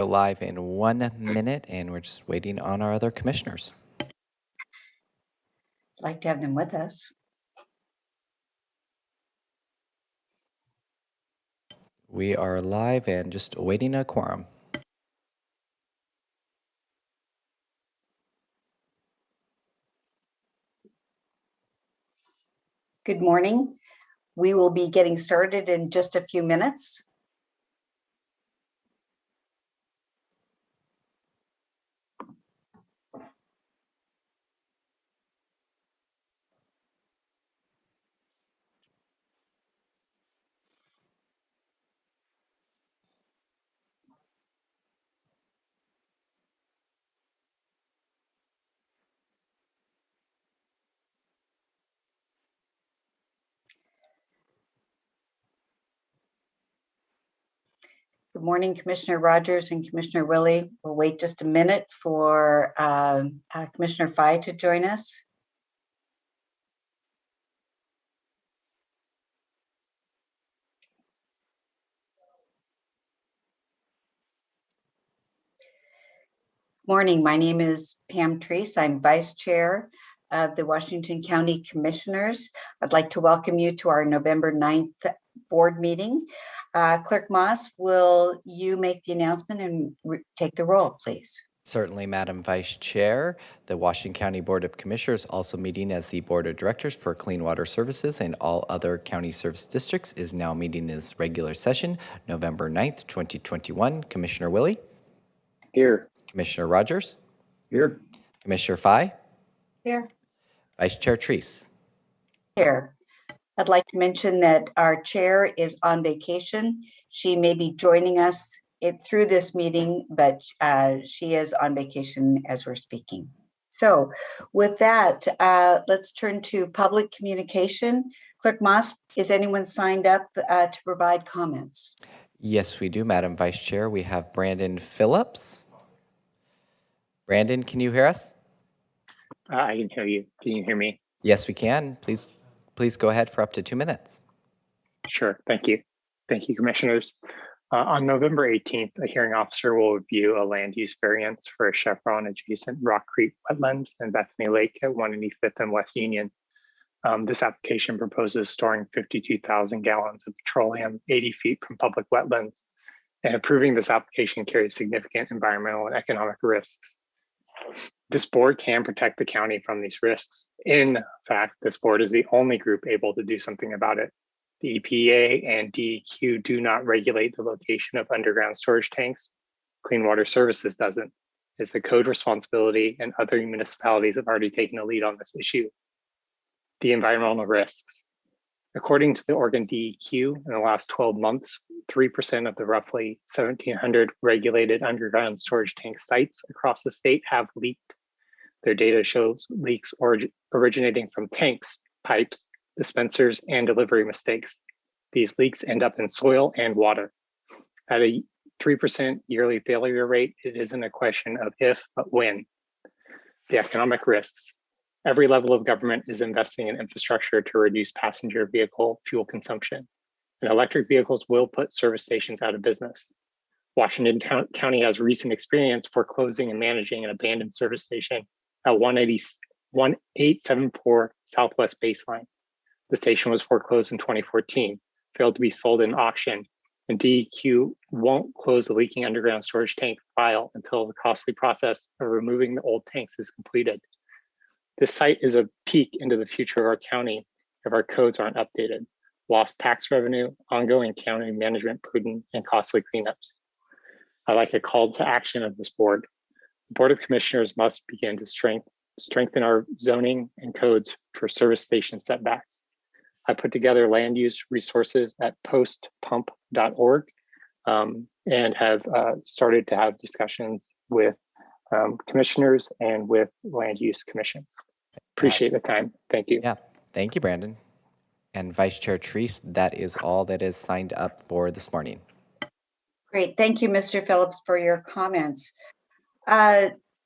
Go live in 1 minute, and we're just waiting on our other commissioners. I'd like to have them with us. We are live and just awaiting a quorum. Good morning. We will be getting started in just a few minutes. Good morning, Commissioner Rogers and Commissioner Willie. We'll wait just a minute for Commissioner Fye to join us. Morning, my name is Pam Treese. I'm Vice Chair of the Washington County Commissioners. I'd like to welcome you to our November 9th board meeting. Clerk Moss, will you make the announcement and take the roll, please? Certainly, Madam Vice Chair. The Washington County Board of Commissioners, also meeting as the Board of Directors for Clean Water Services and all other county service districts, is now meeting in its regular session, November 9th, 2021. Commissioner Willie? Here. Commissioner Rogers? Here. Commissioner Fye? Here. Vice Chair Treese? Here. I'd like to mention that our chair is on vacation. She may be joining us through this meeting, but she is on vacation as we're speaking. So with that, let's turn to public communication. Clerk Moss, is anyone signed up to provide comments? Yes, we do, Madam Vice Chair. We have Brandon Phillips. Brandon, can you hear us? I can hear you. Can you hear me? Yes, we can. Please go ahead for up to 2 minutes. Sure. Thank you. Thank you, Commissioners. On November 18th, a hearing officer will review a land use variance for a chevron adjacent Rock Creek wetlands and Bethany Lake at 185th and West Union. This application proposes storing 52,000 gallons of petroleum 80 feet from public wetlands, and approving this application carries significant environmental and economic risks. This board can protect the county from these risks. In fact, this board is the only group able to do something about it. The EPA and DEQ do not regulate the location of underground storage tanks. Clean Water Services doesn't. It's the code responsibility, and other municipalities have already taken a lead on this issue. The environmental risks. According to the Oregon DEQ, in the last 12 months, 3% of the roughly 1,700 regulated underground storage tank sites across the state have leaked. Their data shows leaks originating from tanks, pipes, dispensers, and delivery mistakes. These leaks end up in soil and water. At a 3% yearly failure rate, it isn't a question of if, but when. The economic risks. Every level of government is investing in infrastructure to reduce passenger vehicle fuel consumption, and electric vehicles will put service stations out of business. Washington County has recent experience foreclosing and managing an abandoned service station at 1874 Southwest Baseline. The station was foreclosed in 2014, failed to be sold in auction, and DEQ won't close the leaking underground storage tank file until the costly process of removing the old tanks is completed. This site is a peek into the future of our county if our codes aren't updated. Lost tax revenue, ongoing county management prudent, and costly cleanups. I like a call to action of this board. The Board of Commissioners must begin to strengthen our zoning and codes for service station setbacks. I put together land use resources at postpump.org and have started to have discussions with commissioners and with land use commission. Appreciate the time. Thank you. Yeah, thank you, Brandon. And Vice Chair Treese, that is all that is signed up for this morning. Great. Thank you, Mr. Phillips, for your comments.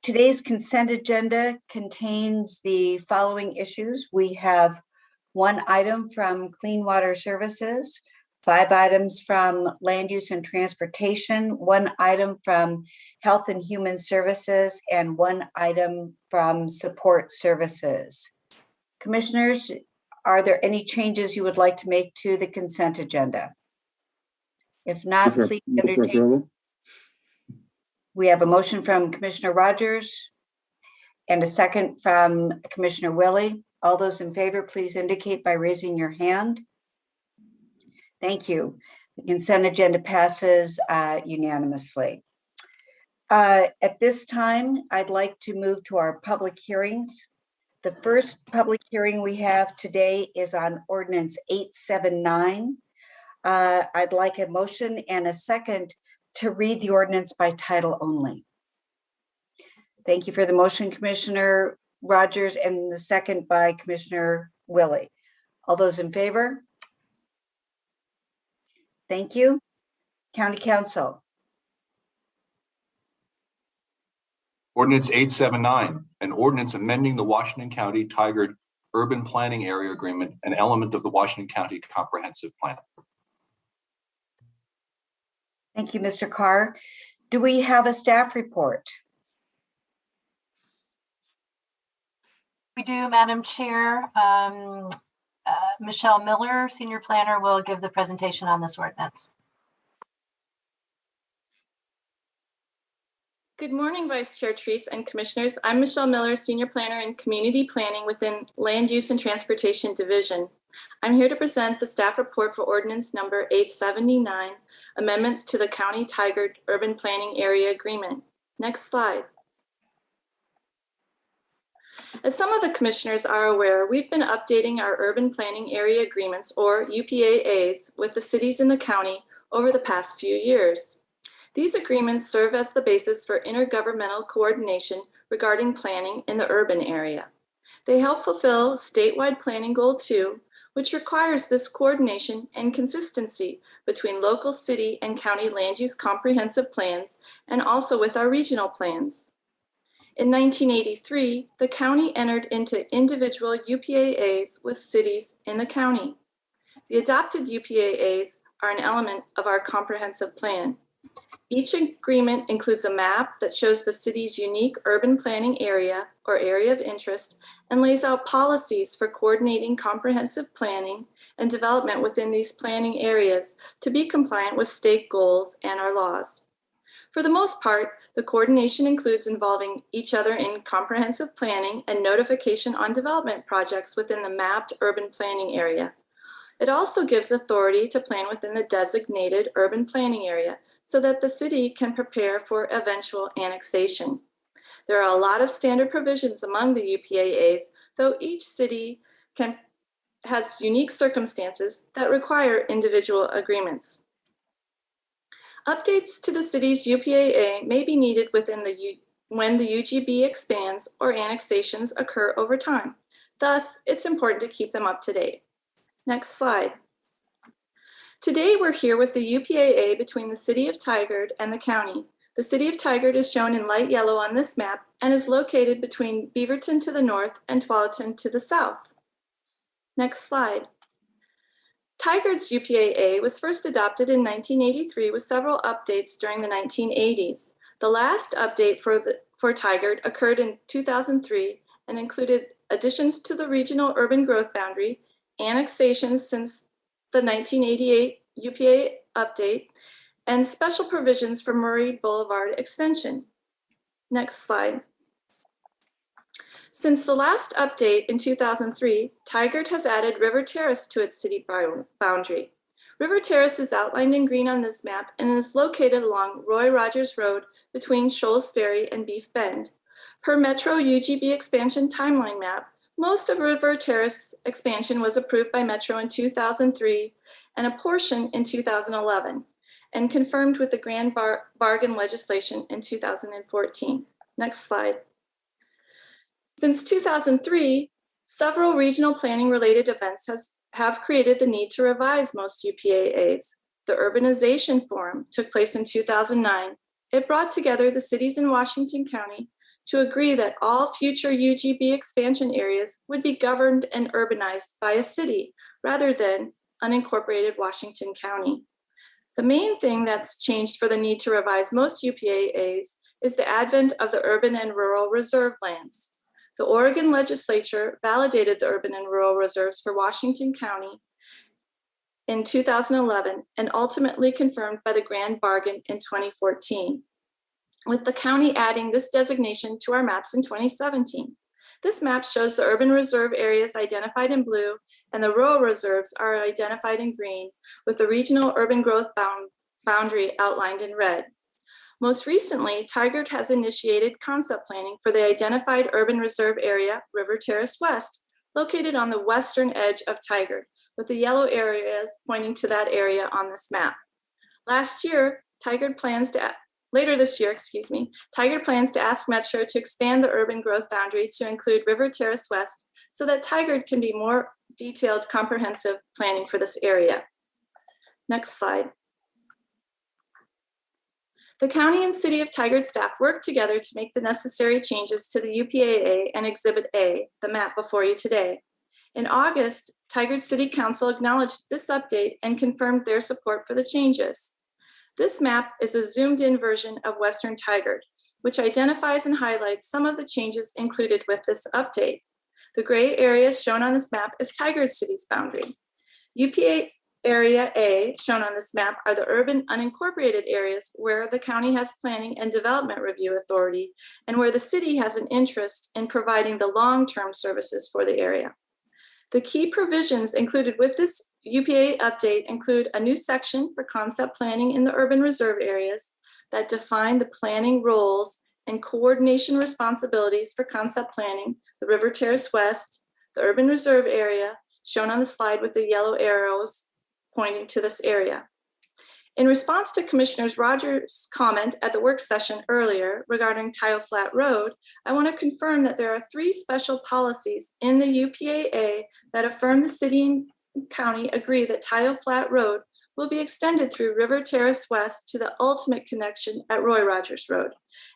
Today's consent agenda contains the following issues. We have one item from Clean Water Services 5 items from Land Use and Transportation, 1 item from Health and Human Services, and 1 item from Support Services. Commissioners, are there any changes you would like to make to the consent agenda? If not, please entertain. We have a motion from Commissioner Rogers and a second from Commissioner Willie. All those in favor, please indicate by raising your hand. Thank you. The consent agenda passes unanimously. At this time, I'd like to move to our public hearings. The first public hearing we have today is on Ordinance 879. I'd like a motion and a second to read the ordinance by title only. Thank you for the motion, Commissioner Rogers, and the second by Commissioner Willie. All those in favor? Thank you. County Council. Ordinance 879, an ordinance amending the Washington County Tigard Urban Planning Area Agreement, an element of the Washington County Comprehensive Plan. Thank you, Mr. Carr. Do we have a staff report? We do, Madam Chair. Michelle Miller, Senior Planner, will give the presentation on this ordinance. Good morning, Vice Chair Treese and Commissioners. I'm Michelle Miller, Senior Planner in Community Planning within Land Use and Transportation Division. I'm here to present the staff report for Ordinance number 879, Amendments to the County Tigard Urban Planning Area Agreement. Next slide. As some of the commissioners are aware, we've been updating our urban planning area agreements, or UPAAs, with the cities in the county over the past few years. These agreements serve as the basis for intergovernmental coordination regarding planning in the urban area. They help fulfill statewide Planning Goal 2, which requires this coordination and consistency between local, city, and county land use comprehensive plans, and also with our regional plans. In 1983, the county entered into individual UPAAs with cities in the county. The adopted UPAAs are an element of our comprehensive plan. Each agreement includes a map that shows the city's unique urban planning area or area of interest and lays out policies for coordinating comprehensive planning and development within these planning areas to be compliant with state goals and our laws. For the most part, the coordination includes involving each other in comprehensive planning and notification on development projects within the mapped urban planning area. It also gives authority to plan within the designated urban planning area so that the city can prepare for eventual annexation. There are a lot of standard provisions among the UPAAs, though each city has unique circumstances that require individual agreements. Updates to the city's UPAA may be needed when the UGB expands or annexations occur over time. Thus, it's important to keep them up to date. Next slide. Today, we're here with the UPAA between the City of Tigard and the county. The City of Tigard is shown in light yellow on this map and is located between Beaverton to the north and Tualatin to the south. Next slide. Tigard's UPAA was first adopted in 1983 with several updates during the 1980s. The last update for Tigard occurred in 2003 and included additions to the regional urban growth boundary, annexations since the 1988 UPA update, and special provisions for Murray Boulevard extension. Next slide. Since the last update in 2003, Tigard has added River Terrace to its city boundary. River Terrace is outlined in green on this map and is located along Roy Rogers Road between Shoals Ferry and Beef Bend. Per Metro UGB expansion timeline map, most of River Terrace expansion was approved by Metro in 2003 and a portion in 2011, and confirmed with the Grand Bargain legislation in 2014. Next slide. Since 2003, several regional planning related events have created the need to revise most UPAAs. The Urbanization Forum took place in 2009. It brought together the cities in Washington County to agree that all future UGB expansion areas would be governed and urbanized by a city rather than unincorporated Washington County. The main thing that's changed for the need to revise most UPAAs is the advent of the urban and rural reserve lands. The Oregon legislature validated the urban and rural reserves for Washington County in 2011 and ultimately confirmed by the Grand Bargain in 2014, with the county adding this designation to our maps in 2017. This map shows the urban reserve areas identified in blue and the rural reserves are identified in green, with the regional urban growth boundary outlined in red. Most recently, Tigard has initiated concept planning for the identified urban reserve area, River Terrace West, located on the western edge of Tigard, with the yellow areas pointing to that area on this map. Later this year, Tigard plans to ask Metro to expand the urban growth boundary to include River Terrace West so that Tigard can be more detailed, comprehensive planning for this area. Next slide. The county and city of Tigard staff worked together to make the necessary changes to the UPAA and Exhibit A, the map before you today. In August, Tigard City Council acknowledged this update and confirmed their support for the changes. This map is a zoomed-in version of Western Tigard, which identifies and highlights some of the changes included with this update. The gray area shown on this map is Tigard City's boundary. UPA Area A, shown on this map, are the urban unincorporated areas where the county has planning and development review authority and where the city has an interest in providing the long-term services for the area. The key provisions included with this UPA update include a new section for concept planning in the urban reserve areas that define the planning roles and coordination responsibilities for concept planning, the River Terrace West, the urban reserve area, shown on the slide with the yellow arrows pointing to this area. In response to Commissioner Rogers' comment at the work session earlier regarding Tile Flat Road, I want to confirm that there are 3 special policies in the UPAA that affirm the city and county agree that Tile Flat Road will be extended through River Terrace West to the ultimate connection at Roy Rogers Road,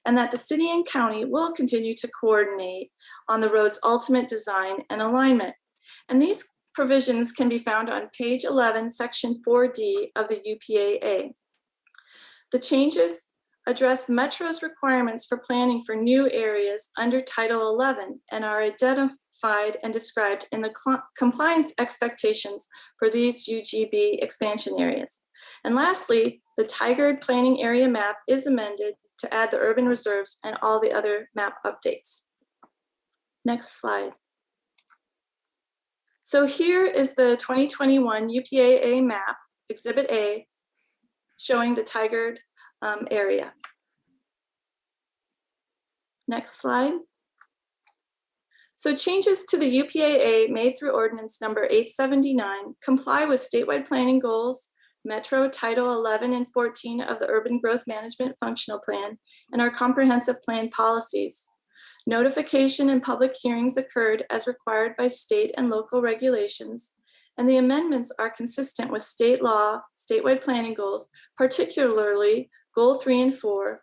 and that the city and county will continue to coordinate on the road's ultimate design and alignment. And these provisions can be found on page 11, section 4D of the UPAA. The changes address Metro's requirements for planning for new areas under Title 11 and are identified and described in the compliance expectations for these UGB expansion areas. And lastly, the Tigard planning area map is amended to add the urban reserves and all the other map updates. Next slide. So here is the 2021 UPAA map, Exhibit A, showing the Tigard area. Next slide. So changes to the UPAA made through Ordinance number 879 comply with statewide planning goals, Metro Title 11 and 14 of the Urban Growth Management Functional Plan, and our comprehensive plan policies. Notification and public hearings occurred as required by state and local regulations, and the amendments are consistent with state law, statewide planning goals, particularly Goal 3 and 4,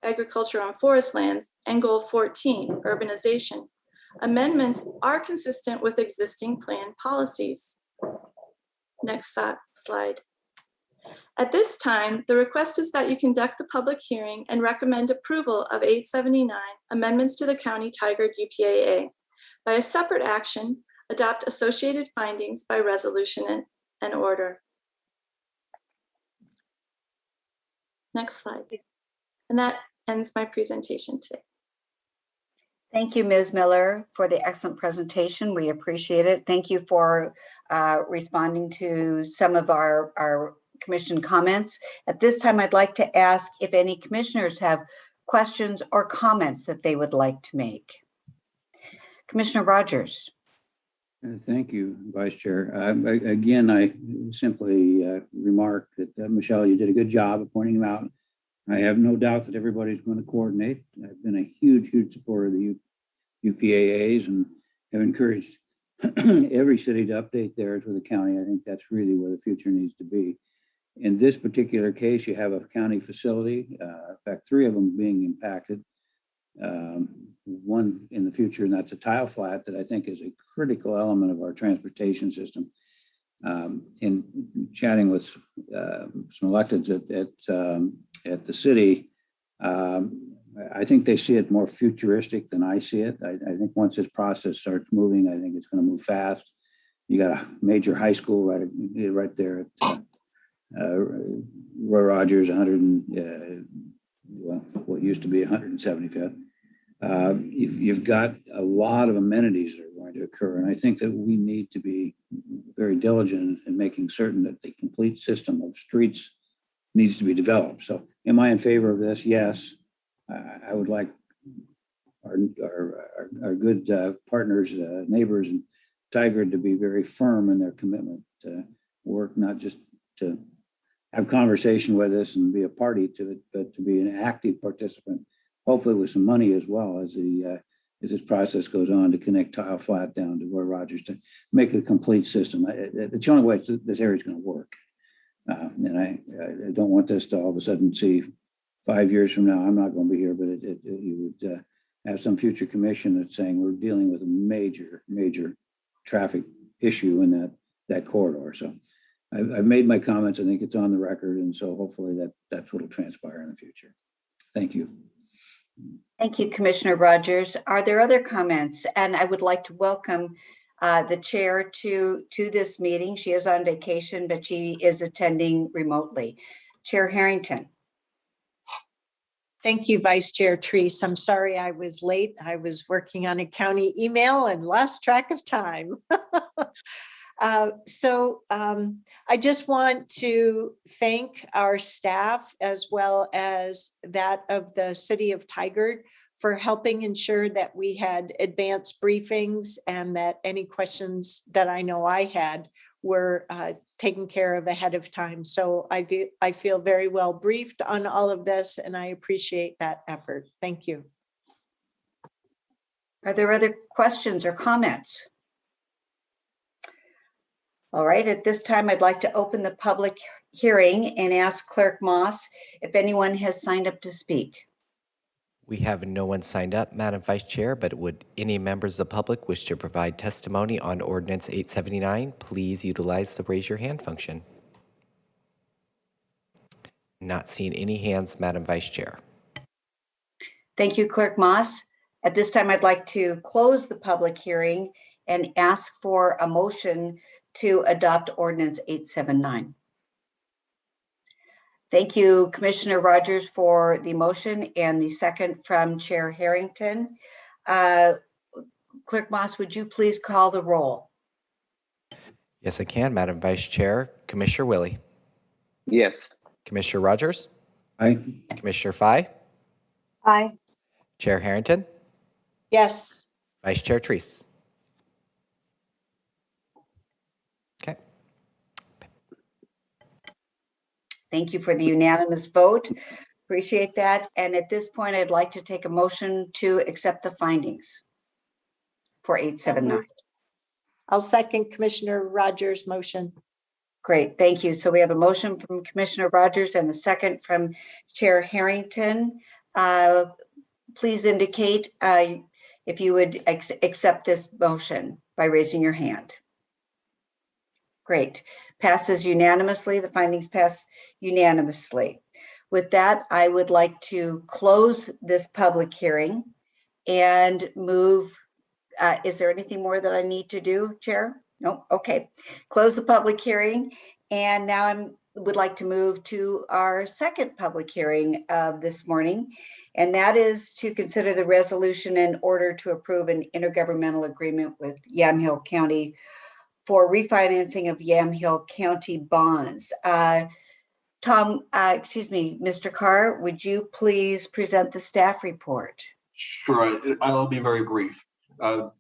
agriculture on forest lands, and Goal 14, urbanization. Amendments are consistent with existing plan policies. Next slide. At this time, the request is that you conduct the public hearing and recommend approval of 879 amendments to the County Tigard UPAA. By a separate action, adopt associated findings by resolution and order. Next slide. And that ends my presentation today. Thank you, Ms. Miller, for the excellent presentation. We appreciate it. Thank you for responding to some of our commission comments. At this time, I'd like to ask if any commissioners have questions or comments that they would like to make. Commissioner Rogers. Thank you, Vice Chair. Again, I simply remark that Michelle, you did a good job of pointing them out. I have no doubt that everybody's going to coordinate. I've been a huge supporter of the UPAAs and have encouraged every city to update theirs with the county. I think that's really where the future needs to be. In this particular case, you have a county facility, in fact, 3 of them being impacted. One in the future, and that's a tile flat that I think is a critical element of our transportation system. In chatting with some electeds at the city, I think they see it more futuristic than I see it. I think once this process starts moving, I think it's going to move fast. You got a major high school right there at Roy Rogers, what used to be 175th. You've got a lot of amenities that are going to occur, and I think that we need to be very diligent in making certain that the complete system of streets needs to be developed. So, am I in favor of this? Yes. I would like our good partners, neighbors, and Tigard to be very firm in their commitment to work, not just to have conversation with us and be a party to it, but to be an active participant, hopefully with some money as well as this process goes on to connect Tile Flat down to Roy Rogers to make a complete system. It's the only way this area is going to work. And I don't want this to all of a sudden see 5 years from now, I'm not going to be here, but you would have some future commission that's saying we're dealing with a major traffic issue in that corridor. So I've made my comments. I think it's on the record. And so hopefully that's what will transpire in the future. Thank you. Thank you, Commissioner Rogers. Are there other comments? And I would like to welcome the chair to this meeting. She is on vacation, but she is attending remotely. Chair Harrington. Thank you, Vice Chair Treese. I'm sorry I was late. I was working on a county email and lost track of time. I just want to thank our staff as well as that of the City of Tigard for helping ensure that we had advanced briefings and that any questions that I know I had were taken care of ahead of time. So I feel very well briefed on all of this, and I appreciate that effort. Thank you. Are there other questions or comments? All right, at this time, I'd like to open the public hearing and ask Clerk Moss if anyone has signed up to speak. We have no one signed up, Madam Vice Chair, but would any members of the public wish to provide testimony on Ordinance 879, please utilize the raise your hand function. Not seeing any hands, Madam Vice Chair. Thank you, Clerk Moss. At this time, I'd like to close the public hearing and ask for a motion to adopt Ordinance 879. Thank you, Commissioner Rogers, for the motion and the second from Chair Harrington. Clerk Moss, would you please call the roll? Yes, I can, Madam Vice Chair. Commissioner Willie. Yes. Commissioner Rogers. Aye. Commissioner Fye. Aye. Chair Harrington. Yes. Vice Chair Treese. Okay. Thank you for the unanimous vote. Appreciate that. And at this point, I'd like to take a motion to accept the findings for 879. I'll second Commissioner Rogers' motion. Great, thank you. So we have a motion from Commissioner Rogers and a second from Chair Harrington. Please indicate if you would accept this motion by raising your hand. Great, passes unanimously. The findings pass unanimously. With that, I would like to close this public hearing and move. Is there anything more that I need to do, Chair? No, okay. Close the public hearing. And now I would like to move to our second public hearing of this morning. And that is to consider the resolution in order to approve an intergovernmental agreement with Yamhill County for refinancing of Yamhill County bonds. Mr. Carr, would you please present the staff report? Sure, I'll be very brief.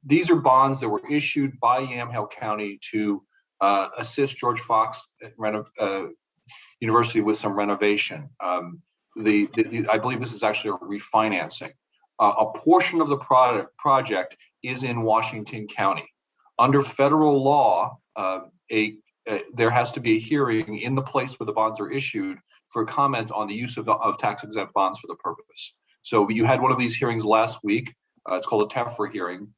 These are bonds that were issued by Yamhill County to assist George Fox University with some renovation. I believe this is actually a refinancing. A portion of the project is in Washington County. Under federal law, there has to be a hearing in the place where the bonds are issued for comment on the use of tax-exempt bonds for the purpose. So you had one of these hearings last week. It's called a TEFRA hearing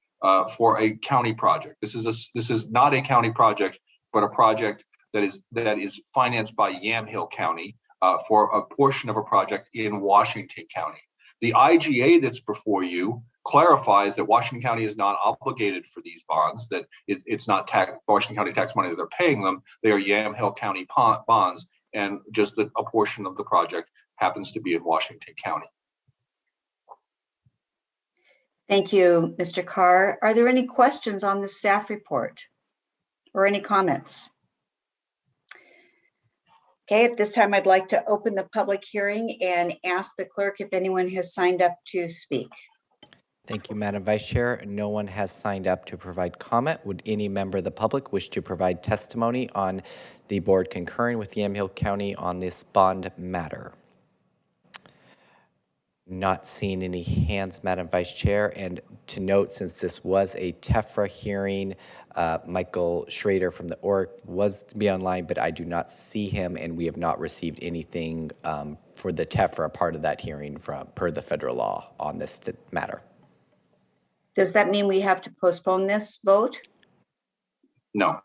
for a county project. This is not a county project. but a project that is financed by Yamhill County for a portion of a project in Washington County. The IGA that's before you clarifies that Washington County is not obligated for these bonds, that it's not Washington County tax money that they're paying them. They are Yamhill County bonds, and just that a portion of the project happens to be in Washington County. Thank you, Mr. Carr. Are there any questions on the staff report or any comments? Okay, at this time, I'd like to open the public hearing and ask the clerk if anyone has signed up to speak. Thank you, Madam Vice Chair. No one has signed up to provide comment. Would any member of the public wish to provide testimony on the board concurring with Yamhill County on this bond matter? Not seeing any hands, Madam Vice Chair. And to note, since this was a TEFRA hearing, Michael Schrader from the ORC was to be online, but I do not see him, and we have not received anything for the TEFRA part of that hearing per the federal law on this matter. Does that mean we have to postpone this vote? No.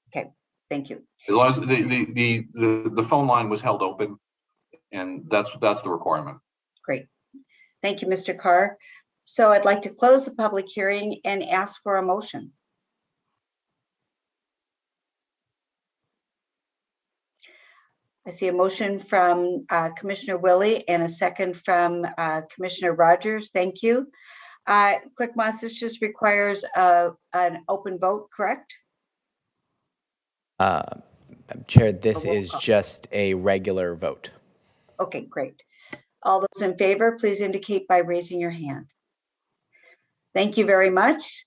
Okay, thank you. As long as the phone line was held open, and that's the requirement. Great. Thank you, Mr. Carr. So I'd like to close the public hearing and ask for a motion. I see a motion from Commissioner Willie and a second from Commissioner Rogers. Thank you. Clerk Moss, this just requires an open vote, correct? Chair, this is just a regular vote. Okay, great. All those in favor, please indicate by raising your hand. Thank you very much.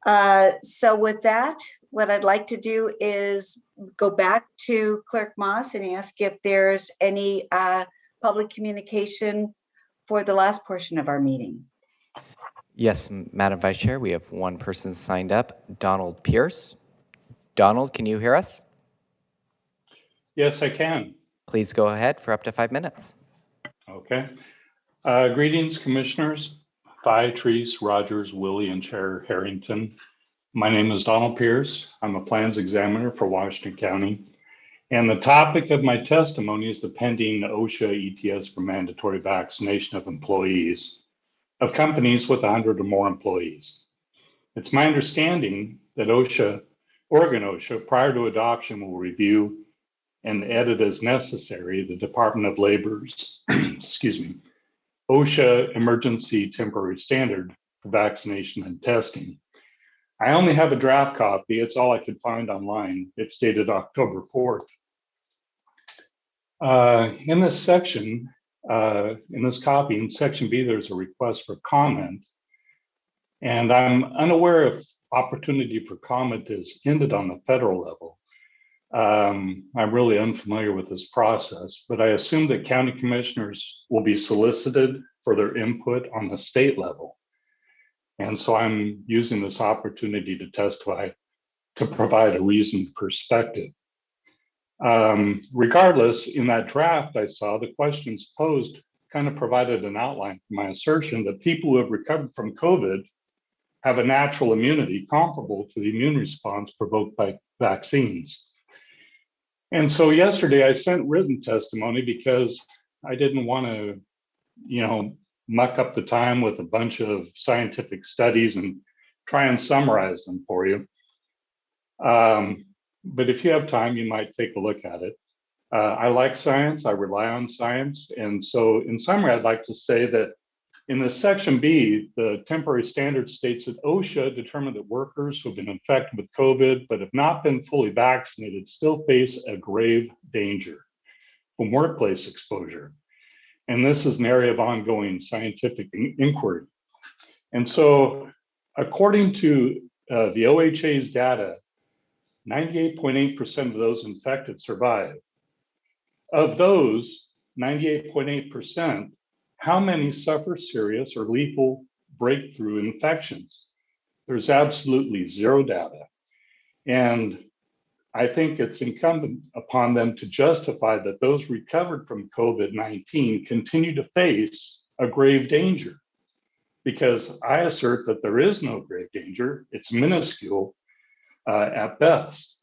So with that, what I'd like to do is go back to Clerk Moss and ask if there's any public communication for the last portion of our meeting. Yes, Madam Vice Chair, we have one person signed up, Donald Pierce. Donald, can you hear us? Yes, I can. Please go ahead for up to 5 minutes. Okay. Greetings, commissioners, Treese, Rogers, Willie, and Chair Harrington. My name is Donald Pierce. I'm a plans examiner for Washington County. And the topic of my testimony is the pending OSHA ETS for mandatory vaccination of employees of companies with 100 or more employees. It's my understanding that Oregon OSHA, prior to adoption, will review and edit as necessary the Department of Labor's, OSHA Emergency Temporary Standard for vaccination and testing. I only have a draft copy. It's all I could find online. It's dated October 4th. In this section, in this copy, in section B, there's a request for comment. And I'm unaware if opportunity for comment is ended on the federal level. I'm really unfamiliar with this process, but I assume that county commissioners will be solicited for their input on the state level. And so I'm using this opportunity to testify to provide a reasoned perspective. Regardless, in that draft I saw, the questions posed kind of provided an outline for my assertion that people who have recovered from COVID have a natural immunity comparable to the immune response provoked by vaccines. And so yesterday I sent written testimony because I didn't want to, muck up the time with a bunch of scientific studies and try and summarize them for you. But if you have time, you might take a look at it. I like science, I rely on science. And so in summary, I'd like to say that in the section B, the temporary standard states that OSHA determined that workers who have been infected with COVID but have not been fully vaccinated still face a grave danger from workplace exposure. And this is an area of ongoing scientific inquiry. And so according to the OHA's data, 98.8% of those infected survive. Of those 98.8%, how many suffer serious or lethal breakthrough infections? There's absolutely zero data. And I think it's incumbent upon them to justify that those recovered from COVID-19 continue to face a grave danger, because I assert that there is no grave danger. It's minuscule at best.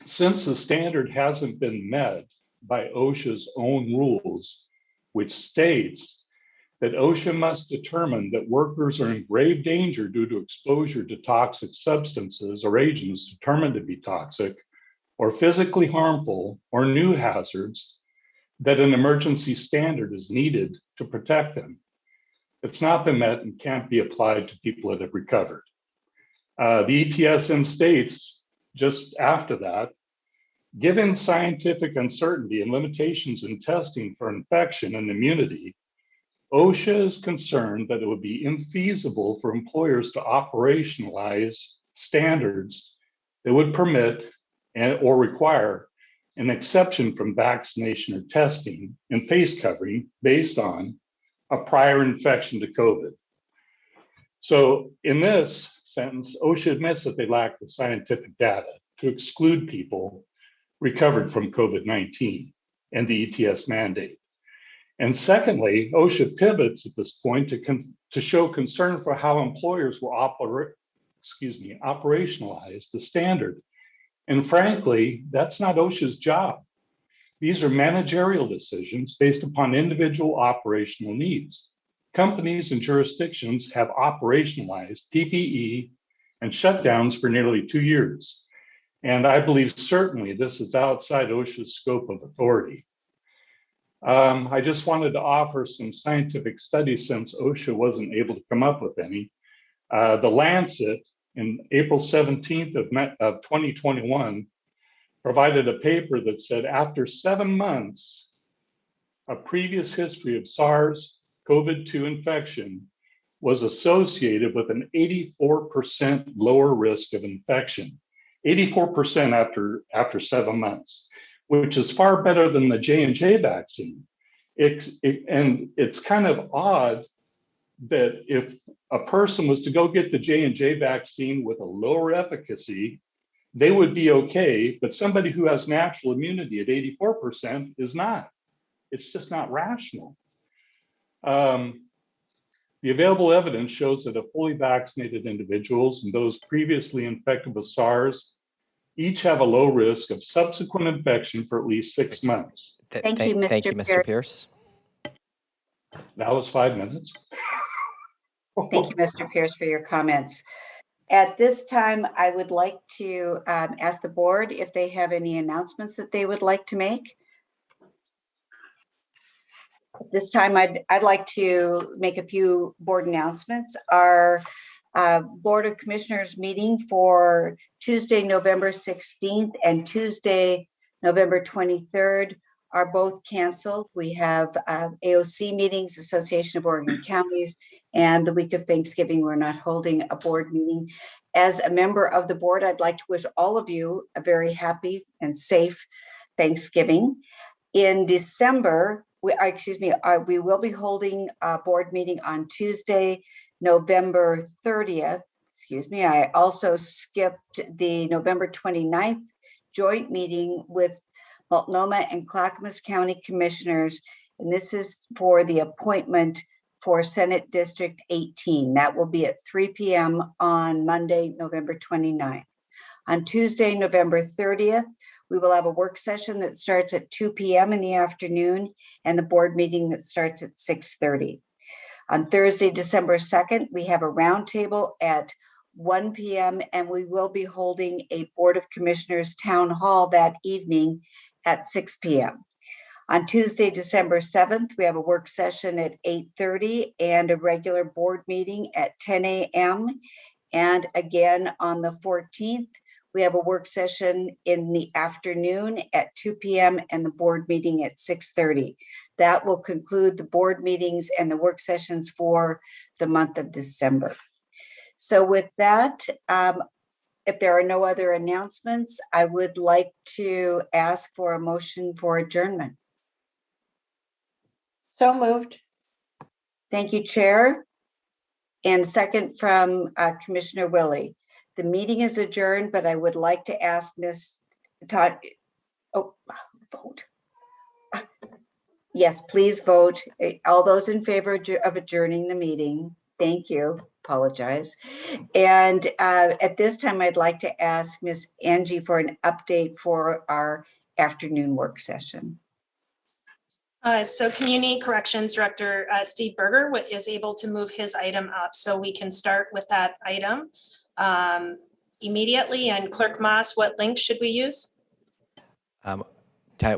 Since the standard hasn't been met by OSHA's own rules, which states that OSHA must determine that workers are in grave danger due to exposure to toxic substances or agents determined to be toxic or physically harmful or new hazards, that an emergency standard is needed to protect them. It's not been met and can't be applied to people that have recovered. The ETSM states just after that, given scientific uncertainty and limitations in testing for infection and immunity, OSHA is concerned that it would be infeasible for employers to operationalize standards that would permit or require an exception from vaccination or testing and face covering based on a prior infection to COVID. So in this sentence, OSHA admits that they lack the scientific data to exclude people recovered from COVID-19 and the ETS mandate. And secondly, OSHA pivots at this point to show concern for how employers will operationalize the standard. And frankly, that's not OSHA's job. These are managerial decisions based upon individual operational needs. Companies and jurisdictions have operationalized PPE and shutdowns for nearly 2 years. And I believe certainly this is outside OSHA's scope of authority. I just wanted to offer some scientific studies since OSHA wasn't able to come up with any. The Lancet in April 17th of 2021 provided a paper that said after 7 months, a previous history of SARS-CoV-2 infection was associated with an 84% lower risk of infection. 84% after 7 months, which is far better than the J&J vaccine. And it's kind of odd that if a person was to go get the J&J vaccine with a lower efficacy, they would be okay, but somebody who has natural immunity at 84% is not. It's just not rational. The available evidence shows that fully vaccinated individuals and those previously infected with SARS each have a low risk of subsequent infection for at least 6 months. Thank you, Mr. Pierce. That was 5 minutes. Thank you, Mr. Pierce, for your comments. At this time, I would like to ask the board if they have any announcements that they would like to make. This time, I'd like to make a few board announcements. Our Board of Commissioners meeting for Tuesday, November 16th and Tuesday, November 23rd are both canceled. We have AOC meetings, Association of Oregon Counties, and the week of Thanksgiving, we're not holding a board meeting. As a member of the board, I'd like to wish all of you a very happy and safe Thanksgiving. In December, we will be holding a board meeting on Tuesday, November 30th. I also skipped the November 29th joint meeting with Multnomah and Clackamas County Commissioners, and this is for the appointment for Senate District 18. That will be at 3 p.m. on Monday, November 29th. On Tuesday, November 30th, we will have a work session that starts at 2 p.m. in the afternoon and the board meeting that starts at 6:30. On Thursday, December 2nd, we have a roundtable at 1 p.m. and we will be holding a Board of Commissioners town hall that evening at 6 p.m. On Tuesday, December 7th, we have a work session at 8:30 and a regular board meeting at 10 a.m. And again, on the 14th, we have a work session in the afternoon at 2 p.m. and the board meeting at 6:30. That will conclude the board meetings and the work sessions for the month of December. So with that, if there are no other announcements, I would like to ask for a motion for adjournment. So moved. Thank you, Chair. And second from Commissioner Willie. The meeting is adjourned, but I would like to ask Ms. Todd, vote. Yes, please vote. All those in favor of adjourning the meeting, Thank you. Apologize. And at this time, I'd like to ask Miss Angie for an update for our afternoon work session. So Community Corrections Director Steve Berger is able to move his item up, so we can start with that item immediately. And Clerk Moss, what link should we use?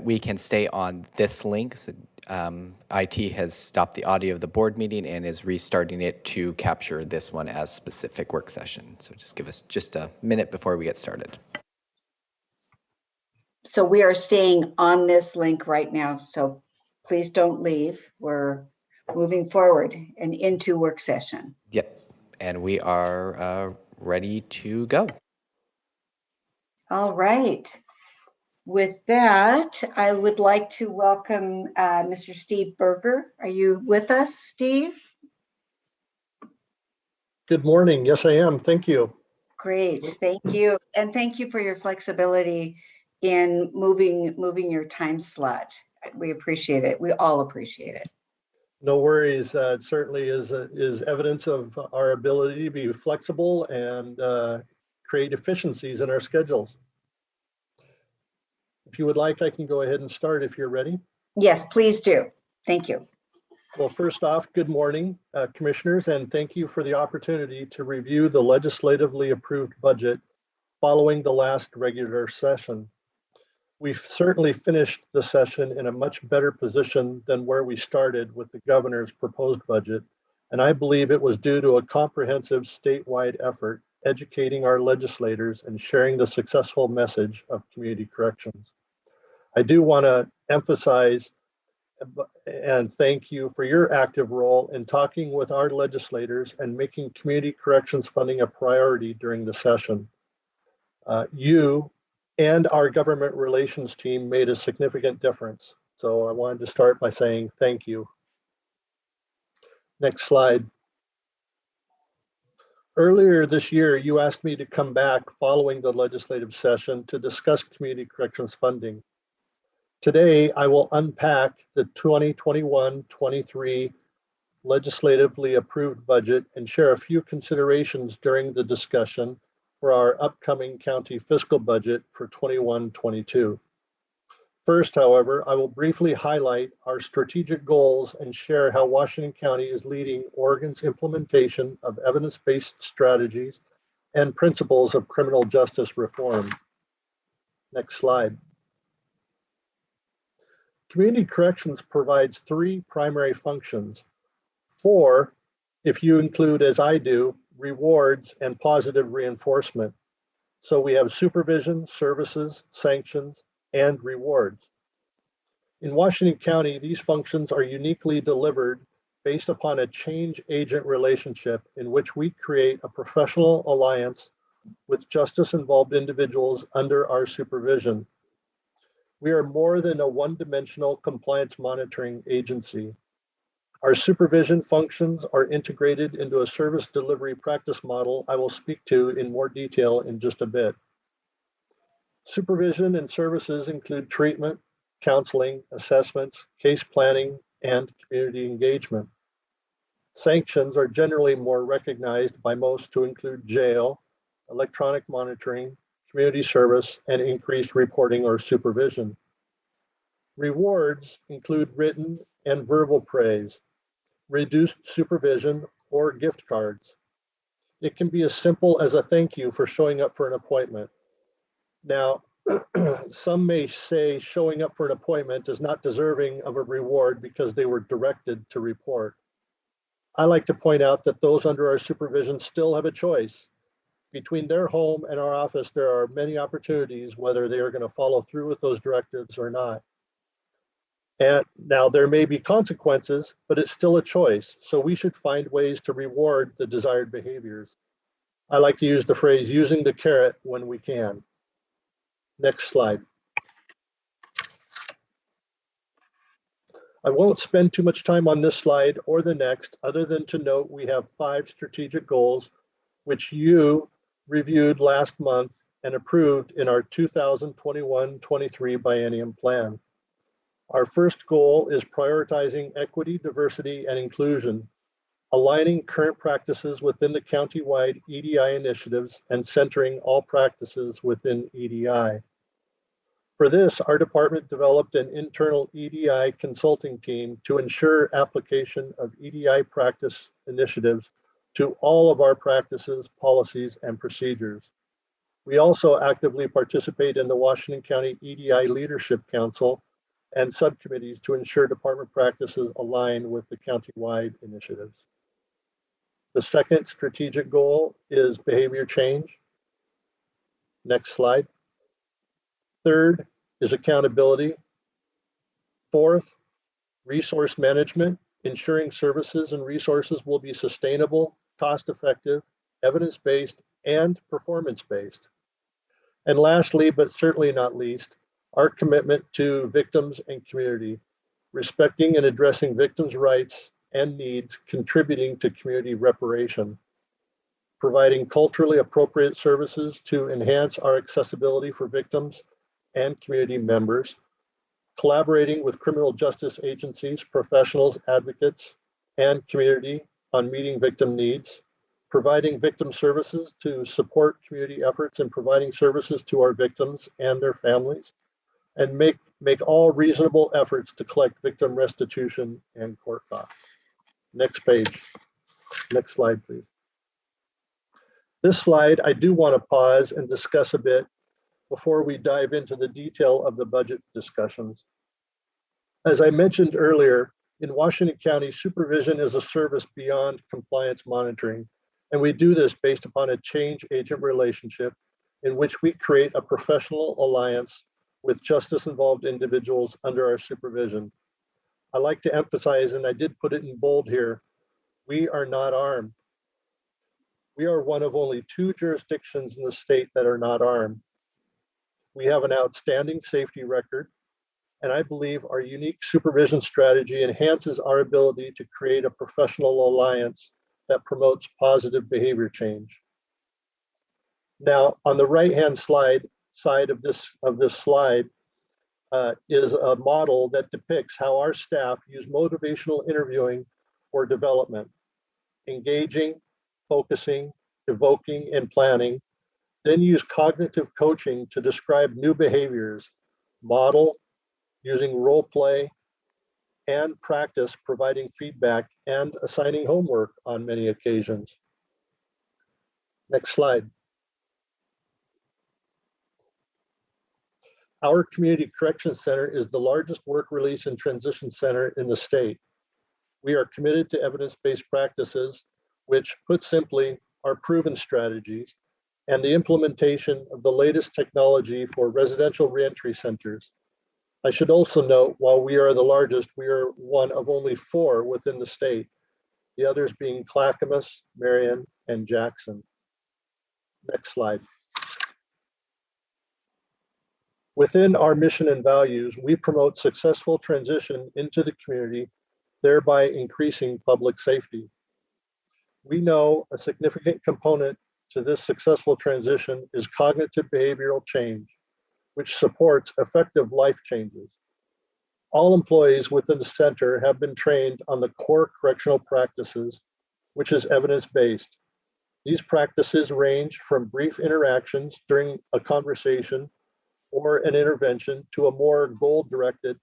We can stay on this link. So, IT has stopped the audio of the board meeting and is restarting it to capture this one as specific work session. So just give us just a minute before we get started. So we are staying on this link right now. So please don't leave. We're moving forward and into work session. Yes, and we are ready to go. All right. With that, I would like to welcome Mr. Steve Berger. Are you with us, Steve? Good morning. Yes, I am. Thank you. Great. Thank you. And thank you for your flexibility in moving your time slot. We appreciate it. We all appreciate it. No worries. It certainly is evidence of our ability to be flexible and create efficiencies in our schedules. If you would like, I can go ahead and start if you're ready. Yes, please do. Thank you. Well, first off, good morning, commissioners, and thank you for the opportunity to review the legislatively approved budget following the last regular session. We've certainly finished the session in a much better position than where we started with the governor's proposed budget, and I believe it was due to a comprehensive statewide effort educating our legislators and sharing the successful message of community corrections. I do want to emphasize and thank you for your active role in talking with our legislators and making community corrections funding a priority during the session. You and our government relations team made a significant difference. So I wanted to start by saying thank you. Next slide. Earlier this year, you asked me to come back following the legislative session to discuss community corrections funding. Today, I will unpack the 2021-23 legislatively approved budget and share a few considerations during the discussion for our upcoming county fiscal budget for 21-22. First, however, I will briefly highlight our strategic goals and share how Washington County is leading Oregon's implementation of evidence-based strategies and principles of criminal justice reform. Next slide. Community corrections provides three primary functions. 4, if you include, as I do, rewards and positive reinforcement. So we have supervision, services, sanctions, and rewards. In Washington County, these functions are uniquely delivered based upon a change agent relationship in which we create a professional alliance with justice-involved individuals under our supervision. We are more than a one-dimensional compliance monitoring agency. Our supervision functions are integrated into a service delivery practice model I will speak to in more detail in just a bit. Supervision and services include treatment, counseling, assessments, case planning, and community engagement. Sanctions are generally more recognized by most to include jail, electronic monitoring, community service, and increased reporting or supervision. Rewards include written and verbal praise, reduced supervision, or gift cards. It can be as simple as a thank you for showing up for an appointment. Now, some may say showing up for an appointment is not deserving of a reward because they were directed to report. I like to point out that those under our supervision still have a choice. Between their home and our office, there are many opportunities whether they are going to follow through with those directives or not. And now there may be consequences, but it's still a choice. So we should find ways to reward the desired behaviors. I like to use the phrase using the carrot when we can. Next slide. I won't spend too much time on this slide or the next, other than to note we have 5 strategic goals, which you reviewed last month and approved in our 2021-23 biennium plan. Our first goal is prioritizing equity, diversity, and inclusion. aligning current practices within the county-wide EDI initiatives and centering all practices within EDI. For this, our department developed an internal EDI consulting team to ensure application of EDI practice initiatives to all of our practices, policies, and procedures. We also actively participate in the Washington County EDI Leadership Council and subcommittees to ensure department practices align with the county-wide initiatives. The second strategic goal is behavior change. Next slide. Third is accountability. Fourth, resource management, ensuring services and resources will be sustainable, cost-effective, evidence-based, and performance-based. And lastly, but certainly not least, our commitment to victims and community, respecting and addressing victims' rights and needs, contributing to community reparation, providing culturally appropriate services to enhance our accessibility for victims and community members, collaborating with criminal justice agencies, professionals, advocates, and community on meeting victim needs, providing victim services to support community efforts and providing services to our victims and their families, and make all reasonable efforts to collect victim restitution and court costs. Next page. Next slide, please. This slide, I do want to pause and discuss a bit before we dive into the detail of the budget discussions. As I mentioned earlier, in Washington County, supervision is a service beyond compliance monitoring, and we do this based upon a change agent relationship in which we create a professional alliance with justice-involved individuals under our supervision. I like to emphasize, and I did put it in bold here, we are not armed. We are one of only 2 jurisdictions in the state that are not armed. We have an outstanding safety record, and I believe our unique supervision strategy enhances our ability to create a professional alliance that promotes positive behavior change. Now, on the right-hand side of this slide is a model that depicts how our staff use motivational interviewing for development, engaging, focusing, evoking, and planning, then use cognitive coaching to describe new behaviors, model, using role play, and practice providing feedback and assigning homework on many occasions. Next slide. Our Community Corrections Center is the largest work release and transition center in the state. We are committed to evidence-based practices, which, put simply, are proven strategies, and the implementation of the latest technology for residential reentry centers. I should also note, while we are the largest, we are one of only 4 within the state, the others being Clackamas, Marion, and Jackson. Next slide. Within our mission and values, we promote successful transition into the community, thereby increasing public safety. We know a significant component to this successful transition is cognitive behavioral change, which supports effective life changes. All employees within the center have been trained on the core correctional practices, which is evidence-based. These practices range from brief interactions during a conversation or an intervention to a more goal-directed,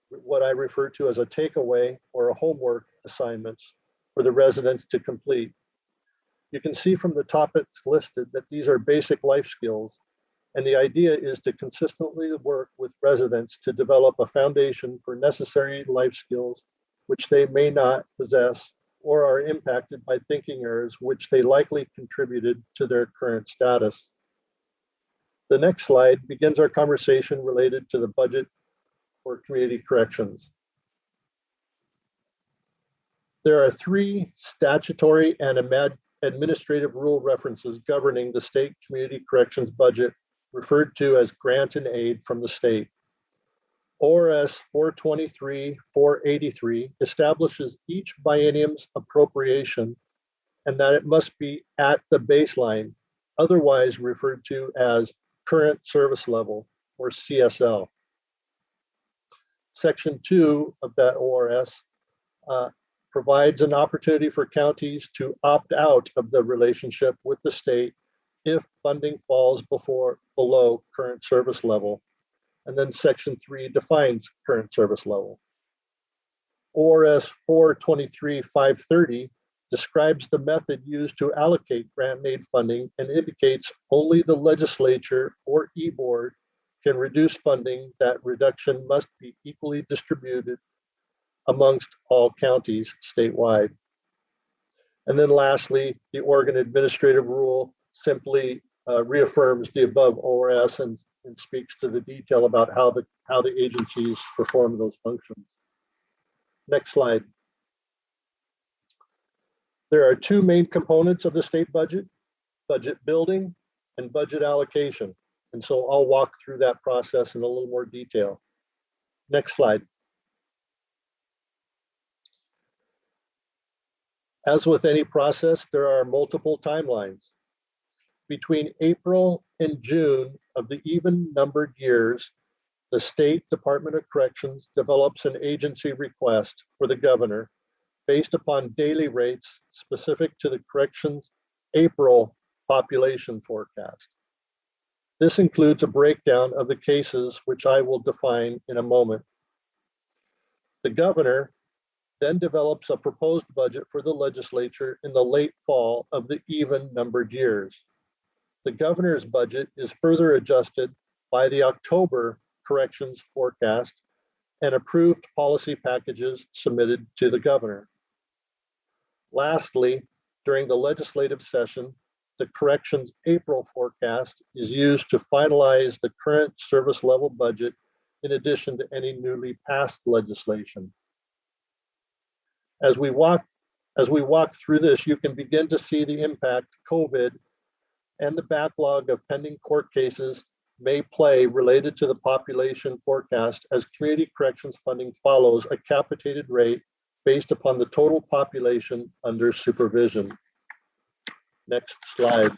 what I refer to as a takeaway or a homework assignments for the residents to complete. You can see from the topics listed that these are basic life skills, and the idea is to consistently work with residents to develop a foundation for necessary life skills which they may not possess or are impacted by thinking errors which they likely contributed to their current status. The next slide begins our conversation related to the budget for community corrections. There are 3 statutory and administrative rule references governing the state community corrections budget, referred to as grant and aid from the state. ORS 423-483 establishes each biennium's appropriation and that it must be at the baseline, otherwise referred to as current service level, or CSL. Section 2 of that ORS provides an opportunity for counties to opt out of the relationship with the state if funding falls below current service level. And then Section 3 defines current service level. ORS 423-530 describes the method used to allocate grant aid funding and indicates only the legislature or e-board can reduce funding. That reduction must be equally distributed amongst all counties statewide. And then lastly, the Oregon Administrative Rule simply reaffirms the above ORS and speaks to the detail about how the agencies perform those functions. Next slide. There are two main components of the state budget: budget building and budget allocation. And so I'll walk through that process in a little more detail. Next slide. As with any process, there are multiple timelines. Between April and June of the even numbered years, the State Department of Corrections develops an agency request for the governor based upon daily rates specific to the corrections April population forecast. This includes a breakdown of the cases, which I will define in a moment. The governor then develops a proposed budget for the legislature in the late fall of the even numbered years. The governor's budget is further adjusted by the October corrections forecast and approved policy packages submitted to the governor. Lastly, during the legislative session, the corrections April forecast is used to finalize the current service level budget in addition to any newly passed legislation. As we walk through this, you can begin to see the impact COVID and the backlog of pending court cases may play related to the population forecast as community corrections funding follows a capitated rate based upon the total population under supervision. Next slide.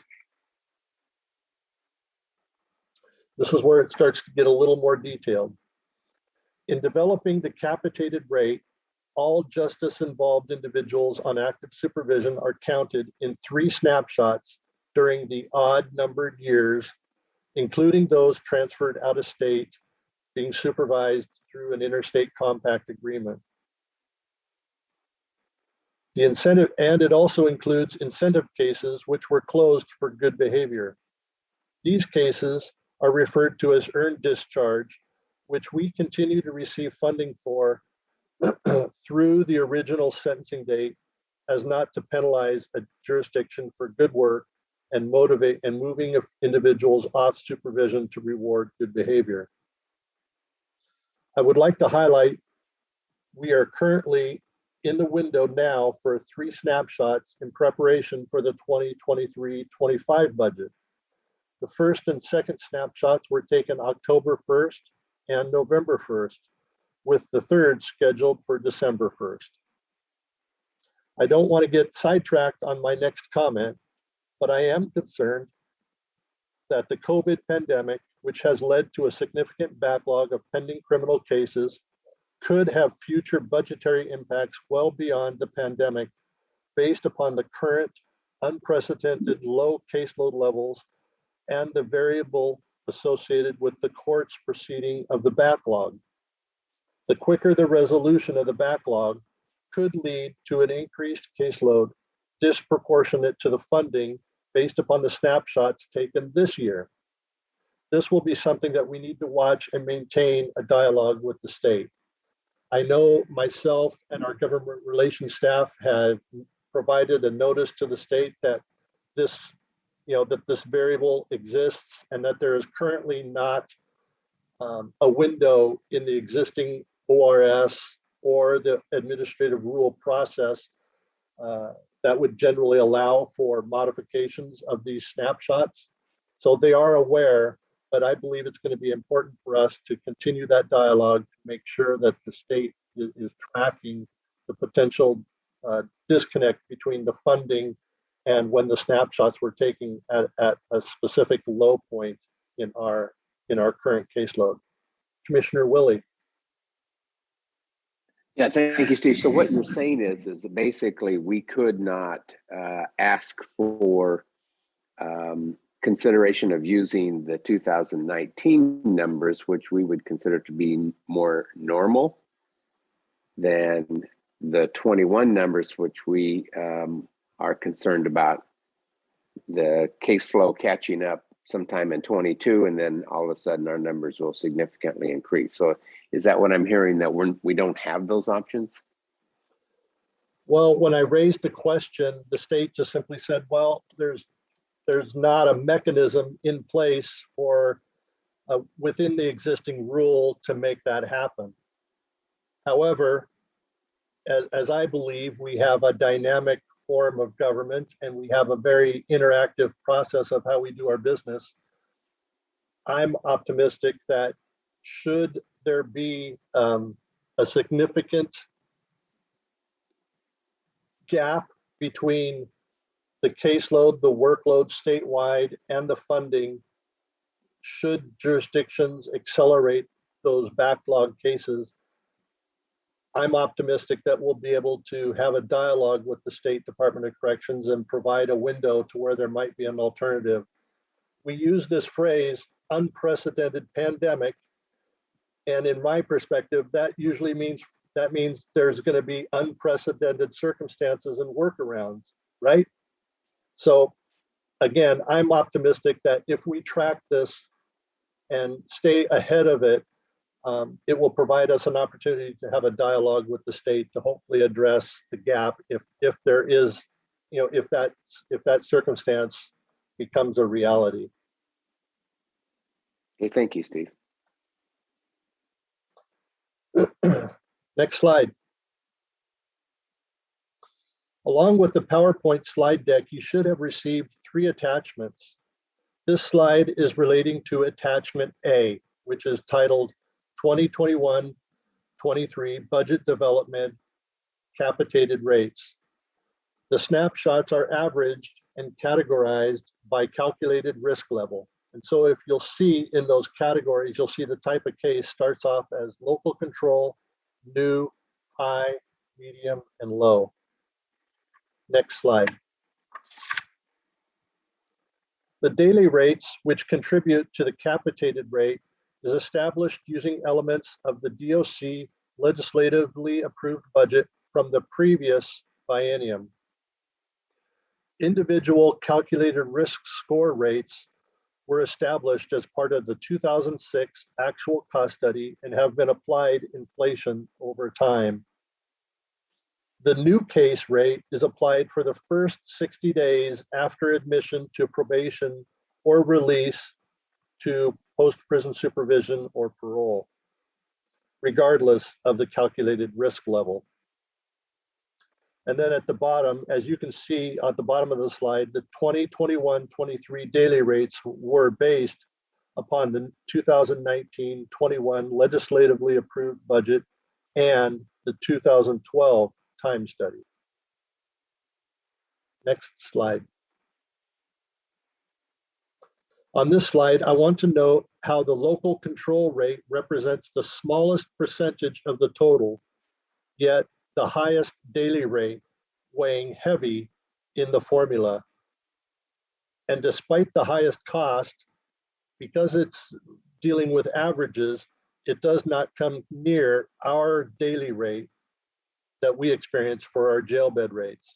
This is where it starts to get a little more detailed. In developing the capitated rate, all justice-involved individuals on active supervision are counted in 3 snapshots during the odd-numbered years, including those transferred out of state, being supervised through an interstate compact agreement. The incentive, and it also includes incentive cases which were closed for good behavior. These cases are referred to as earned discharge, which we continue to receive funding for through the original sentencing date, as not to penalize a jurisdiction for good work and motivate and moving of individuals off supervision to reward good behavior. I would like to highlight we are currently in the window now for 3 snapshots in preparation for the 2023-25 budget. The first and second snapshots were taken October 1st and November 1st, with the third scheduled for December 1st. I don't want to get sidetracked on my next comment, but I am concerned that the COVID pandemic, which has led to a significant backlog of pending criminal cases, could have future budgetary impacts well beyond the pandemic based upon the current unprecedented low caseload levels and the variable associated with the court's proceeding of the backlog. The quicker the resolution of the backlog could lead to an increased caseload disproportionate to the funding based upon the snapshots taken this year. This will be something that we need to watch and maintain a dialogue with the state. I know myself and our government relations staff have provided a notice to the state that this, that this variable exists and that there is currently not a window in the existing ORS or the administrative rule process that would generally allow for modifications of these snapshots. So they are aware, but I believe it's going to be important for us to continue that dialogue to make sure that the state is tracking the potential disconnect between the funding and when the snapshots were taken at a specific low point in our current caseload. Commissioner Willie. Yeah, thank you, Steve. So what you're saying is that basically we could not ask for consideration of using the 2019 numbers, which we would consider to be more normal than the 21 numbers, which we are concerned about the case flow catching up sometime in 22, and then all of a sudden our numbers will significantly increase. So is that what I'm hearing, that we don't have those options? Well, when I raised the question, the state just simply said, well, there's not a mechanism in place for within the existing rule to make that happen. However, as I believe, we have a dynamic form of government and we have a very interactive process of how we do our business. I'm optimistic that should there be a significant gap between the caseload, the workload statewide, and the funding, should jurisdictions accelerate those backlog cases, I'm optimistic that we'll be able to have a dialogue with the State Department of Corrections and provide a window to where there might be an alternative. We use this phrase, unprecedented pandemic, and in my perspective, that usually means there's going to be unprecedented circumstances and workarounds, right? So again, I'm optimistic that if we track this and stay ahead of it, it will provide us an opportunity to have a dialogue with the state to hopefully address the gap if there is, if that circumstance becomes a reality. Okay, thank you, Steve. Next slide. Along with the PowerPoint slide deck, you should have received 3 attachments. This slide is relating to attachment A, which is titled 2021-23 Budget Development Capitated Rates. The snapshots are averaged and categorized by calculated risk level. And so if you'll see in those categories, you'll see the type of case starts off as local control, new, high, medium, and low. Next slide. The daily rates, which contribute to the capitated rate, is established using elements of the DOC legislatively approved budget from the previous biennium. Individual calculated risk score rates were established as part of the 2006 actual cost study and have been applied inflation over time. The new case rate is applied for the first 60 days after admission to probation or release to post-prison supervision or parole, regardless of the calculated risk level. And then at the bottom, as you can see at the bottom of the slide, the 2021-23 daily rates were based upon the 2019-21 legislatively approved budget and the 2012 time study. Next slide. On this slide, I want to note how the local control rate represents the smallest percentage of the total, yet the highest daily rate, weighing heavy in the formula. And despite the highest cost, because it's dealing with averages, it does not come near our daily rate that we experience for our jail bed rates.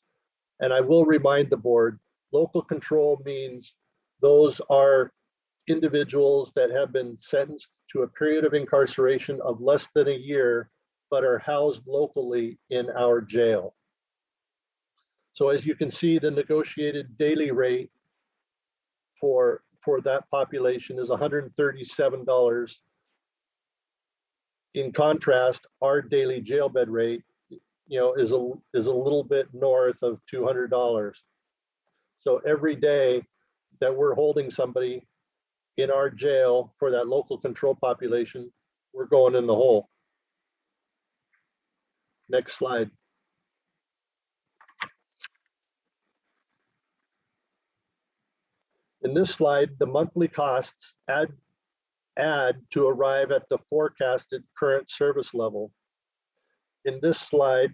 And I will remind the board, local control means those are individuals that have been sentenced to a period of incarceration of less than a year, but are housed locally in our jail. So as you can see, the negotiated daily rate for that population is $137. In contrast, our daily jail bed rate, is a little bit north of $200. So every day that we're holding somebody in our jail for that local control population, we're going in the hole. Next slide. In this slide, the monthly costs add to arrive at the forecasted current service level. In this slide,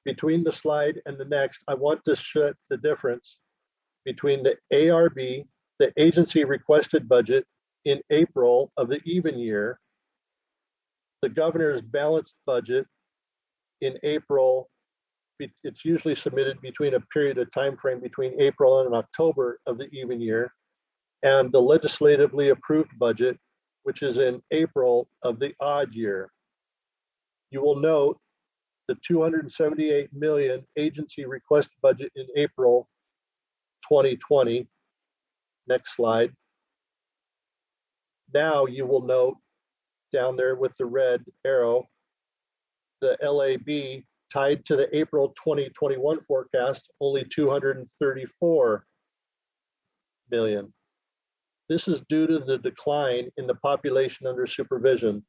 between the slide and the next, I want to show the difference between the ARB, the agency requested budget in April of the even year, the governor's balanced budget in April. It's usually submitted between a period of time frame between April and October of the even year, and the legislatively approved budget, which is in April of the odd year. You will note the 278 million agency request budget in April 2020. Next slide. Now you will note down there with the red arrow, the LAB tied to the April 2021 forecast, only 234 million. This is due to the decline in the population under supervision.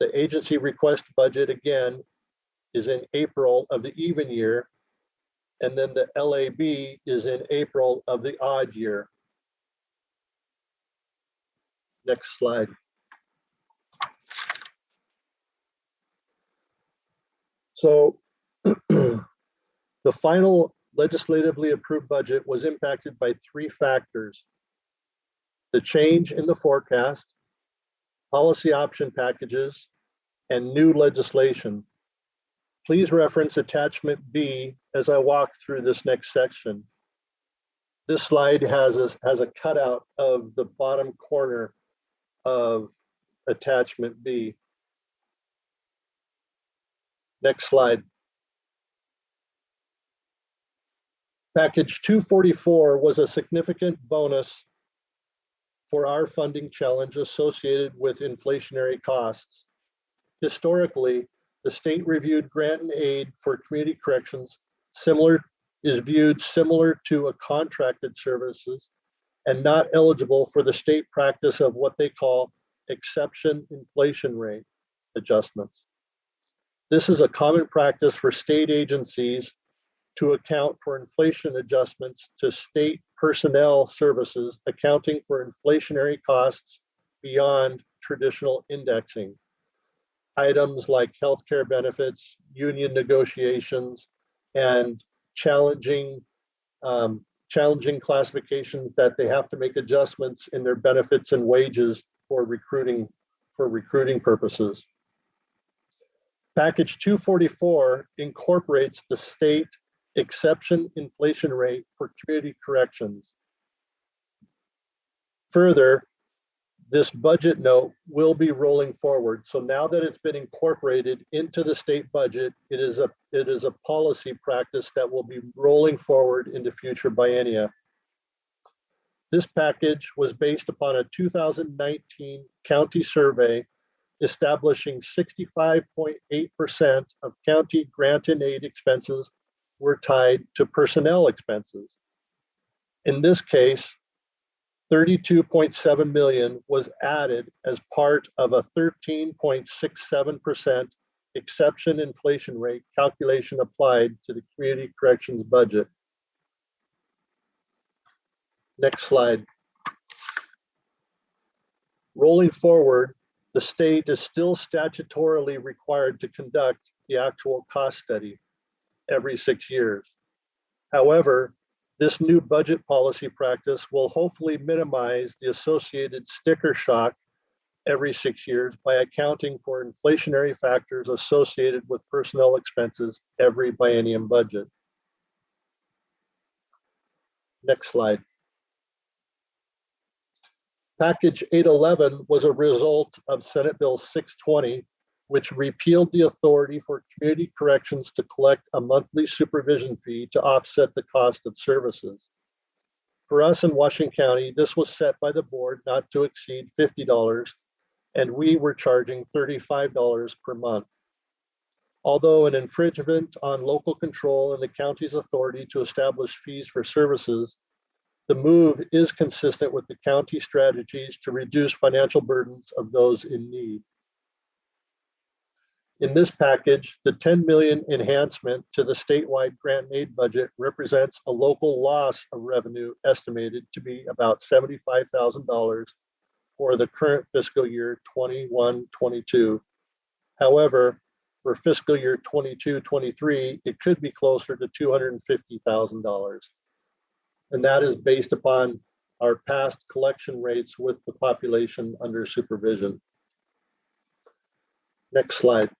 The agency request budget again is in April of the even year, and then the LAB is in April of the odd year. Next slide. So the final legislatively approved budget was impacted by three factors: the change in the forecast, policy option packages, and new legislation. Please reference attachment B as I walk through this next section. This slide has a cutout of the bottom corner of attachment B. Next slide. Package 244 was a significant bonus for our funding challenge associated with inflationary costs. Historically, the state reviewed grant and aid for community corrections is viewed similar to a contracted services and not eligible for the state practice of what they call exception inflation rate adjustments. This is a common practice for state agencies to account for inflation adjustments to state personnel services, accounting for inflationary costs beyond traditional indexing. Items like healthcare benefits, union negotiations, and challenging classifications that they have to make adjustments in their benefits and wages for recruiting purposes. Package 244 incorporates the state exception inflation rate for community corrections. Further, this budget note will be rolling forward. So now that it's been incorporated into the state budget, it is a policy practice that will be rolling forward into future biennia. This package was based upon a 2019 county survey establishing 65.8% of county grant and aid expenses were tied to personnel expenses. In this case, 32.7 million was added as part of a 13.67% exception inflation rate calculation applied to the community corrections budget. Next slide. Rolling forward, the state is still statutorily required to conduct the actual cost study every 6 years. However, this new budget policy practice will hopefully minimize the associated sticker shock every 6 years by accounting for inflationary factors associated with personnel expenses every biennium budget. Next slide. Package 811 was a result of Senate Bill 620, which repealed the authority for community corrections to collect a monthly supervision fee to offset the cost of services. For us in Washington County, this was set by the board not to exceed $50, and we were charging $35 per month. Although an infringement on local control and the county's authority to establish fees for services, the move is consistent with the county strategies to reduce financial burdens of those in need. In this package, the 10 million enhancement to the statewide grant and aid budget represents a local loss of revenue estimated to be about $75,000 for the current fiscal year 21-22. However, for fiscal year 22-23, it could be closer to $250,000. And that is based upon our past collection rates with the population under supervision. Next slide.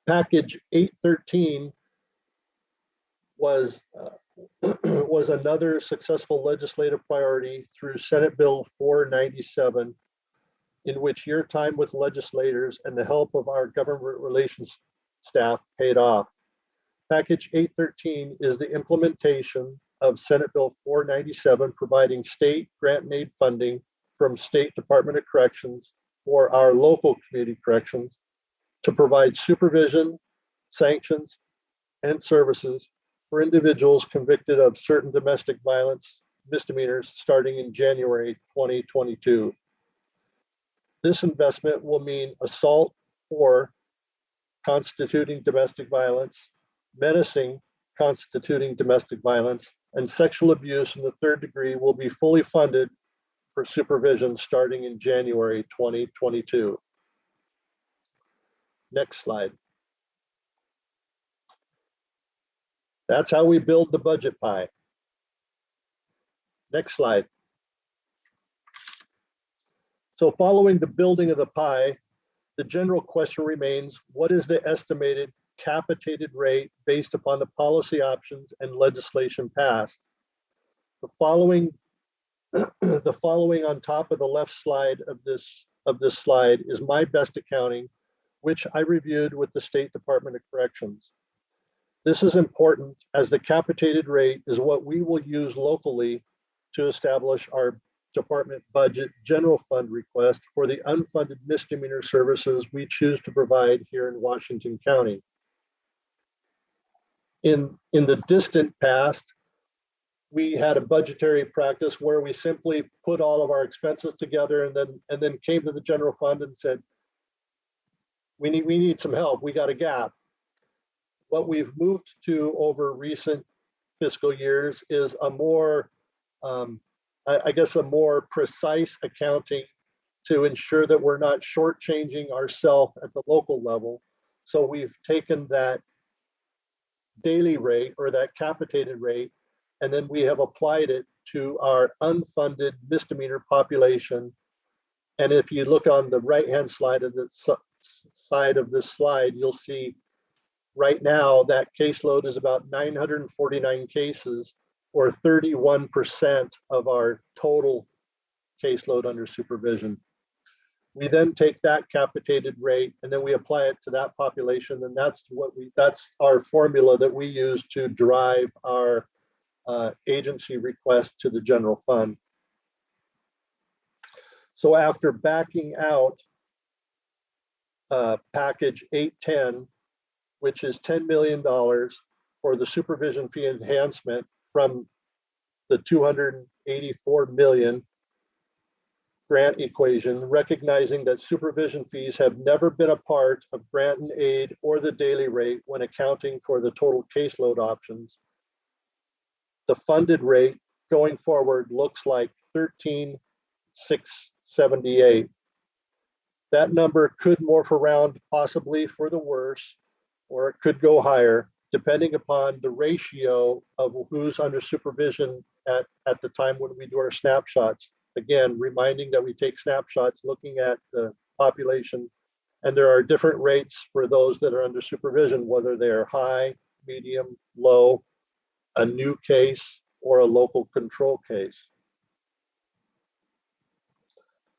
Package 813 was another successful legislative priority through Senate Bill 497, in which your time with legislators and the help of our government relations staff paid off. Package 813 is the implementation of Senate Bill 497, providing state grant and aid funding from State Department of Corrections for our local community corrections to provide supervision, sanctions, and services for individuals convicted of certain domestic violence misdemeanors starting in January 2022. This investment will mean assault or constituting domestic violence, menacing constituting domestic violence, and sexual abuse in the third degree will be fully funded for supervision starting in January 2022. Next slide. That's how we build the budget pie. Next slide. So following the building of the pie, the general question remains, what is the estimated capitated rate based upon the policy options and legislation passed? The following on top of the left side of this slide is my best accounting, which I reviewed with the State Department of Corrections. This is important as the capitated rate is what we will use locally to establish our department budget general fund request for the unfunded misdemeanor services we choose to provide here in Washington County. In the distant past, we had a budgetary practice where we simply put all of our expenses together and then came to the general fund and said, we need some help, we got a gap. What we've moved to over recent fiscal years is a more, I guess, a more precise accounting to ensure that we're not shortchanging ourselves at the local level. So we've taken that daily rate or that capitated rate, and then we have applied it to our unfunded misdemeanor population. And if you look on the right-hand side of this slide, you'll see right now that caseload is about 949 cases, or 31% of our total caseload under supervision. We then take that capitated rate and then we apply it to that population, and that's our formula that we use to drive our agency request to the general fund. So after backing out package 810, which is $10 million for the supervision fee enhancement from the 284 million grant equation, recognizing that supervision fees have never been a part of grant and aid or the daily rate when accounting for the total caseload options. The funded rate going forward looks like 13,678. That number could morph around possibly for the worse, or it could go higher, depending upon the ratio of who's under supervision at the time when we do our snapshots. Again, reminding that we take snapshots looking at the population, and there are different rates for those that are under supervision, whether they're high, medium, low, a new case, or a local control case.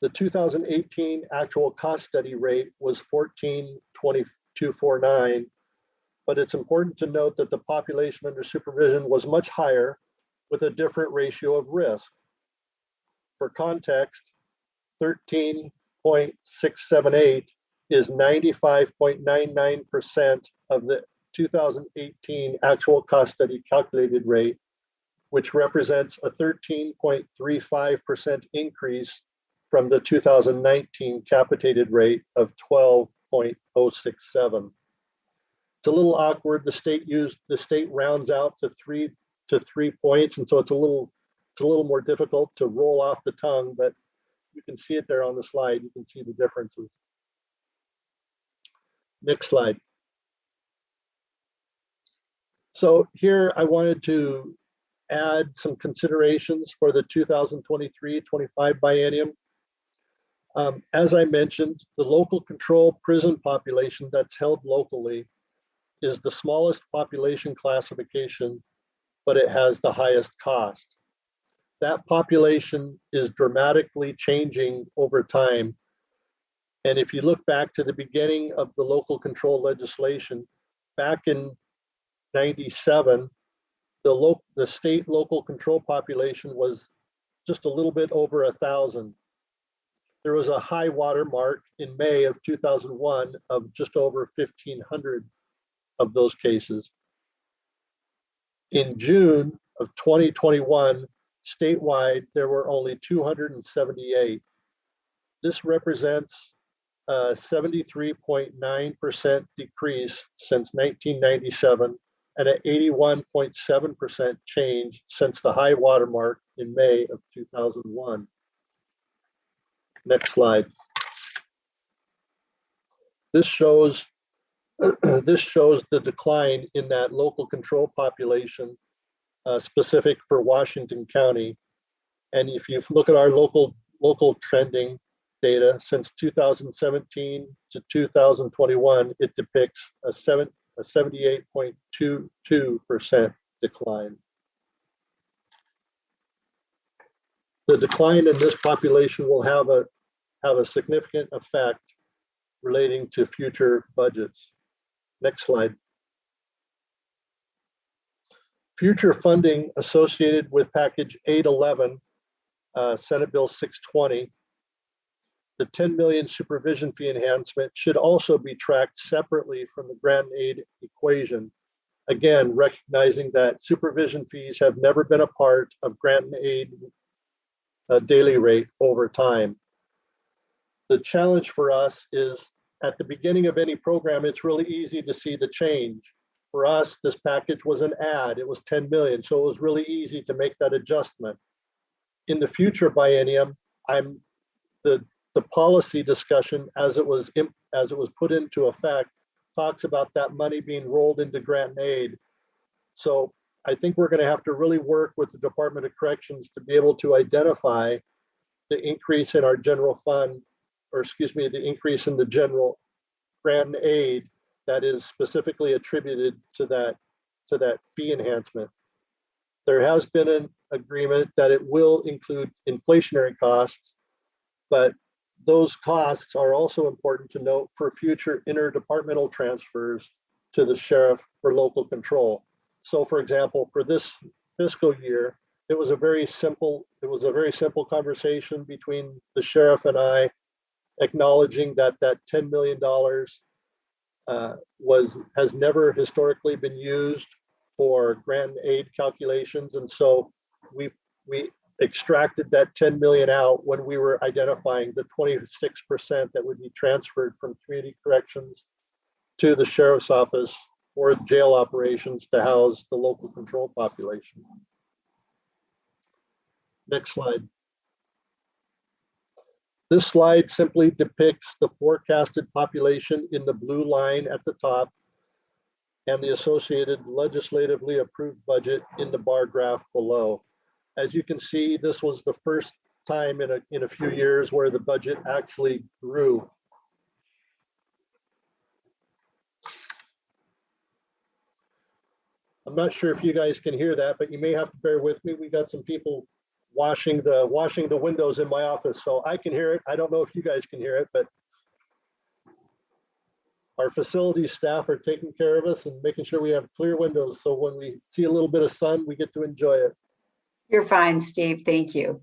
The 2018 actual cost study rate was 14,249, but it's important to note that the population under supervision was much higher with a different ratio of risk. For context, 13.678 is 95.99% of the 2018 actual cost study calculated rate, which represents a 13.35% increase from the 2019 capitated rate of 12.067. It's a little awkward. The state rounds out to three points, and so it's a little more difficult to roll off the tongue. But You can see it there on the slide. You can see the differences. Next slide. So here I wanted to add some considerations for the 2023-25 biennium. As I mentioned, the local control prison population that's held locally is the smallest population classification, but it has the highest cost. That population is dramatically changing over time. And if you look back to the beginning of the local control legislation, back in 97, the state local control population was just a little bit over 1,000. There was a high water mark in May of 2001 of just over 1,500 of those cases. In June of 2021, statewide, there were only 278. This represents a 73.9% decrease since 1997 and an 81.7% change since the high water mark in May of 2001. Next slide. This shows the decline in that local control population specific for Washington County. And if you look at our local trending data since 2017 to 2021, it depicts a 78.22% decline. The decline in this population will have a significant effect relating to future budgets. Next slide. Future funding associated with package 811, Senate Bill 620, the 10 million supervision fee enhancement should also be tracked separately from the grant and aid equation. Again, recognizing that supervision fees have never been a part of grant and aid daily rate over time. The challenge for us is at the beginning of any program, it's really easy to see the change. For us, this package was an add, it was 10 million, so it was really easy to make that adjustment. In the future biennium, the policy discussion as it was put into effect talks about that money being rolled into grant and aid. So I think we're going to have to really work with the Department of Corrections to be able to identify the increase in our general fund, or excuse me, the increase in the general grant and aid that is specifically attributed to that fee enhancement. There has been an agreement that it will include inflationary costs, but those costs are also important to note for future interdepartmental transfers to the sheriff for local control. So for example, for this fiscal year, it was a very simple conversation between the sheriff and I, acknowledging that $10 million has never historically been used for grant and aid calculations. And so we extracted that 10 million out when we were identifying the 26% that would be transferred from community corrections to the sheriff's office for jail operations to house the local control population. Next slide. This slide simply depicts the forecasted population in the blue line at the top and the associated legislatively approved budget in the bar graph below. As you can see, this was the first time in a few years where the budget actually grew. I'm not sure if you guys can hear that, but you may have to bear with me. We got some people washing the windows in my office, so I can hear it. I don't know if you guys can hear it, but our facilities staff are taking care of us and making sure we have clear windows, so when we see a little bit of sun, we get to enjoy it. You're fine, Steve. Thank you.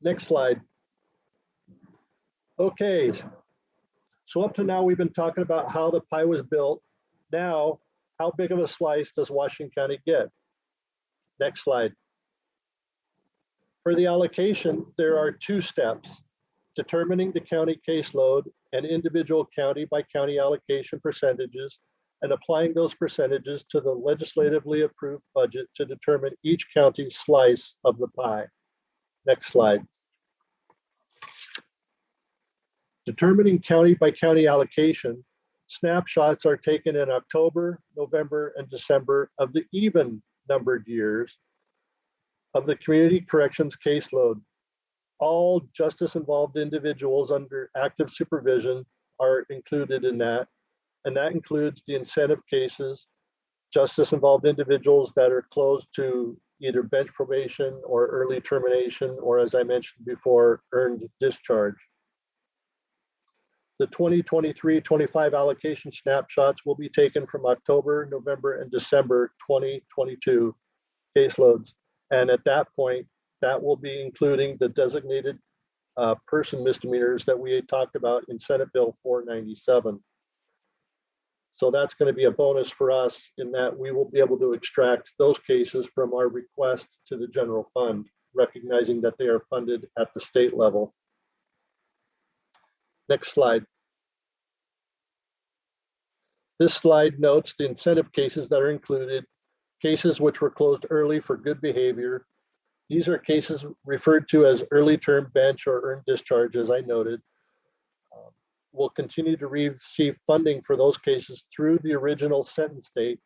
Next slide. Okay, so up to now we've been talking about how the pie was built. Now, how big of a slice does Washington County get? Next slide. For the allocation, there are two steps: determining the county caseload and individual county by county allocation percentages, and applying those percentages to the legislatively approved budget to determine each county's slice of the pie. Next slide. Determining county by county allocation, snapshots are taken in October, November, and December of the even numbered years of the community corrections caseload. All justice involved individuals under active supervision are included in that, and that includes the incentive cases, justice involved individuals that are closed to either bench probation or early termination, or as I mentioned before, earned discharge. The 2023-25 allocation snapshots will be taken from October, November, and December 2022 caseloads. And at that point, that will be including the designated person misdemeanors that we had talked about in Senate Bill 497. So that's going to be a bonus for us in that we will be able to extract those cases from our request to the general fund, recognizing that they are funded at the state level. Next slide. This slide notes the incentive cases that are included, cases which were closed early for good behavior. These are cases referred to as early term bench or earned discharge, as I noted. We'll continue to receive funding for those cases through the original sentence date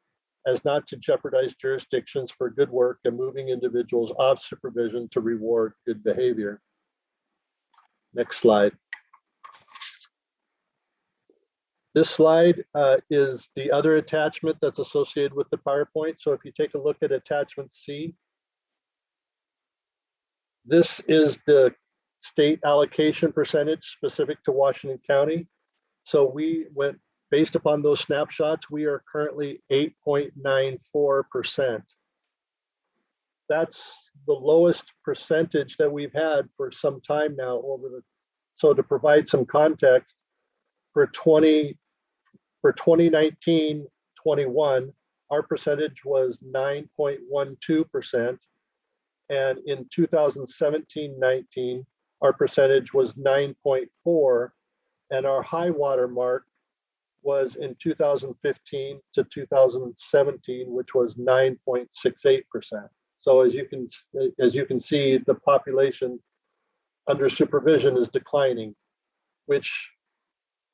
as not to jeopardize jurisdictions for good work and moving individuals off supervision to reward good behavior. Next slide. This slide is the other attachment that's associated with the PowerPoint. So if you take a look at attachment C, this is the state allocation percentage specific to Washington County. So we went based upon those snapshots, we are currently 8.94%. That's the lowest percentage that we've had for some time now so to provide some context, for 2019-21, our percentage was 9.12%. And in 2017-19, our percentage was 9.4%, and our high water mark was in 2015 to 2017, which was 9.68%. So as you can see, the population under supervision is declining, which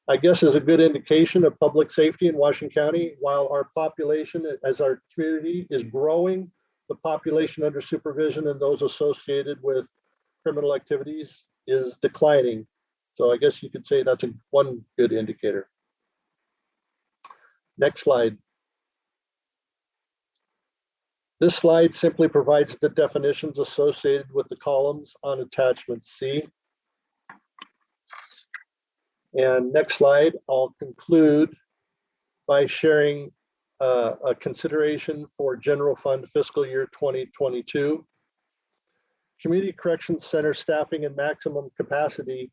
I guess is a good indication of public safety in Washington County. While our population, as our community is growing, the population under supervision and those associated with criminal activities is declining. So I guess you could say that's one good indicator. Next slide. This slide simply provides the definitions associated with the columns on attachment C. And next slide, I'll conclude by sharing a consideration for general fund fiscal year 2022. Community Corrections Center staffing and maximum capacity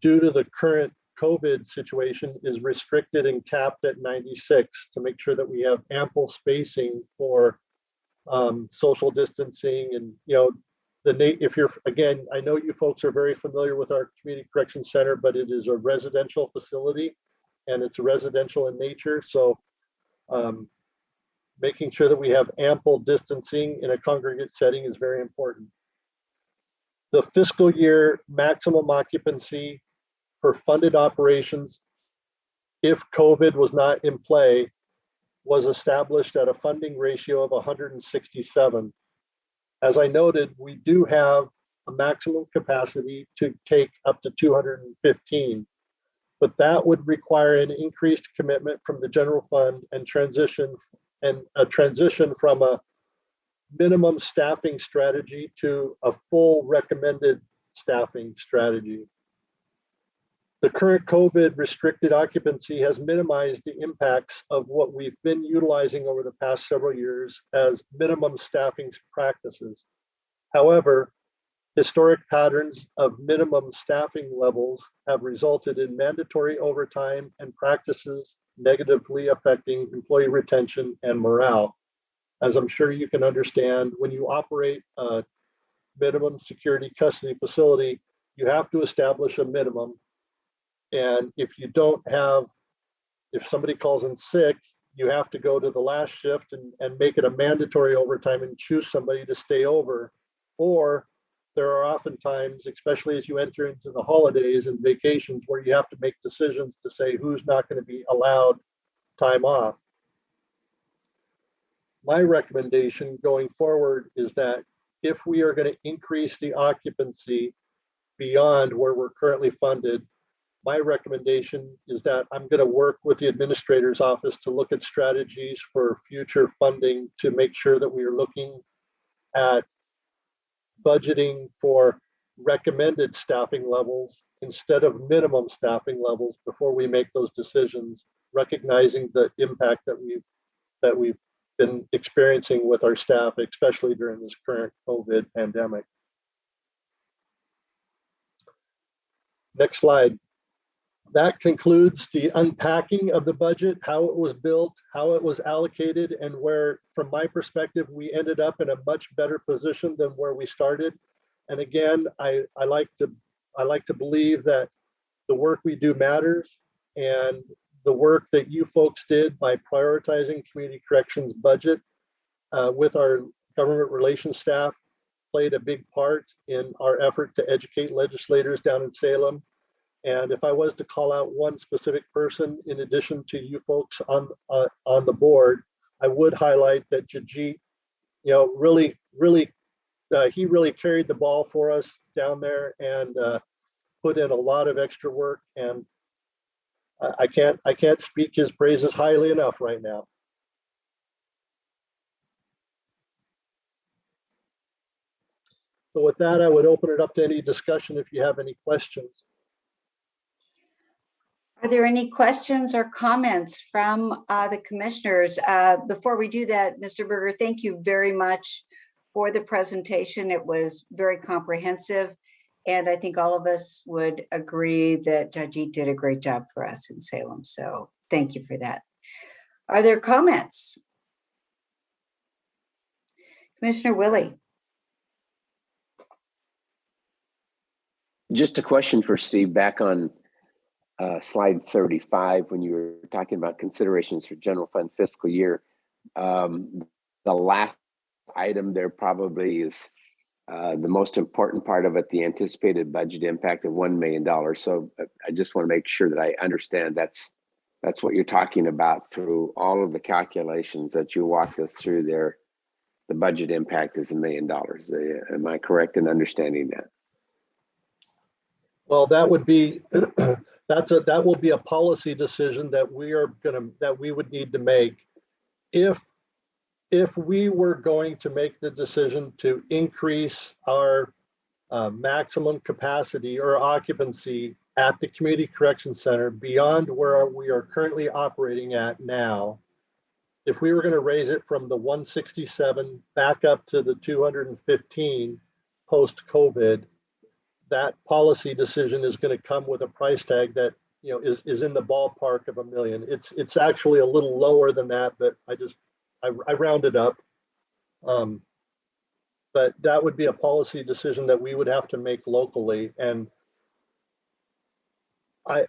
due to the current COVID situation is restricted and capped at 96 to make sure that we have ample spacing for social distancing. And if you're, again, I know you folks are very familiar with our Community Corrections Center, but it is a residential facility and it's residential in nature. So making sure that we have ample distancing in a congregate setting is very important. The fiscal year maximum occupancy for funded operations, if COVID was not in play, was established at a funding ratio of 167. As I noted, we do have a maximum capacity to take up to 215, but that would require an increased commitment from the general fund and a transition from a minimum staffing strategy to a full recommended staffing strategy. The current COVID restricted occupancy has minimized the impacts of what we've been utilizing over the past several years as minimum staffing practices. However, historic patterns of minimum staffing levels have resulted in mandatory overtime and practices negatively affecting employee retention and morale. As I'm sure you can understand, when you operate a minimum security custody facility, you have to establish a minimum. And if somebody calls in sick, you have to go to the last shift and make it a mandatory overtime and choose somebody to stay over. Or there are often times, especially as you enter into the holidays and vacations, where you have to make decisions to say who's not going to be allowed time off. My recommendation going forward is that if we are going to increase the occupancy beyond where we're currently funded, my recommendation is that I'm going to work with the administrator's office to look at strategies for future funding to make sure that we are looking at budgeting for recommended staffing levels instead of minimum staffing levels before we make those decisions, recognizing the impact that we've been experiencing with our staff, especially during this current COVID pandemic. Next slide. That concludes the unpacking of the budget, how it was built, how it was allocated, and where, from my perspective, we ended up in a much better position than where we started. And again, I like to believe that the work we do matters, and the work that you folks did by prioritizing community corrections budget with our government relations staff played a big part in our effort to educate legislators down in Salem. And if I was to call out one specific person, in addition to you folks on the board, I would highlight that Jajit, really he really carried the ball for us down there and put in a lot of extra work. And I can't speak his praises highly enough right now. So with that, I would open it up to any discussion if you have any questions. Are there any questions or comments from the commissioners? Before we do that, Mr. Berger, thank you very much for the presentation. It was very comprehensive. And I think all of us would agree that Jajit did a great job for us in Salem. So thank you for that. Are there comments? Commissioner Willie. Just a question for Steve, back on slide 35, when you were talking about considerations for general fund fiscal year, the last item there probably is the most important part of it, the anticipated budget impact of $1 million. So I just want to make sure that I understand that's what you're talking about through all of the calculations that you walked us through there. The budget impact is $1 million. Am I correct in understanding that? Well, that would be that will be a policy decision that we would need to make if we were going to make the decision to increase our maximum capacity or occupancy at the Community Corrections Center beyond where we are currently operating at now. If we were going to raise it from the 167 back up to the 215 post-COVID, that policy decision is going to come with a price tag that is in the ballpark of $1 million. It's actually a little lower than that, but I rounded up. But that would be a policy decision that we would have to make locally. And my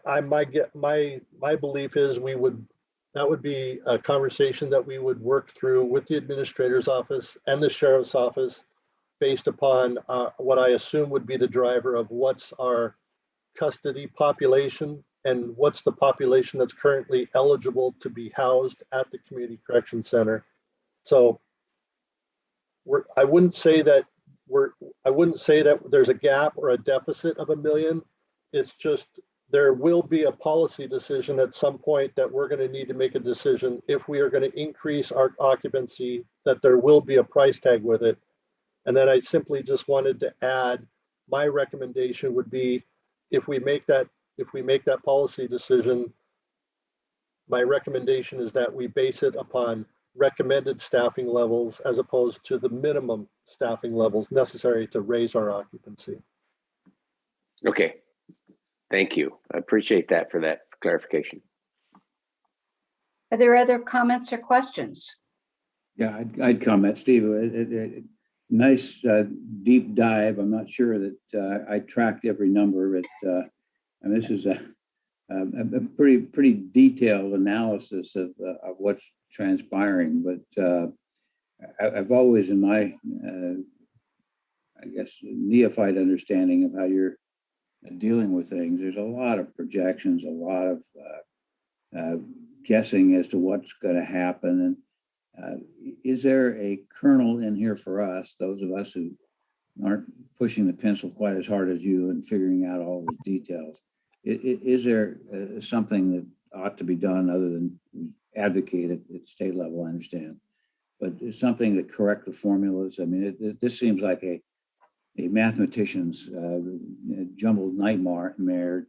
belief is that would be a conversation that we would work through with the administrator's office and the sheriff's office, based upon what I assume would be the driver of what's our custody population and what's the population that's currently eligible to be housed at the Community Correction Center. So I wouldn't say that there's a gap or a deficit of $1 million. It's just there will be a policy decision at some point that we're going to need to make a decision if we are going to increase our occupancy, that there will be a price tag with it. And then I simply just wanted to add, my recommendation would be if we make that policy decision, my recommendation is that we base it upon recommended staffing levels as opposed to the minimum staffing levels necessary to raise our occupancy. Okay, thank you. I appreciate that for that clarification. Are there other comments or questions? Yeah, I'd comment, Steve. Nice deep dive. I'm not sure that I tracked every number, but and this is a pretty detailed analysis of what's transpiring. But I've always, in my I guess, neophyte understanding of how you're dealing with things. There's a lot of projections, a lot of guessing as to what's going to happen. And is there a kernel in here for us, those of us who aren't pushing the pencil quite as hard as you and figuring out all the details? Is there something that ought to be done other than advocate at state level? I understand, but it's something that correct the formulas. I mean, this seems like a mathematician's jumbled nightmare,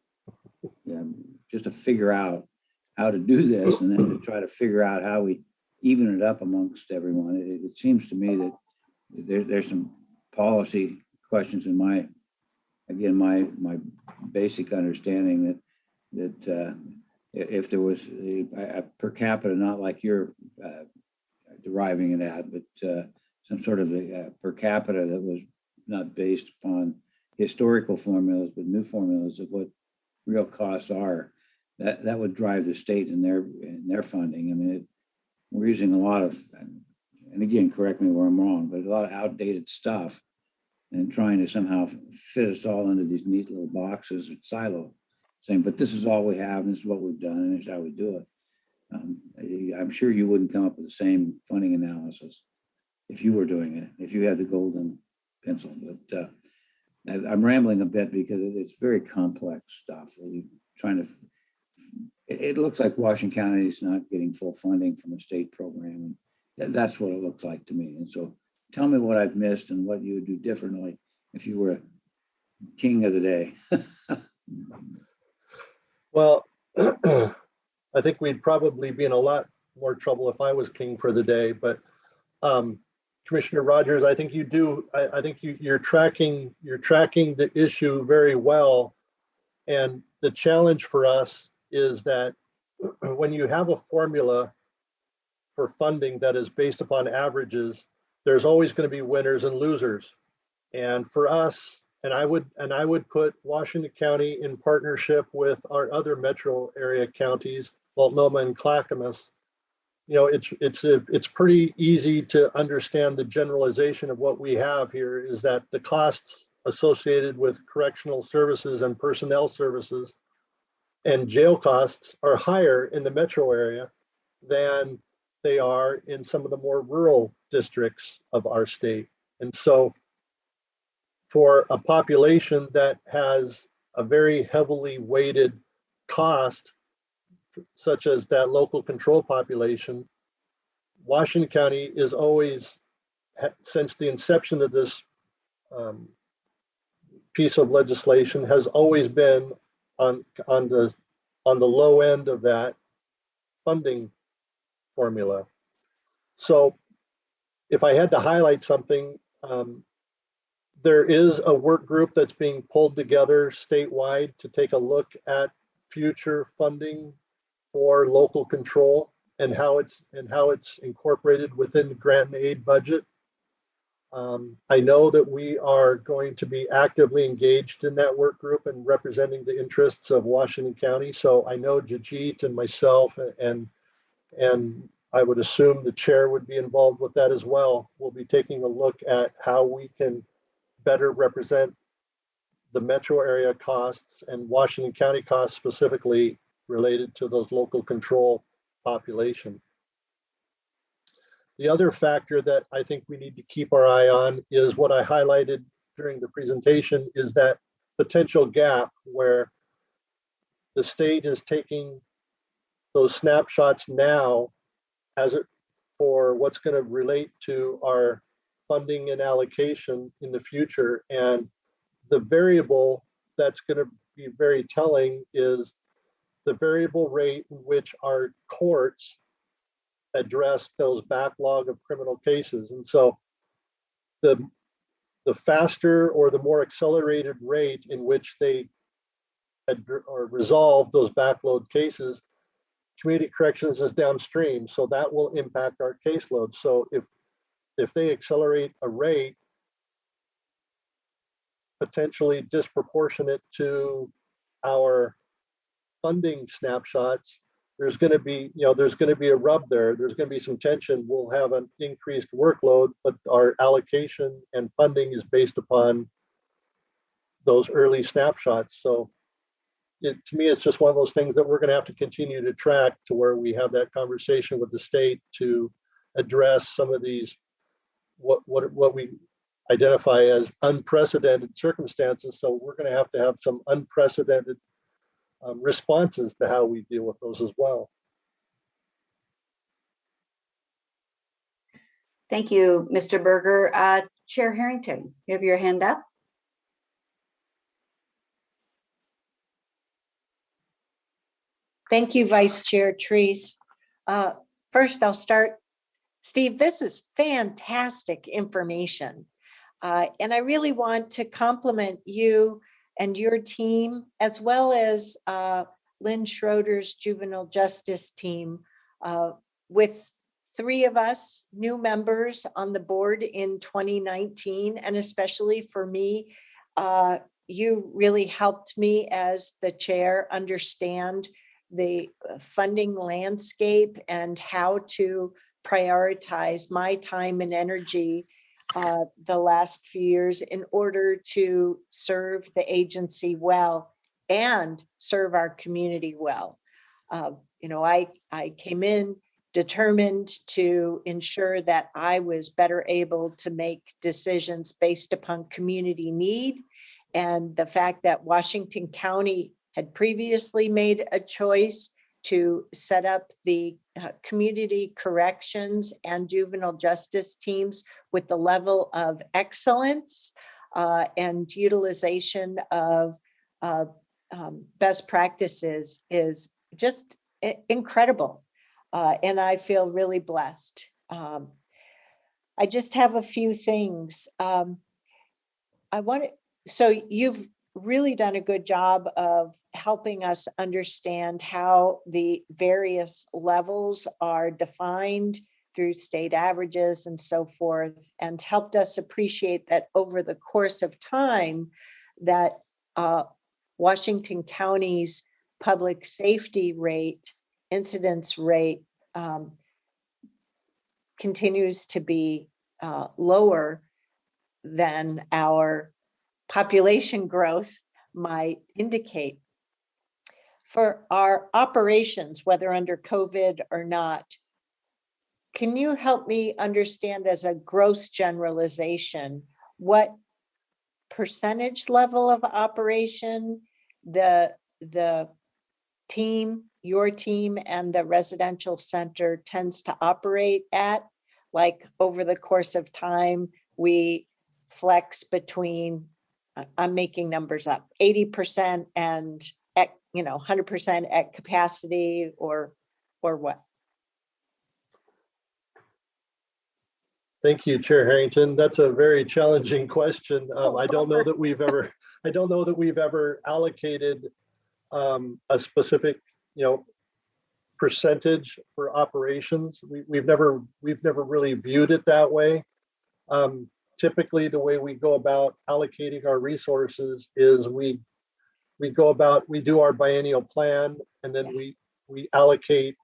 just to figure out how to do this and then to try to figure out how we even it up amongst everyone. It seems to me that there's some policy questions in my basic understanding that if there was a per capita, not like you're deriving it at, but some sort of a per capita that was not based upon historical formulas, but new formulas of what real costs are, that would drive the state in their funding. I mean, we're using a lot of, and again, correct me where I'm wrong, but a lot of outdated stuff and trying to somehow fit us all into these neat little boxes and silo, saying, but this is all we have, and this is what we've done, and this is how we do it. I'm sure you wouldn't come up with the same funding analysis if you were doing it, if you had the golden pencil. But I'm rambling a bit because it's very complex stuff. It looks like Washington County is not getting full funding from a state program. And that's what it looks like to me. And so tell me what I've missed and what you would do differently if you were king of the day. Well, I think we'd probably be in a lot more trouble if I was king for the day. But Commissioner Rogers, I think you do. I think you're tracking the issue very well. And the challenge for us is that when you have a formula for funding that is based upon averages, there's always going to be winners and losers. And for us, and I would put Washington County in partnership with our other metro area counties, Multnomah and Clackamas. You know, it's pretty easy to understand the generalization of what we have here is that the costs associated with correctional services and personnel services and jail costs are higher in the metro area than they are in some of the more rural districts of our state. And so for a population that has a very heavily weighted cost, such as that local control population, Washington County is always, since the inception of this piece of legislation, has always been on the low end of that funding formula. So if I had to highlight something, there is a work group that's being pulled together statewide to take a look at future funding for local control and how it's incorporated within the grant and aid budget. I know that we are going to be actively engaged in that work group and representing the interests of Washington County. So I know Jajit and myself and I would assume the chair would be involved with that as well. We'll be taking a look at how we can better represent the metro area costs and Washington County costs specifically related to those local control population. The other factor that I think we need to keep our eye on is what I highlighted during the presentation, is that potential gap where the state is taking those snapshots now as it for what's going to relate to our funding and allocation in the future. And the variable that's going to be very telling is the variable rate in which our courts address those backlog of criminal cases. And so the faster or the more accelerated rate in which they resolve those backload cases, community corrections is downstream. So that will impact our caseload. So if they accelerate a rate potentially disproportionate to our funding snapshots, there's going to be, there's going to be a rub there. There's going to be some tension. We'll have an increased workload, but our allocation and funding is based upon those early snapshots. So to me, it's just one of those things that we're going to have to continue to track to where we have that conversation with the state to address some of these, what we identify as unprecedented circumstances. So we're going to have some unprecedented responses to how we deal with those as well. Thank you, Mr. Berger. Chair Harrington, you have your hand up. Thank you, Vice Chair Treese. First, I'll start. Steve, this is fantastic information. And I really want to compliment you and your team, as well as Lynn Schroeder's juvenile justice team. With 3 of us new members on the board in 2019, and especially for me, you really helped me as the chair understand the funding landscape and how to prioritize my time and energy the last few years in order to serve the agency well and serve our community well. I came in determined to ensure that I was better able to make decisions based upon community need, and the fact that Washington County had previously made a choice to set up the community corrections and juvenile justice teams with the level of excellence and utilization of best practices is just incredible. And I feel really blessed. I just have a few things. So you've really done a good job of helping us understand how the various levels are defined through state averages and so forth, and helped us appreciate that over the course of time that Washington County's public safety rate, incidence rate, continues to be lower than our population growth might indicate. For our operations, whether under COVID or not, can you help me understand as a gross generalization what percentage level of operation the team, your team, and the residential center tends to operate at? Like over the course of time, we flex between, I'm making numbers up, 80% and at 100% at capacity, or what? Thank you, Chair Harrington. That's a very challenging question. I don't know that we've ever allocated a specific, percentage for operations. We've never really viewed it that way. Typically, the way we go about allocating our resources is we do our biennial plan, and then we allocate.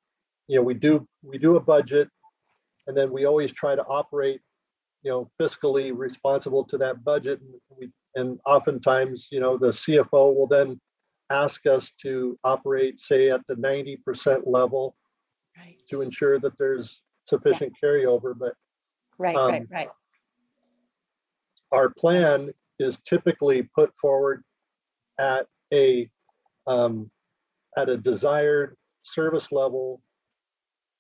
We do a budget, and then we always try to operate, fiscally responsible to that budget. And oftentimes, the CFO will then ask us to operate, say, at the 90% level, right, to ensure that there's sufficient carryover. But right. Our plan is typically put forward at a desired service level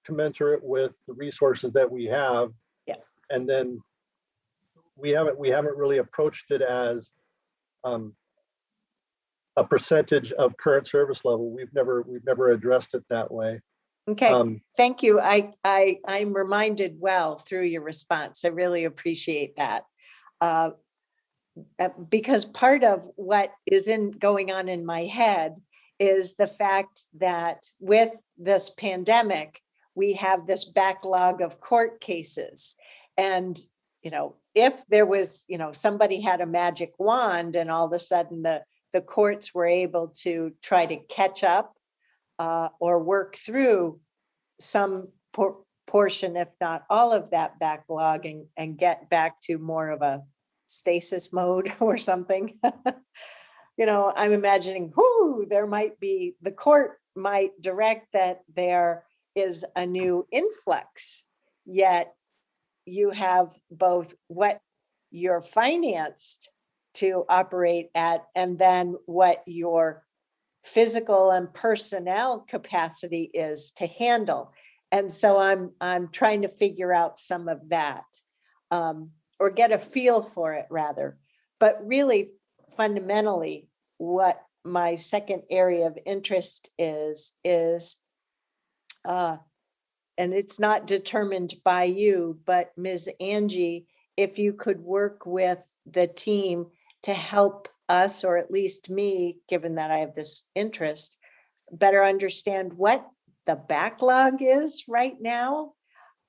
commensurate with the resources that we have. Yeah. And then we haven't really approached it as a percentage of current service level. We've never addressed it that way. Okay, thank you. I'm reminded well through your response. I really appreciate that. Because part of what is going on in my head is the fact that with this pandemic, we have this backlog of court cases. And, if there was, somebody had a magic wand and all of a sudden the courts were able to try to catch up or work through some portion, if not all of that backlog, and get back to more of a stasis mode or something. You know, I'm imagining, there might be, the court might direct that there is a new influx, yet you have both what you're financed to operate at, and then what your physical and personnel capacity is to handle. And so I'm trying to figure out some of that, or get a feel for it rather. But really, fundamentally, what my second area of interest is, and it's not determined by you, but Ms. Angie, if you could work with the team to help us, or at least me, given that I have this interest, better understand what the backlog is right now.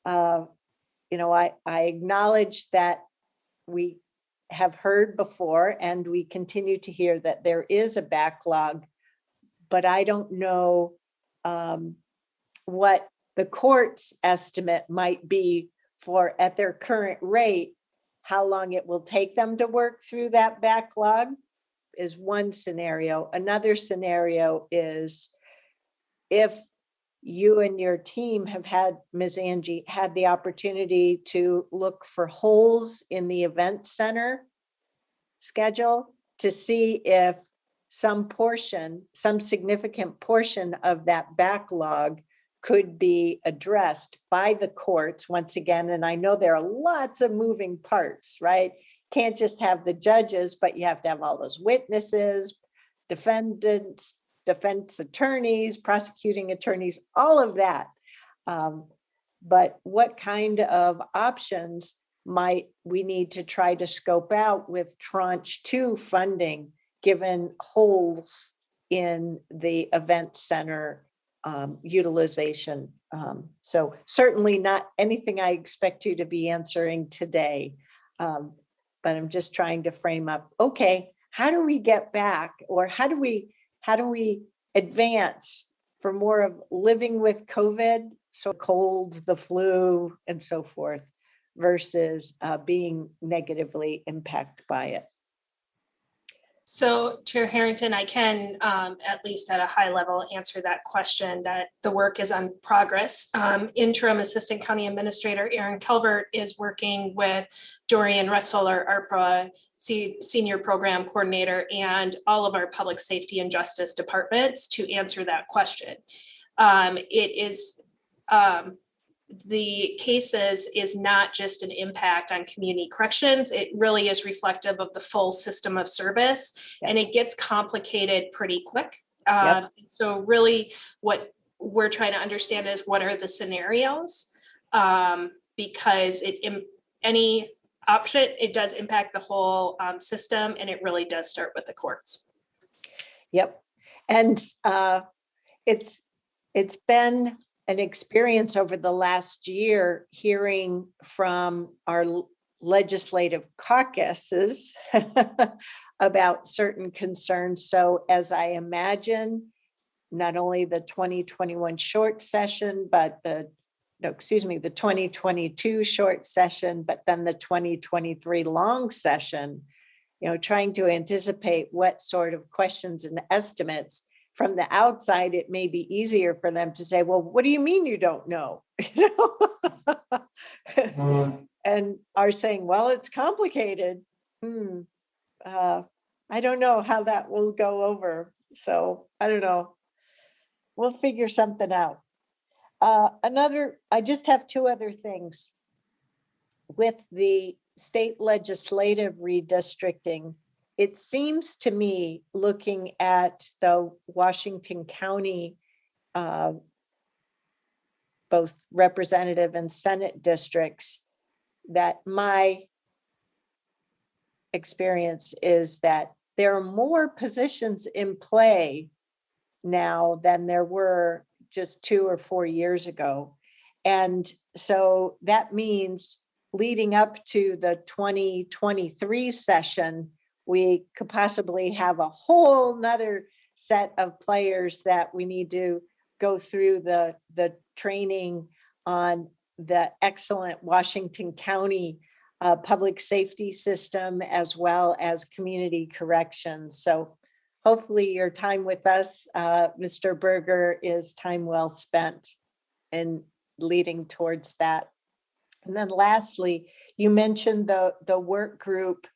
You know, I acknowledge that we have heard before, and we continue to hear that there is a backlog, but I don't know what the court's estimate might be for, at their current rate, how long it will take them to work through that backlog is one scenario. Another scenario is if you and your team have had, Ms. Angie, had the opportunity to look for holes in the event center schedule to see if some significant portion of that backlog could be addressed by the courts once again. And I know there are lots of moving parts, right? Can't just have the judges, but you have to have all those witnesses, defendants, defense attorneys, prosecuting attorneys, all of that. But what kind of options might we need to try to scope out with tranche 2 funding, given holes in the event center utilization? So certainly not anything I expect you to be answering today, but I'm just trying to frame up, okay, how do we get back, or how do we advance for more of living with COVID, so cold, the flu, and so forth, versus being negatively impacted by it? So Chair Harrington, I can at least at a high level answer that question, that the work is on progress. Interim Assistant County Administrator Erin Calvert is working with Dorian Russell, our ARPA Senior Program Coordinator, and all of our public safety and justice departments to answer that question. It is the cases is not just an impact on community corrections. It really is reflective of the full system of service, and it gets complicated pretty quick. So really what we're trying to understand is what are the scenarios, because any option, it does impact the whole system, and it really does start with the courts. Yep. And it's been an experience over the last year hearing from our legislative caucuses about certain concerns. So as I imagine, not only the 2021 short session, but the 2022 short session, but then the 2023 long session, you know, trying to anticipate what sort of questions and estimates. From the outside, it may be easier for them to say, well, what do you mean you don't know? You know? And are saying, well, it's complicated. I don't know how that will go over. So I don't know. We'll figure something out. I just have two other things. With the state legislative redistricting, it seems to me, looking at the Washington County, both representative and Senate districts, that my experience is that there are more positions in play now than there were just 2 or 4 years ago. And so that means leading up to the 2023 session, we could possibly have a whole nother set of players that we need to go through the training on the excellent Washington County public safety system as well as community corrections. So hopefully your time with us, Mr. Berger, is time well spent in leading towards that. And then lastly, you mentioned the work group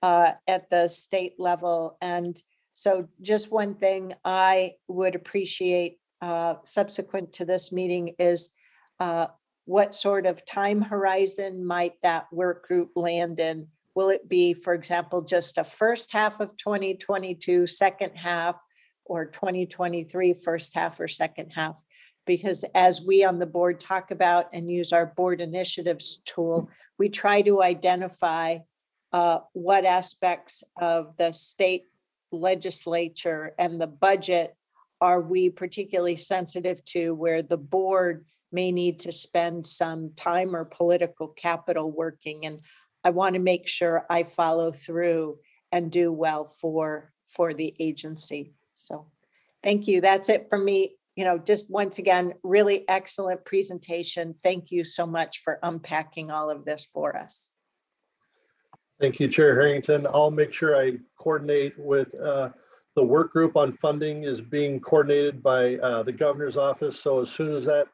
at the state level. And so just one thing I would appreciate subsequent to this meeting is what sort of time horizon might that work group land in? Will it be, for example, just a first half of 2022, second half, or 2023, first half or second half? Because as we on the board talk about and use our board initiatives tool, we try to identify what aspects of the state legislature and the budget are we particularly sensitive to, where the board may need to spend some time or political capital working. And I want to make sure I follow through and do well for the agency. So thank you. That's it for me. You know, just once again, really excellent presentation. Thank you so much for unpacking all of this for us. Thank you, Chair Harrington. I'll make sure I coordinate with the work group on funding is being coordinated by the governor's office. So as soon as that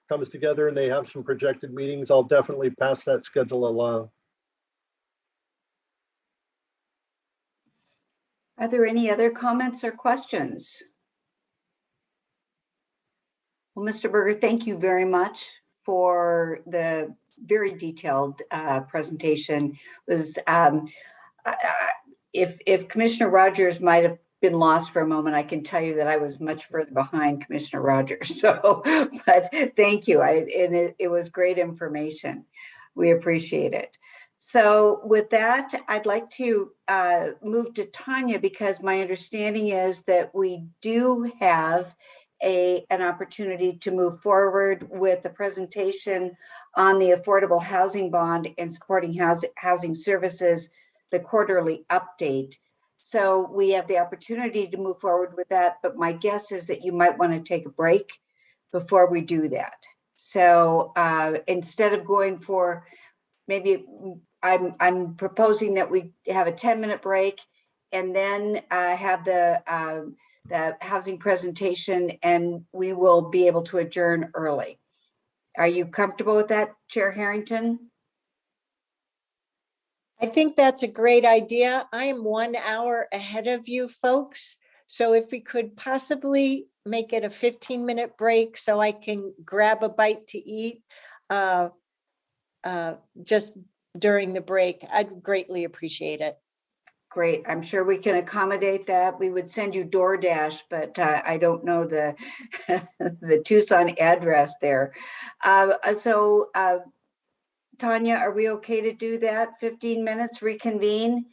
comes together and they have some projected meetings, I'll definitely pass that schedule along. Are there any other comments or questions? Well, Mr. Berger, thank you very much for the very detailed presentation. It was if Commissioner Rogers might have been lost for a moment, I can tell you that I was much further behind Commissioner Rogers. So, but thank you. It was great information. We appreciate it. So with that, I'd like to move to Tanya, because my understanding is that we do have an opportunity to move forward with the presentation on the affordable housing bond and supporting housing services, the quarterly update. So we have the opportunity to move forward with that, but my guess is that you might want to take a break before we do that. So instead of going for, maybe I'm proposing that we have a 10-minute break and then have the housing presentation, and we will be able to adjourn early. Are you comfortable with that, Chair Harrington? I think that's a great idea. I am 1 hour ahead of you folks. So if we could possibly make it a 15-minute break so I can grab a bite to eat just during the break, I'd greatly appreciate it. Great. I'm sure we can accommodate that. We would send you DoorDash, but I don't know the the Tucson address there. Tanya, are we okay to do that? 15 minutes, reconvene.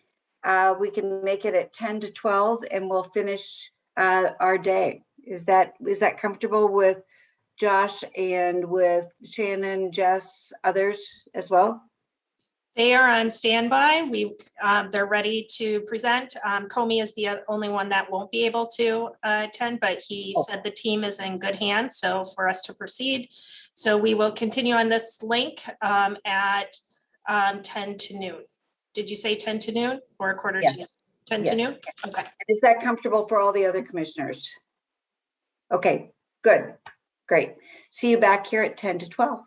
We can make it at 10 to 12 and we'll finish our day. Is that comfortable with Josh and with Shannon, Jess, others as well? They are on standby. They're ready to present. Comey is the only one that won't be able to attend, but he said the team is in good hands. So for us to proceed. So we will continue on this link at 10 to noon. Did you say 10 to noon or a quarter to noon? 10 to noon? Okay. Is that comfortable for all the other commissioners? Okay, good, great. See you back here at 10 to 12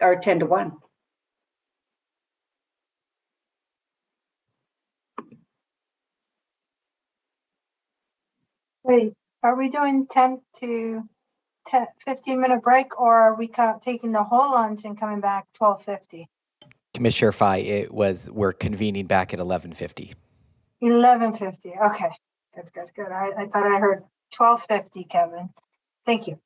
or 10 to 1. Wait, are we doing 10 to 15-minute break, or are we taking the whole lunch and coming back 12:50? Commissioner Fye, we're convening back at 11:50. 11:50. Okay, good. I thought I heard 12:50, Kevin. Thank you.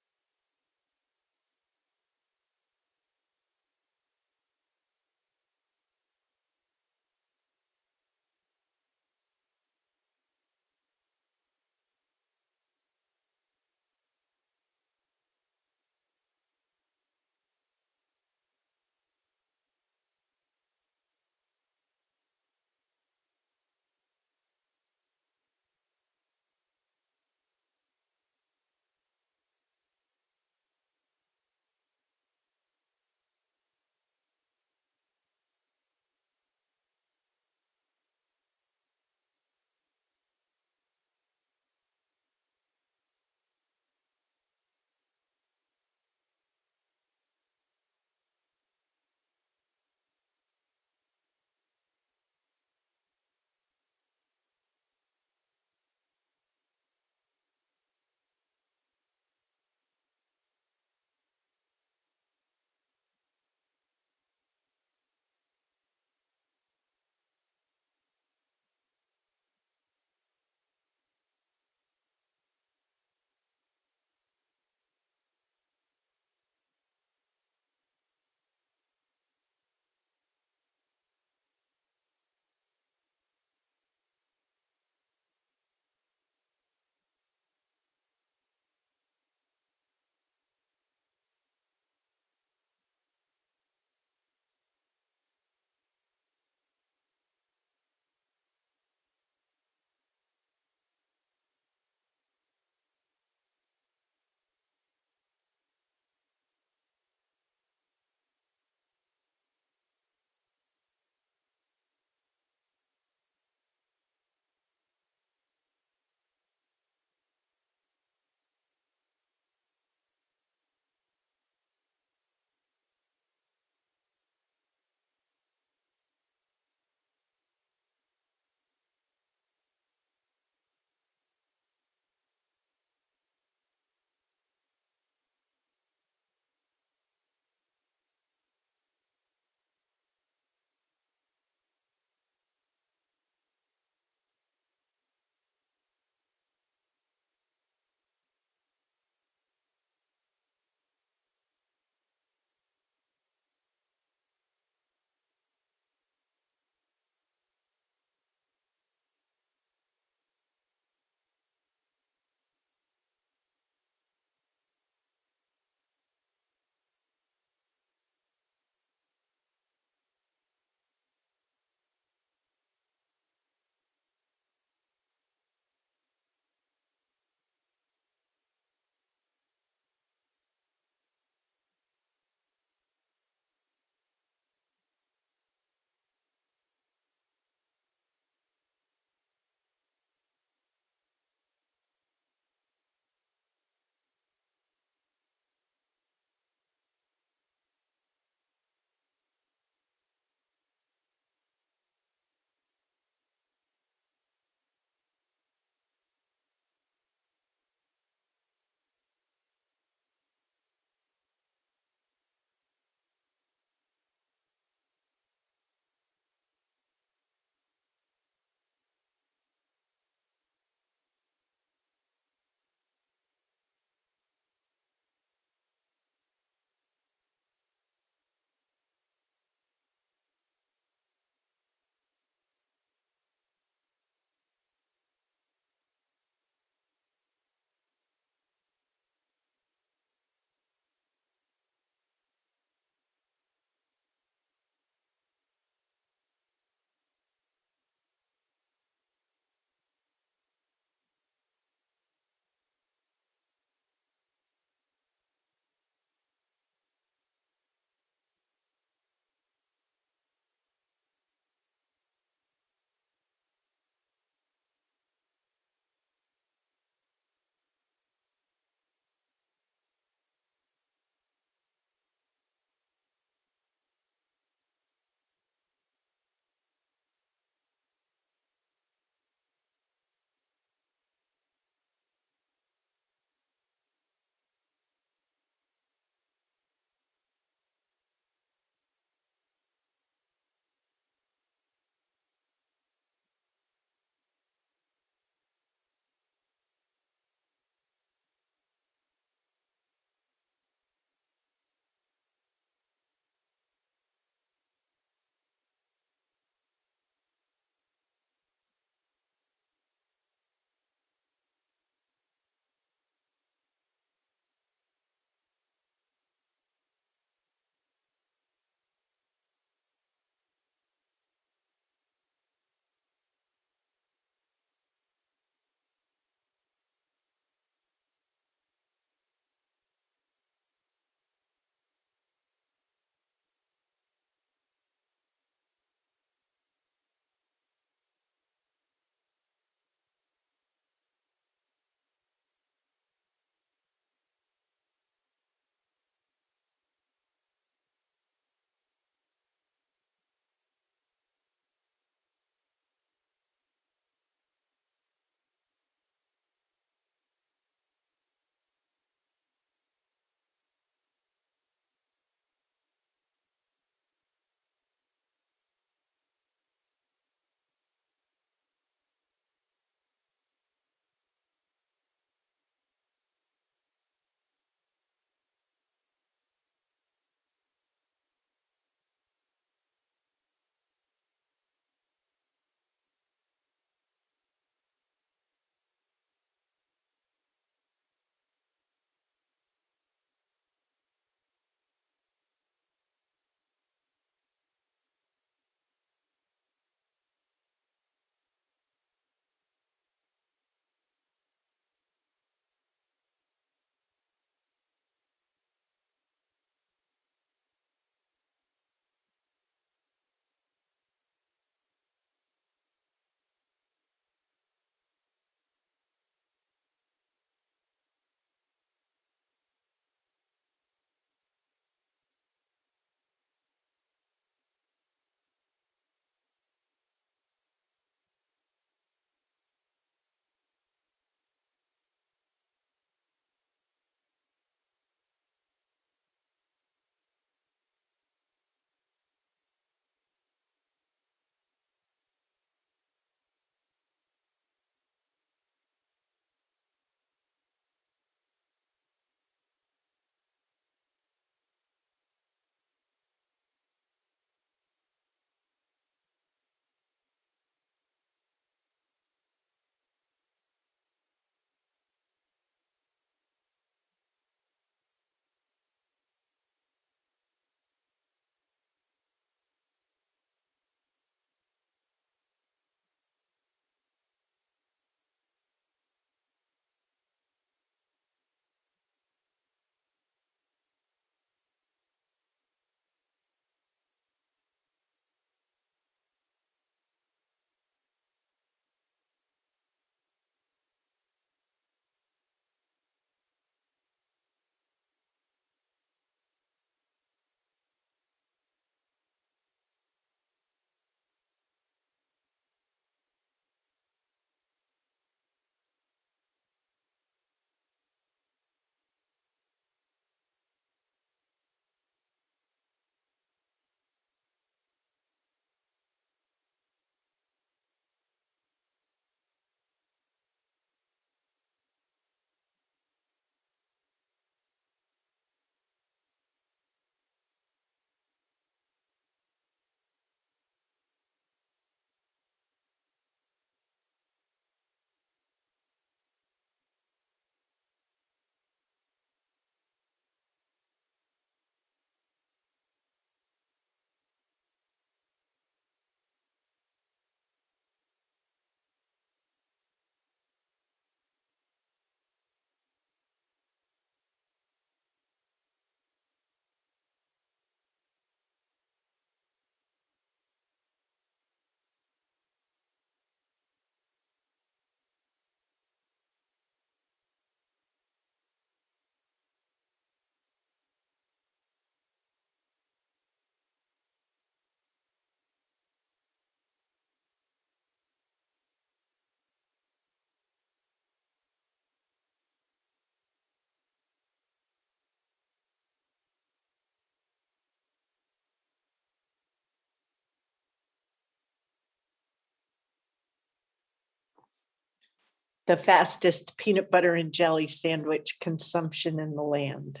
the fastest peanut butter and jelly sandwich consumption in the land.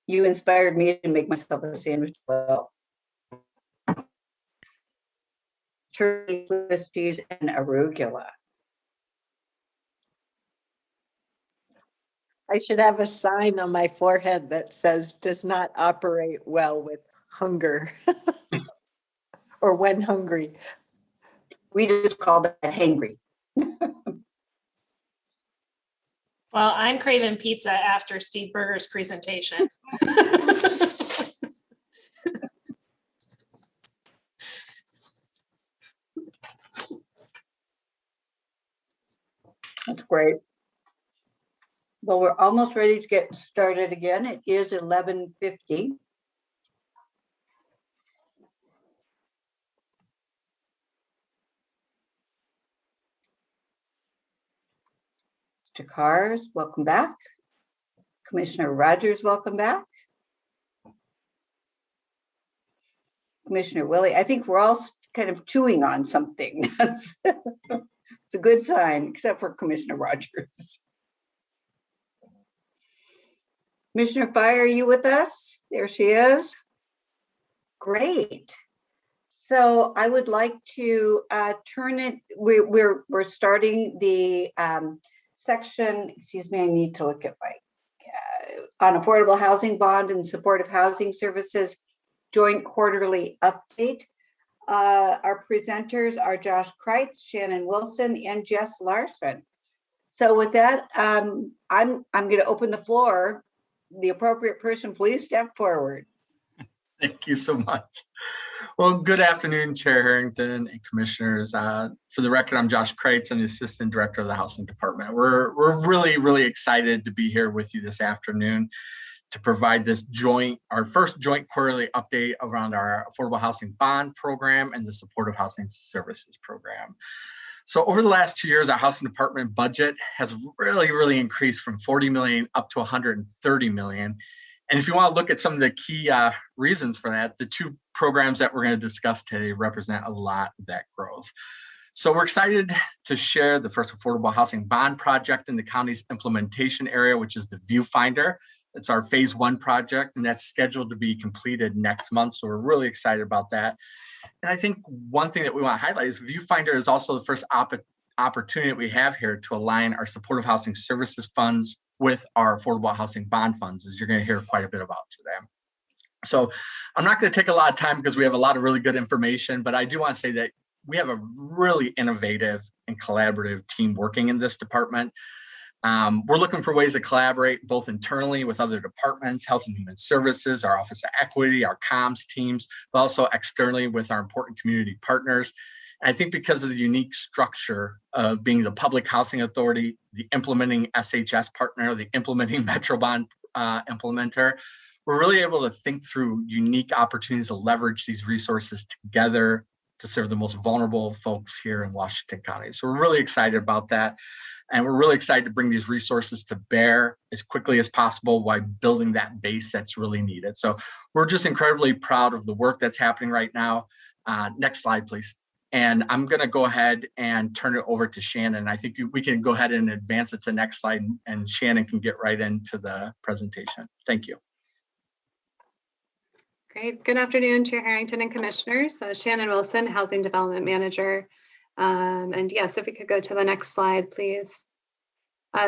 You inspired me to make myself a sandwich. Well, turkey, Swiss cheese, and arugula. I should have a sign on my forehead that says does not operate well with hunger or when hungry. We just call that hangry. Well, I'm craving pizza after Steve Berger's presentation. That's great. Well, we're almost ready to get started again. It is 11:50. Mr. Cars, welcome back. Commissioner Rogers, welcome back. Commissioner Willie, I think we're all kind of chewing on something. It's a good sign, except for Commissioner Rogers. Commissioner Fire, are you with us? There she is. Great. So I would like to turn it, we're starting the section, excuse me, I need to look at my, on affordable housing bond and supportive housing services joint quarterly update. Our presenters are Josh Kreitz, Shannon Wilson, and Jess Larson. So with that, I'm going to open the floor. The appropriate person, please step forward. Thank you so much. Well, good afternoon, Chair Harrington and Commissioners. For the record, I'm Josh Kreitz. I'm the Assistant Director of the Housing Department. We're really excited to be here with you this afternoon to provide this our first joint quarterly update around our Affordable Housing Bond Program and the Supportive Housing Services Program. So over the last 2 years, our Housing Department budget has really increased from 40 million up to 130 million. And if you want to look at some of the key reasons for that, the two programs that we're going to discuss today represent a lot of that growth. So we're excited to share the first affordable housing bond project in the county's implementation area, which is the Viewfinder. It's our phase 1 project, and that's scheduled to be completed next month. So we're really excited about that. And I think one thing that we want to highlight is Viewfinder is also the first opportunity that we have here to align our supportive housing services funds with our affordable housing bond funds, as you're going to hear quite a bit about today. So I'm not going to take a lot of time because we have a lot of really good information, but I do want to say that we have a really innovative and collaborative team working in this department. We're looking for ways to collaborate both internally with other departments, Health and Human Services, our Office of Equity, our comms teams, but also externally with our important community partners. And I think because of the unique structure of being the Public Housing Authority, the implementing SHS partner, the implementing Metro Bond implementer, we're really able to think through unique opportunities to leverage these resources together to serve the most vulnerable folks here in Washington County. So we're really excited about that. And we're really excited to bring these resources to bear as quickly as possible while building that base that's really needed. So we're just incredibly proud of the work that's happening right now. Next slide, please. And I'm going to go ahead and turn it over to Shannon. I think we can go ahead and advance it to the next slide, and Shannon can get right into the presentation. Thank you. Great. Good afternoon, Chair Harrington and Commissioners. Shannon Wilson, Housing Development Manager. And yes, if we could go to the next slide, please.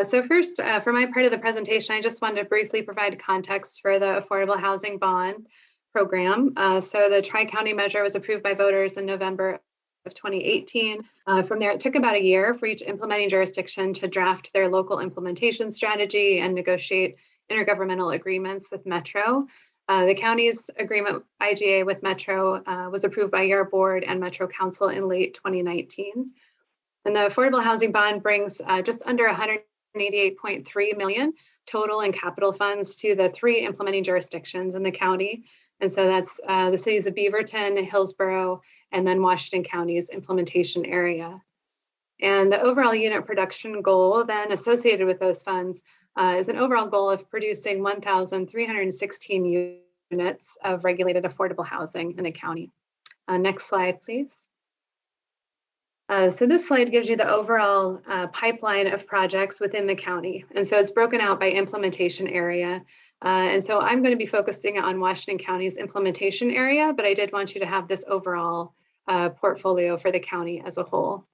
So first, for my part of the presentation, I just wanted to briefly provide context for the Affordable Housing Bond Program. So the Tri-County measure was approved by voters in November of 2018. From there, it took about a year for each implementing jurisdiction to draft their local implementation strategy and negotiate intergovernmental agreements with Metro. The county's agreement IGA with Metro was approved by your board and Metro Council in late 2019. And the affordable housing bond brings just under 188.3 million total in capital funds to the 3 implementing jurisdictions in the county. And so that's the cities of Beaverton, Hillsborough, and then Washington County's implementation area. And the overall unit production goal then associated with those funds is an overall goal of producing 1,316 units of regulated affordable housing in the county. Next slide, please. So this slide gives you the overall pipeline of projects within the county. And so it's broken out by implementation area. And so I'm going to be focusing on Washington County's implementation area, but I did want you to have this overall portfolio for the county as a whole.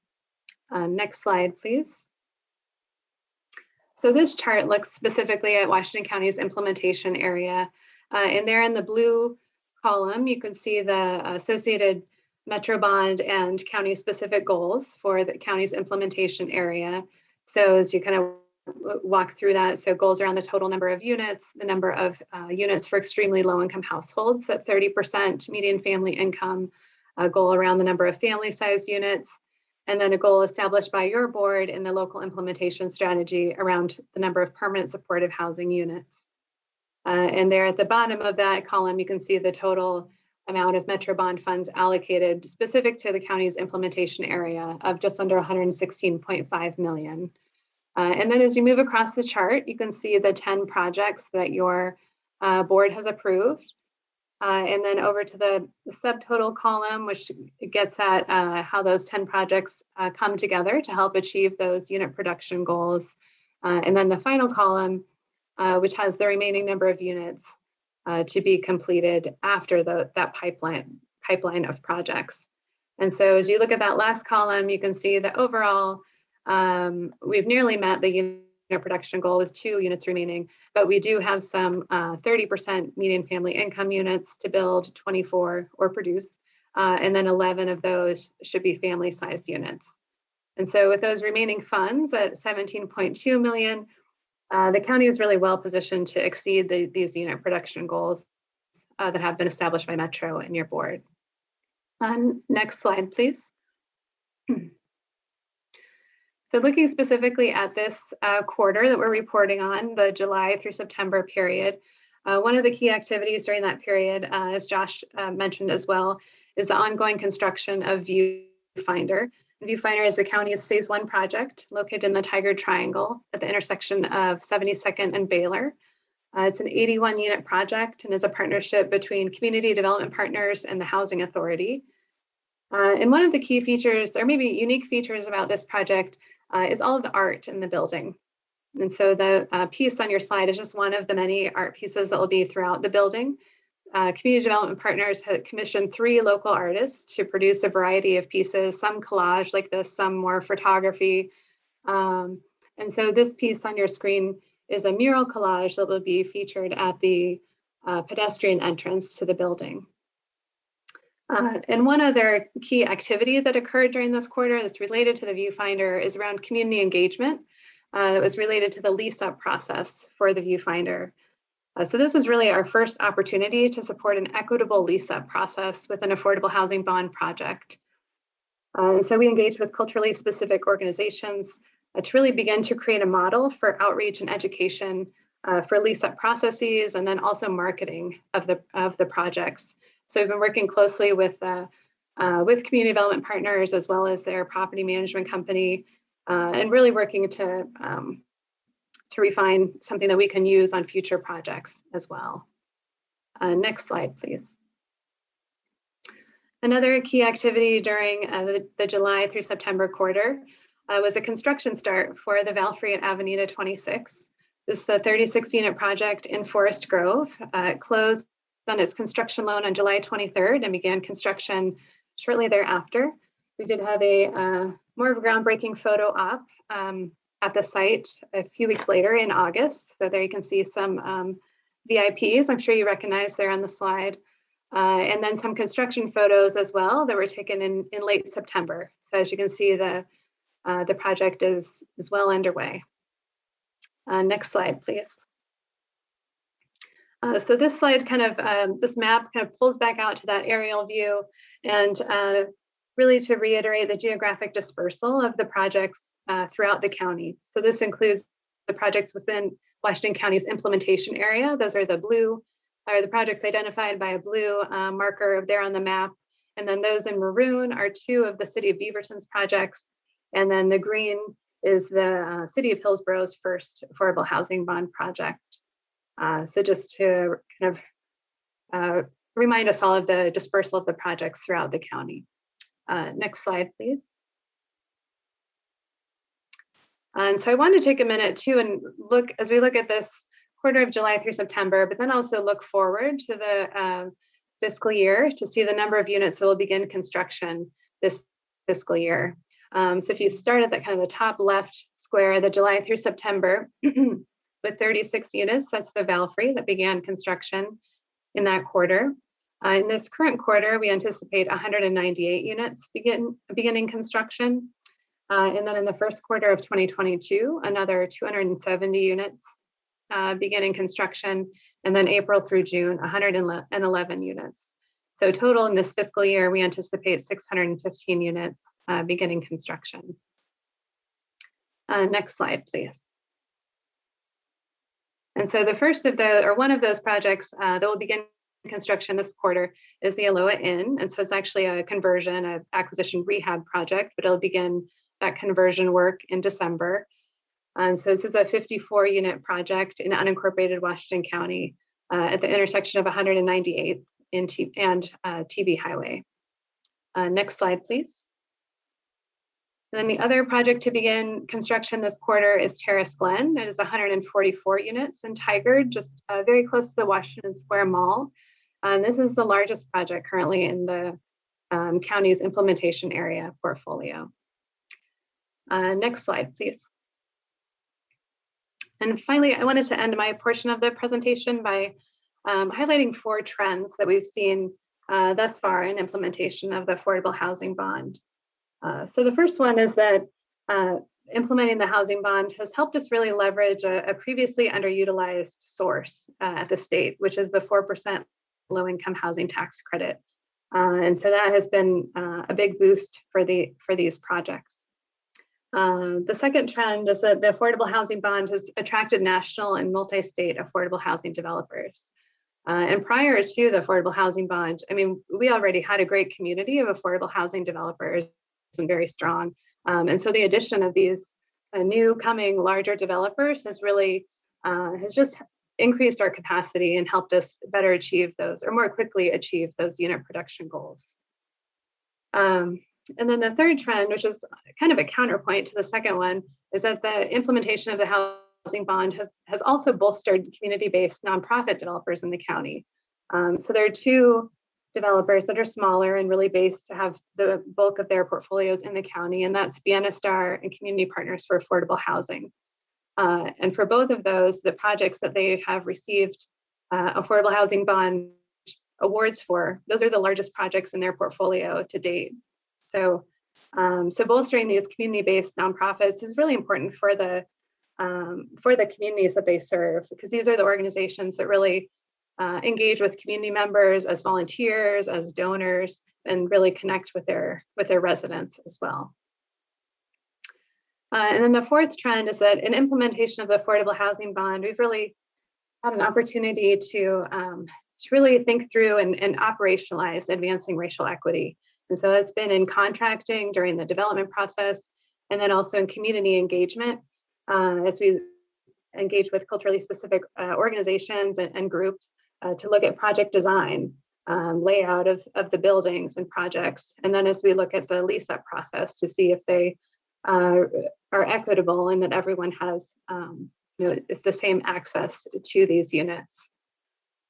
Next slide, please. So this chart looks specifically at Washington County's implementation area. And there in the blue column, you can see the associated Metro Bond and county specific goals for the county's implementation area. So as you kind of walk through that, so goals around the total number of units, the number of units for extremely low income households at 30% median family income, a goal around the number of family sized units, and then a goal established by your board in the local implementation strategy around the number of permanent supportive housing units. And there at the bottom of that column, you can see the total amount of Metro Bond funds allocated specific to the county's implementation area of just under 116.5 million. And then as you move across the chart, you can see the 10 projects that your board has approved. And then over to the subtotal column, which gets at how those 10 projects come together to help achieve those unit production goals. And then the final column, which has the remaining number of units to be completed after that pipeline of projects. And so as you look at that last column, you can see that overall, we've nearly met the unit production goal with 2 units remaining, but we do have some 30% median family income units to build, 24 or produce, and then 11 of those should be family sized units. And so with those remaining funds at 17.2 million, the county is really well positioned to exceed these unit production goals that have been established by Metro and your board. Next slide, please. So looking specifically at this quarter that we're reporting on, the July through September period, one of the key activities during that period, as Josh mentioned as well, is the ongoing construction of Viewfinder. Viewfinder is the county's phase 1 project located in the Tiger Triangle at the intersection of 72nd and Baylor. It's an 81 unit project and is a partnership between community development partners and the Housing Authority. And one of the key features, or maybe unique features about this project is all of the art in the building. And so the piece on your slide is just one of the many art pieces that will be throughout the building. Community development partners have commissioned 3 local artists to produce a variety of pieces, some collage like this, some more photography. And so this piece on your screen is a mural collage that will be featured at the pedestrian entrance to the building. And one other key activity that occurred during this quarter that's related to the Viewfinder is around community engagement that was related to the lease-up process for the Viewfinder. So this was really our first opportunity to support an equitable lease-up process with an affordable housing bond project. So we engaged with culturally specific organizations to really begin to create a model for outreach and education for lease-up processes, and then also marketing of the projects. So we've been working closely with community development partners as well as their property management company, and really working to refine something that we can use on future projects as well. Next slide, please. Another key activity during the July through September quarter was a construction start for the Valfrey at Avenida 26. This is a 36 unit project in Forest Grove. It closed on its construction loan on July 23rd and began construction shortly thereafter. We did have a more of a groundbreaking photo op at the site a few weeks later in August. So there you can see some VIPs, I'm sure you recognize there on the slide. And then some construction photos as well that were taken in late September. So as you can see, the project is well underway. Next slide, please. So this slide kind of, this map kind of pulls back out to that aerial view and really to reiterate the geographic dispersal of the projects throughout the county. So this includes the projects within Washington County's implementation area. Those are the blue, or the projects identified by a blue marker there on the map. And then those in maroon are 2 of the City of Beaverton's projects. And then the green is the City of Hillsborough's first affordable housing bond project. So just to kind of remind us all of the dispersal of the projects throughout the county. Next slide, please. And so I want to take a minute too and look, as we look at this quarter of July through September, but then also look forward to the fiscal year to see the number of units that will begin construction this fiscal year. So if you start at that kind of the top left square, the July through September with 36 units, that's the Valfrey that began construction in that quarter. In this current quarter, we anticipate 198 units beginning construction. And then in the first quarter of 2022, another 270 units beginning construction. And then April through June, 111 units. So total in this fiscal year, we anticipate 615 units beginning construction. Next slide, please. And so the first of the, or one of those projects that will begin construction this quarter is the Aloha Inn. And so it's actually a conversion, an acquisition rehab project, but it'll begin that conversion work in December. And so this is a 54 unit project in unincorporated Washington County at the intersection of 198 and TB Highway. Next slide, please. And then the other project to begin construction this quarter is Terrace Glen. It is 144 units in Tigard, just very close to the Washington Square Mall. And this is the largest project currently in the county's implementation area portfolio. Next slide, please. And finally, I wanted to end my portion of the presentation by highlighting 4 trends that we've seen thus far in implementation of the Affordable Housing Bond. So the first one is that implementing the housing bond has helped us really leverage a previously underutilized source at the state, which is the 4% low-income housing tax credit. And so that has been a big boost for these projects. The second trend is that the Affordable Housing Bond has attracted national and multi-state affordable housing developers. And prior to the Affordable Housing Bond, I mean, we already had a great community of affordable housing developers and very strong. And so the addition of these new coming larger developers has really, has just increased our capacity and helped us better achieve those, or more quickly achieve those unit production goals. And then the third trend, which is kind of a counterpoint to the second one, is that the implementation of the housing bond has also bolstered community-based nonprofit developers in the county. So there are 2 developers that are smaller and really based to have the bulk of their portfolios in the county, and that's Vienna Star and Community Partners for Affordable Housing. And for both of those, the projects that they have received Affordable Housing Bond awards for, those are the largest projects in their portfolio to date. So, so bolstering these community-based nonprofits is really important for the communities that they serve, because these are the organizations that really engage with community members as volunteers, as donors, and really connect with their residents as well. And then the fourth trend is that in implementation of the Affordable Housing Bond, we've really had an opportunity to really think through and operationalize advancing racial equity. And so that's been in contracting during the development process, and then also in community engagement as we engage with culturally specific organizations and groups to look at project design, layout of the buildings and projects. And then as we look at the lease up process to see if they are equitable and that everyone has the same access to these units.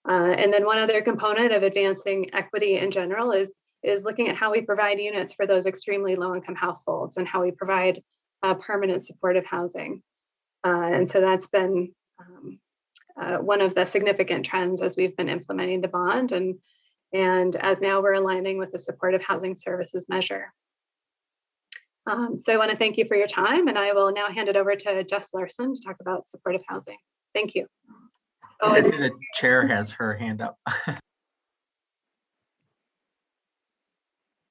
And then one other component of advancing equity in general is looking at how we provide units for those extremely low income households and how we provide permanent supportive housing. And so that's been one of the significant trends as we've been implementing the bond, and as now we're aligning with the supportive housing services measure. So I want to thank you for your time, and I will now hand it over to Jess Larson to talk about supportive housing. Thank you. Oh, I see the chair has her hand up.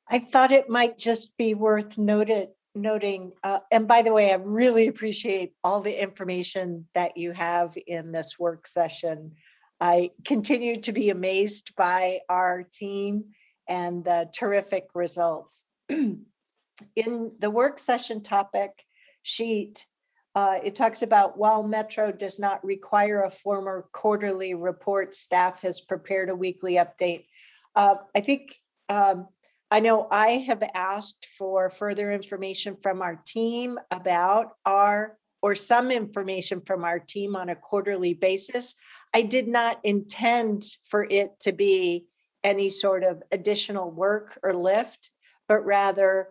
I thought it might just be worth noting, and by the way, I really appreciate all the information that you have in this work session. I continue to be amazed by our team and the terrific results. In the work session topic sheet, It talks about while Metro does not require a formal quarterly report, staff has prepared a weekly update. I think, I know I have asked for further information from our team about or some information from our team on a quarterly basis. I did not intend for it to be any sort of additional work or lift, but rather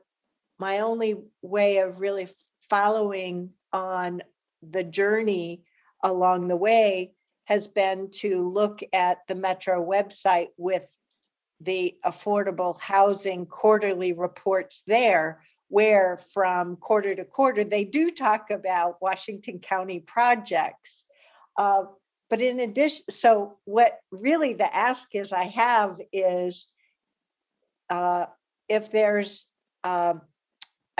my only way of really following on the journey along the way has been to look at the Metro website with the affordable housing quarterly reports there, where from quarter to quarter, they do talk about Washington County projects. But in addition, so what really the ask is I have is if there's, I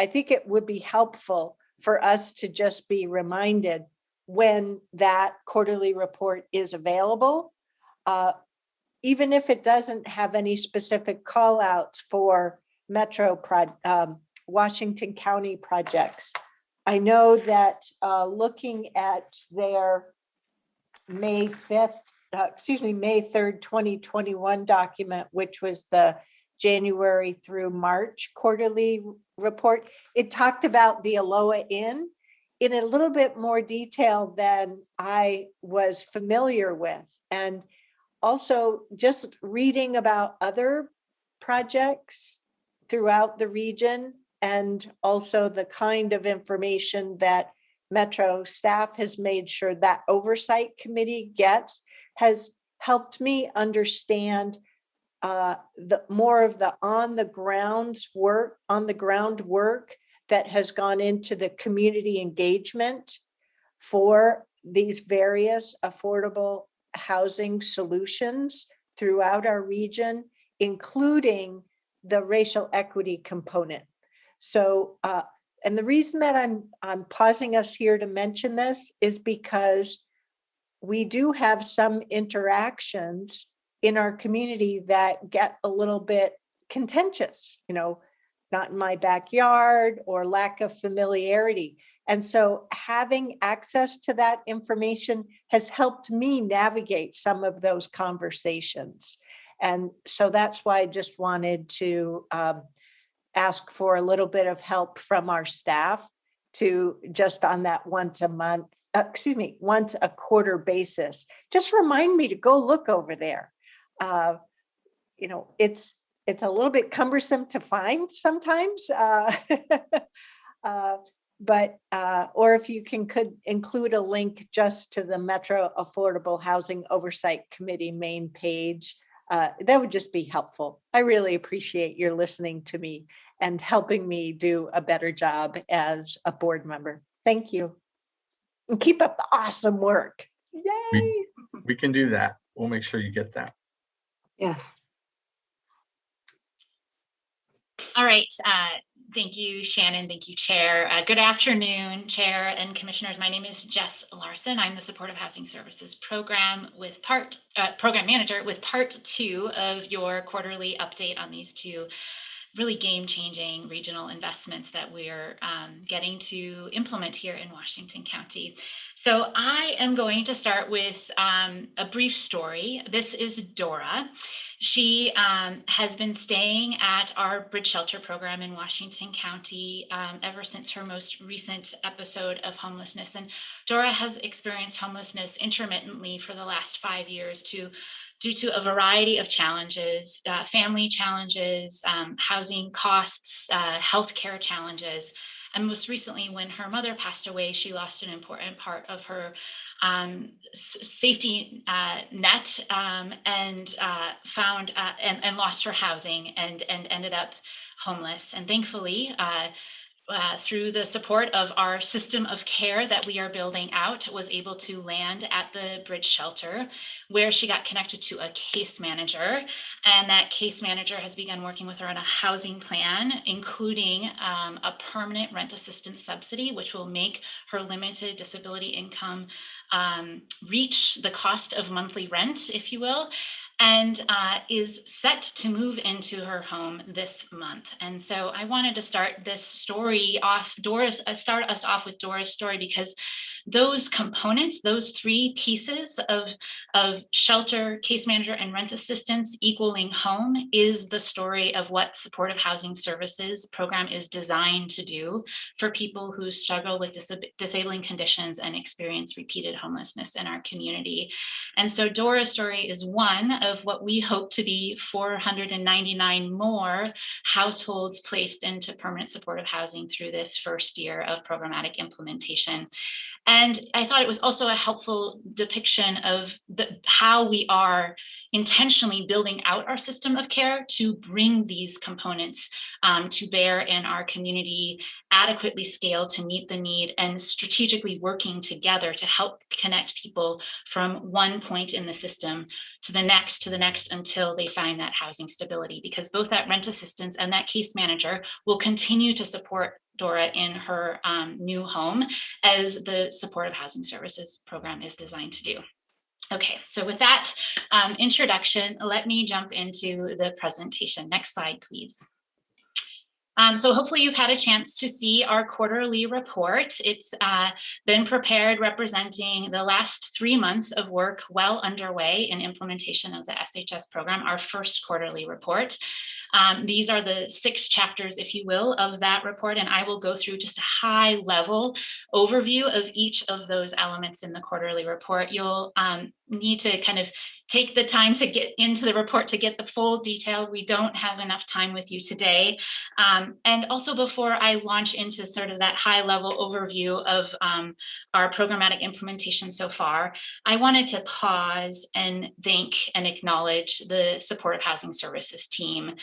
think it would be helpful for us to just be reminded when that quarterly report is available, even if it doesn't have any specific call outs for Metro Washington County projects. I know that looking at their May 3rd, 2021 document, which was the January through March quarterly report, it talked about the Aloha Inn in a little bit more detail than I was familiar with. And also just reading about other projects throughout the region, and also the kind of information that Metro staff has made sure that oversight committee gets, has helped me understand the more of the on the ground work that has gone into the community engagement for these various affordable housing solutions throughout our region, including the racial equity component. So, and the reason that I'm pausing us here to mention this is because we do have some interactions in our community that get a little bit contentious, not in my backyard or lack of familiarity. And so having access to that information has helped me navigate some of those conversations. And so that's why I just wanted to ask for a little bit of help from our staff to just on that once a quarter basis. Just remind me to go look over there. It's a little bit cumbersome to find sometimes, but or if you could include a link just to the Metro Affordable Housing Oversight Committee main page, that would just be helpful. I really appreciate your listening to me and helping me do a better job as a board member. Thank you. And keep up the awesome work. Yay! We can do that. We'll make sure you get that. Yes. All right. Thank you, Shannon. Thank you, Chair. Good afternoon, Chair and Commissioners. My name is Jess Larson. I'm the Supportive Housing Services Program Program Manager with Part 2 of your quarterly update on these two really game-changing regional investments that we're getting to implement here in Washington County. So I am going to start with a brief story. This is Dora. She has been staying at our Bridge Shelter program in Washington County ever since her most recent episode of homelessness. And Dora has experienced homelessness intermittently for the last 5 years due to a variety of challenges, family challenges, housing costs, healthcare challenges. And most recently, when her mother passed away, she lost an important part of her safety net and found and lost her housing and ended up homeless. And thankfully, through the support of our system of care that we are building out, was able to land at the Bridge Shelter, where she got connected to a case manager. And that case manager has begun working with her on a housing plan, including a permanent rent assistance subsidy, which will make her limited disability income reach the cost of monthly rent, if you will. and is set to move into her home this month. And so I wanted to start this story off, start us off with Dora's story, because those components, those three pieces of shelter, case manager, and rent assistance equaling home is the story of what supportive housing services program is designed to do for people who struggle with disabling conditions and experience repeated homelessness in our community. And so Dora's story is one of what we hope to be 499 more households placed into permanent supportive housing through this first year of programmatic implementation. And I thought it was also a helpful depiction of how we are intentionally building out our system of care to bring these components to bear in our community, adequately scaled to meet the need, and strategically working together to help connect people from one point in the system to the next, until they find that housing stability, because both that rent assistance and that case manager will continue to support Dora in her new home, as the supportive housing services program is designed to do. Okay, so with that introduction, let me jump into the presentation. Next slide, please. So hopefully you've had a chance to see our quarterly report. It's been prepared representing the last 3 months of work well underway in implementation of the SHS program, our first quarterly report. These are the 6 chapters, if you will, of that report, and I will go through just a high-level overview of each of those elements in the quarterly report. You'll need to kind of take the time to get into the report to get the full detail. We don't have enough time with you today. And also, before I launch into sort of that high-level overview of our programmatic implementation so far, I wanted to pause and thank and acknowledge the supportive housing services team.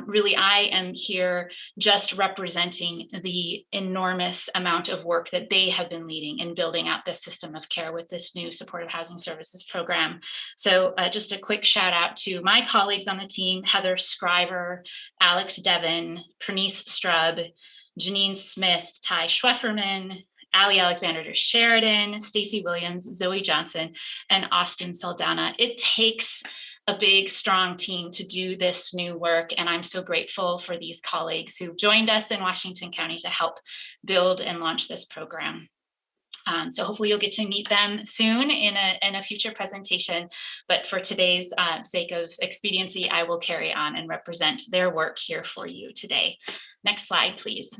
Really, I am here just representing the enormous amount of work that they have been leading in building out this system of care with this new supportive housing services program. So just a quick shout out to my colleagues on the team: Heather Scriver, Alex Devon, Pernice Strub, Janine Smith, Ty Schwefferman, Ali Alexander Sheridan, Stacy Williams, Zoe Johnson, and Austin Saldana. It takes a big, strong team to do this new work, and I'm so grateful for these colleagues who joined us in Washington County to help build and launch this program. So hopefully you'll get to meet them soon in a future presentation, but for today's sake of expediency, I will carry on and represent their work here for you today. Next slide, please.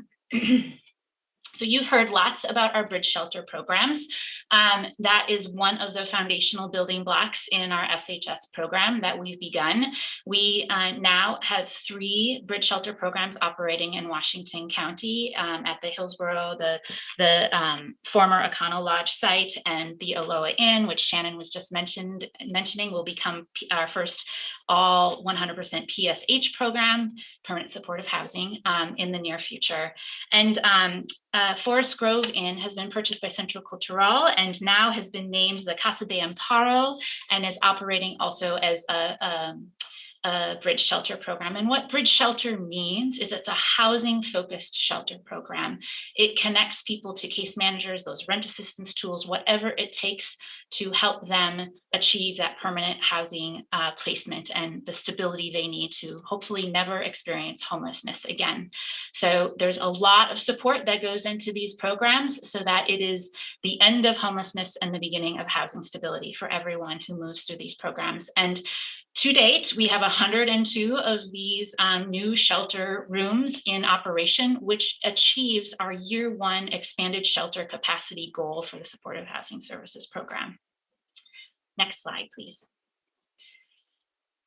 So you've heard lots about our bridge shelter programs. That is one of the foundational building blocks in our SHS program that we've begun. We now have 3 bridge shelter programs operating in Washington County at the Hillsborough, the former Econo Lodge site, and the Aloha Inn, which Shannon was just mentioning, will become our first all 100% PSH program, permanent supportive housing, in the near future. And Forest Grove Inn has been purchased by Centro Cultural and now has been named the Casa de Amparo and is operating also as a bridge shelter program. And what bridge shelter means is it's a housing focused shelter program. It connects people to case managers, those rent assistance tools, whatever it takes to help them achieve that permanent housing placement and the stability they need to hopefully never experience homelessness again. So there's a lot of support that goes into these programs so that it is the end of homelessness and the beginning of housing stability for everyone who moves through these programs. And to date, we have 102 of these new shelter rooms in operation, which achieves our year 1 expanded shelter capacity goal for the supportive housing services program. Next slide, please.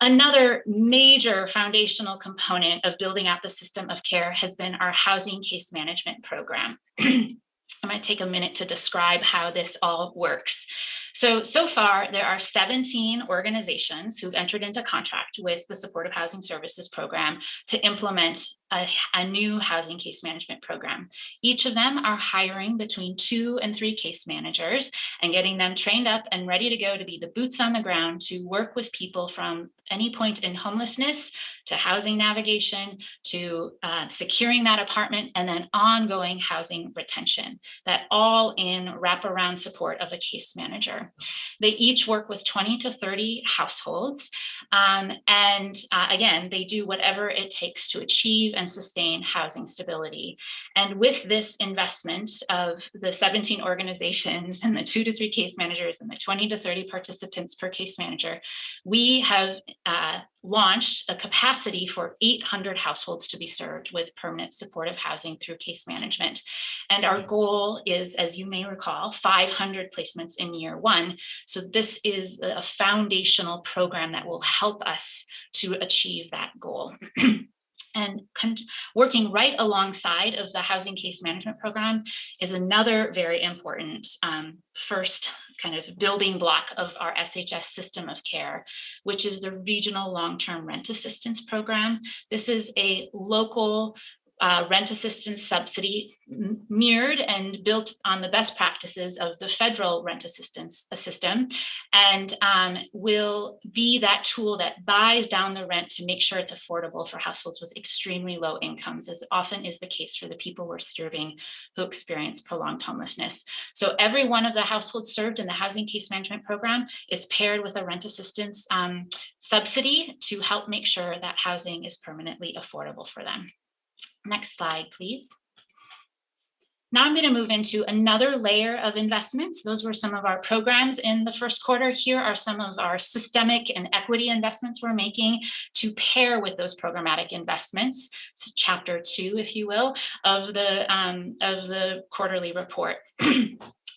Another major foundational component of building out the system of care has been our housing case management program. I might take a minute to describe how this all works. So far, there are 17 organizations who've entered into contract with the Supportive Housing Services Program to implement a new housing case management program. Each of them are hiring between 2 and 3 case managers and getting them trained up and ready to go to be the boots on the ground to work with people from any point in homelessness to housing navigation to securing that apartment and then ongoing housing retention. that all in wraparound support of a case manager. They each work with 20 to 30 households. Again, they do whatever it takes to achieve and sustain housing stability. And with this investment of the 17 organizations and the 2 to 3 case managers and the 20 to 30 participants per case manager, we have launched a capacity for 800 households to be served with permanent supportive housing through case management. And our goal is, as you may recall, 500 placements in year 1. So this is a foundational program that will help us to achieve that goal. And working right alongside of the housing case management program is another very important first kind of building block of our SHS system of care, which is the Regional Long-Term Rent Assistance Program. This is a local rent assistance subsidy mirrored and built on the best practices of the federal rent assistance system, and will be that tool that buys down the rent to make sure it's affordable for households with extremely low incomes, as often is the case for the people we're serving who experience prolonged homelessness. So every one of the households served in the housing case management program is paired with a rent assistance subsidy to help make sure that housing is permanently affordable for them. Next slide, please. Now I'm going to move into another layer of investments. Those were some of our programs in the first quarter. Here are some of our systemic and equity investments we're making to pair with those programmatic investments. It's chapter 2, if you will, of the quarterly report.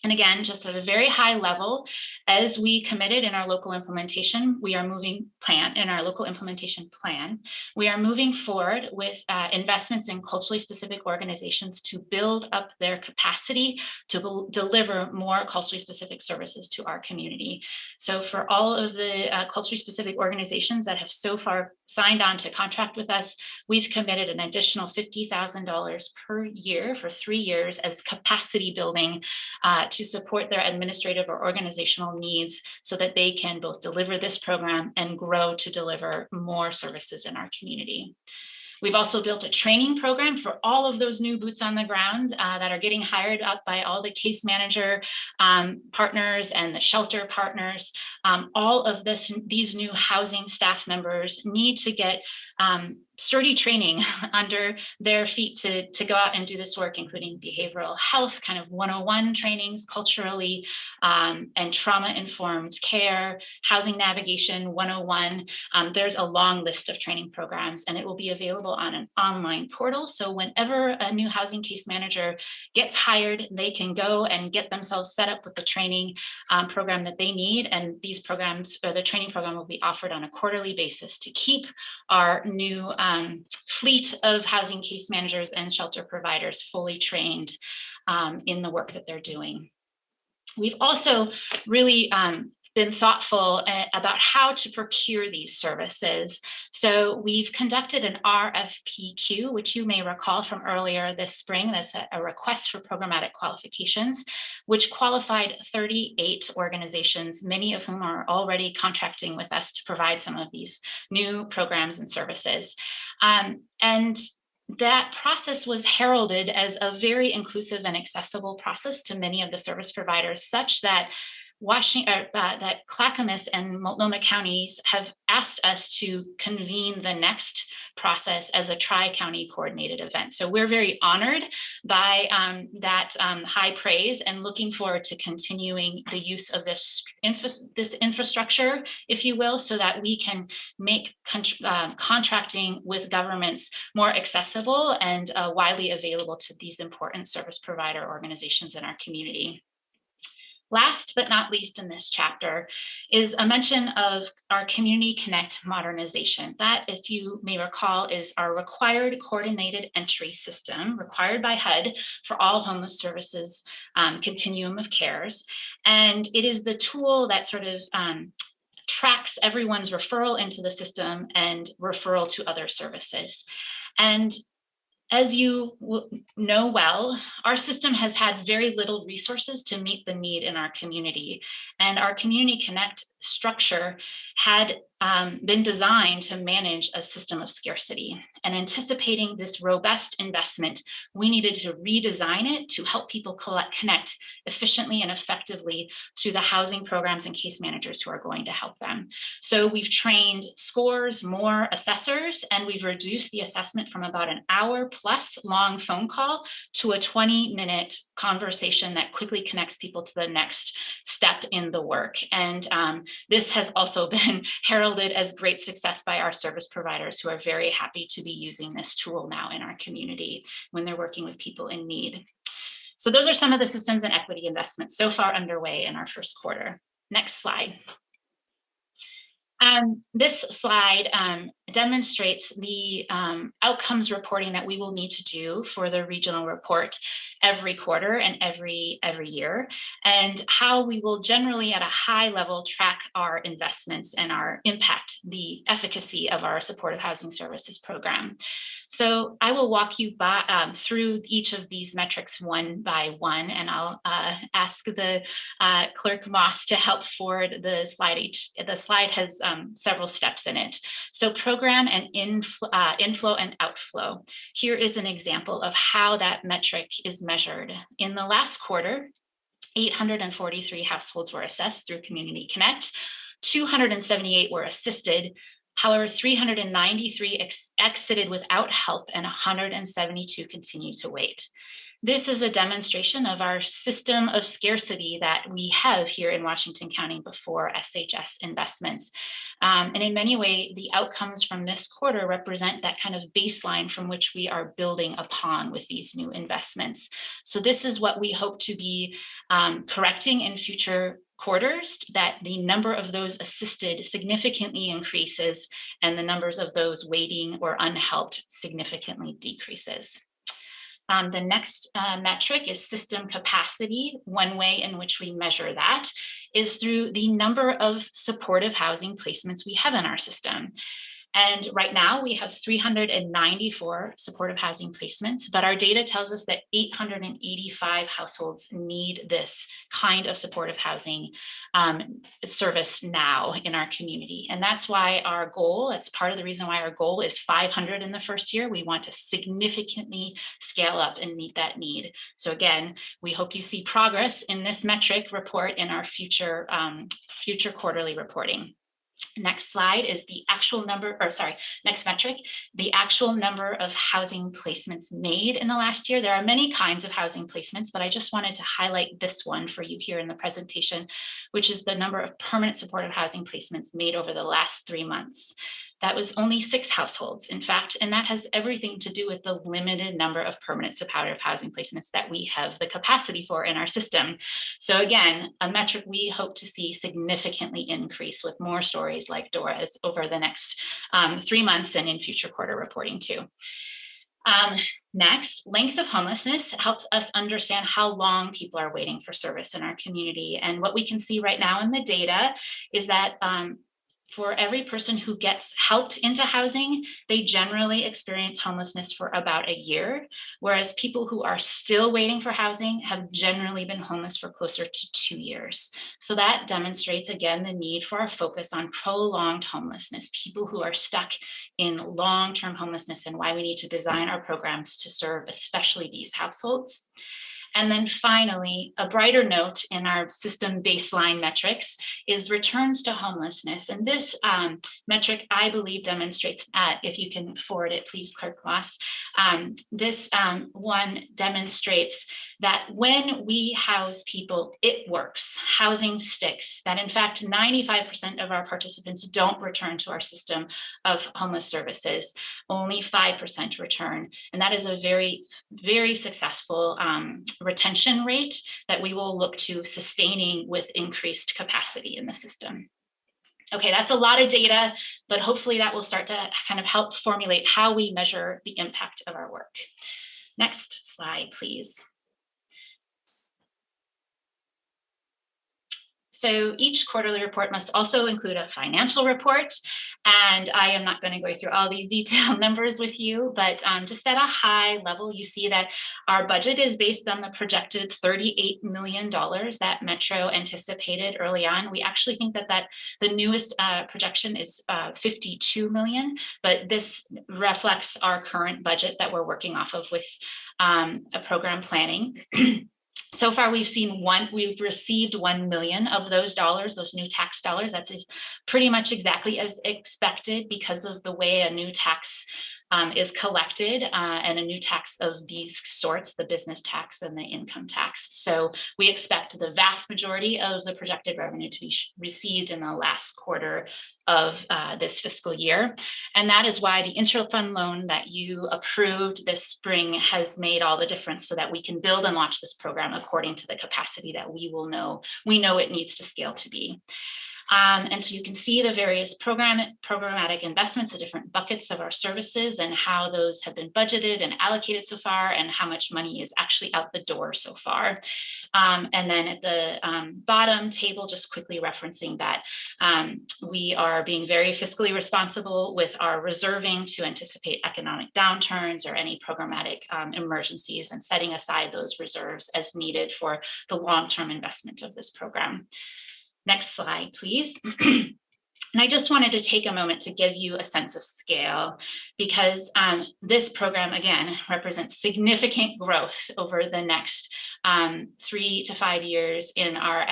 And again, just at a very high level, as we committed in our local implementation, we are moving in our local implementation plan, we are moving forward with investments in culturally specific organizations to build up their capacity to deliver more culturally specific services to our community. So for all of the culturally specific organizations that have so far signed on to contract with us, we've committed an additional $50,000 per year for 3 years as capacity building to support their administrative or organizational needs so that they can both deliver this program and grow to deliver more services in our community. We've also built a training program for all of those new boots on the ground that are getting hired up by all the case manager partners and the shelter partners. All of these new housing staff members need to get sturdy training under their feet to go out and do this work, including behavioral health, kind of 101 trainings, culturally and trauma-informed care, housing navigation 101. There's a long list of training programs, and it will be available on an online portal. So whenever a new housing case manager gets hired, they can go and get themselves set up with the training program that they need. And these programs, or the training program, will be offered on a quarterly basis to keep our new fleet of housing case managers and shelter providers fully trained in the work that they're doing. We've also really been thoughtful about how to procure these services. So we've conducted an RFPQ, which you may recall from earlier this spring. That's a request for programmatic qualifications, which qualified 38 organizations, many of whom are already contracting with us to provide some of these new programs and services. And that process was heralded as a very inclusive and accessible process to many of the service providers, such that that Clackamas and Multnomah counties have asked us to convene the next process as a tri-county coordinated event. So we're very honored by that high praise and looking forward to continuing the use of this infrastructure, if you will, so that we can make contracting with governments more accessible and widely available to these important service provider organizations in our community. Last but not least in this chapter is a mention of our Community Connect modernization. That, if you may recall, is our required coordinated entry system required by HUD for all homeless services continuum of cares. And it is the tool that sort of tracks everyone's referral into the system and referral to other services. And as you know well, our system has had very little resources to meet the need in our community. And our Community Connect structure had been designed to manage a system of scarcity. And anticipating this robust investment, we needed to redesign it to help people connect efficiently and effectively to the housing programs and case managers who are going to help them. So we've trained scores more assessors, and we've reduced the assessment from about an hour plus long phone call to a 20-minute conversation that quickly connects people to the next step in the work. And this has also been heralded as great success by our service providers, who are very happy to be using this tool now in our community when they're working with people in need. So those are some of the systems and equity investments so far underway in our first quarter. Next slide. This slide demonstrates the outcomes reporting that we will need to do for the regional report every quarter and every year, and how we will generally at a high level track our investments and our impact, the efficacy of our supportive housing services program. So I will walk you through each of these metrics one by one, and I'll ask the clerk Moss to help forward the slide. The slide has several steps in it. So program and inflow and outflow. Here is an example of how that metric is measured. In the last quarter, 843 households were assessed through Community Connect, 278 were assisted. However, 393 exited without help, and 172 continue to wait. This is a demonstration of our system of scarcity that we have here in Washington County before SHS investments. And in many ways, the outcomes from this quarter represent that kind of baseline from which we are building upon with these new investments. So this is what we hope to be correcting in future quarters, that the number of those assisted significantly increases and the numbers of those waiting or unhelped significantly decreases. The next metric is system capacity. One way in which we measure that is through the number of supportive housing placements we have in our system. And right now we have 394 supportive housing placements, but our data tells us that 885 households need this kind of supportive housing service now in our community. And that's why our goal, it's part of the reason why our goal is 500 in the first year. We want to significantly scale up and meet that need. So again, we hope you see progress in this metric report in our future quarterly reporting. Next slide is the actual number, next metric, the actual number of housing placements made in the last year. There are many kinds of housing placements, but I just wanted to highlight this one for you here in the presentation, which is the number of permanent supportive housing placements made over the last 3 months. That was only 6 households, in fact, and that has everything to do with the limited number of permanent supportive housing placements that we have the capacity for in our system. So again, a metric we hope to see significantly increase with more stories like Dora's over the next 3 months and in future quarter reporting too. Next, length of homelessness helps us understand how long people are waiting for service in our community. And what we can see right now in the data is that for every person who gets helped into housing, they generally experience homelessness for about a year, whereas people who are still waiting for housing have generally been homeless for closer to 2 years. So that demonstrates, again, the need for our focus on prolonged homelessness, people who are stuck in long-term homelessness, and why we need to design our programs to serve especially these households. And then finally, a brighter note in our system baseline metrics is returns to homelessness. And this metric, I believe, demonstrates, if you can forward it, please, Clerk Moss, this one demonstrates that when we house people, it works. Housing sticks. That in fact, 95% of our participants don't return to our system of homeless services. Only 5% return. And that is a very, very successful retention rate that we will look to sustaining with increased capacity in the system. Okay, that's a lot of data, but hopefully that will start to kind of help formulate how we measure the impact of our work. Next slide, please. So each quarterly report must also include a financial report. And I am not going to go through all these detailed numbers with you, but just at a high level, you see that our budget is based on the projected $38 million that Metro anticipated early on. We actually think that the newest projection is 52 million, but this reflects our current budget that we're working off of with a program planning. So far, we've received 1 million of those dollars, those new tax dollars. That's pretty much exactly as expected because of the way a new tax is collected and a new tax of these sorts, the business tax and the income tax. So we expect the vast majority of the projected revenue to be received in the last quarter of this fiscal year. And that is why the intra-fund loan that you approved this spring has made all the difference so that we can build and launch this program according to the capacity that we know it needs to scale to be. And so you can see the various programmatic investments, the different buckets of our services and how those have been budgeted and allocated so far and how much money is actually out the door so far. And then at the bottom table, just quickly referencing that we are being very fiscally responsible with our reserving to anticipate economic downturns or any programmatic emergencies and setting aside those reserves as needed for the long-term investment of this program. Next slide, please. And I just wanted to take a moment to give you a sense of scale because this program, again, represents significant growth over the next 3 to 5 years in our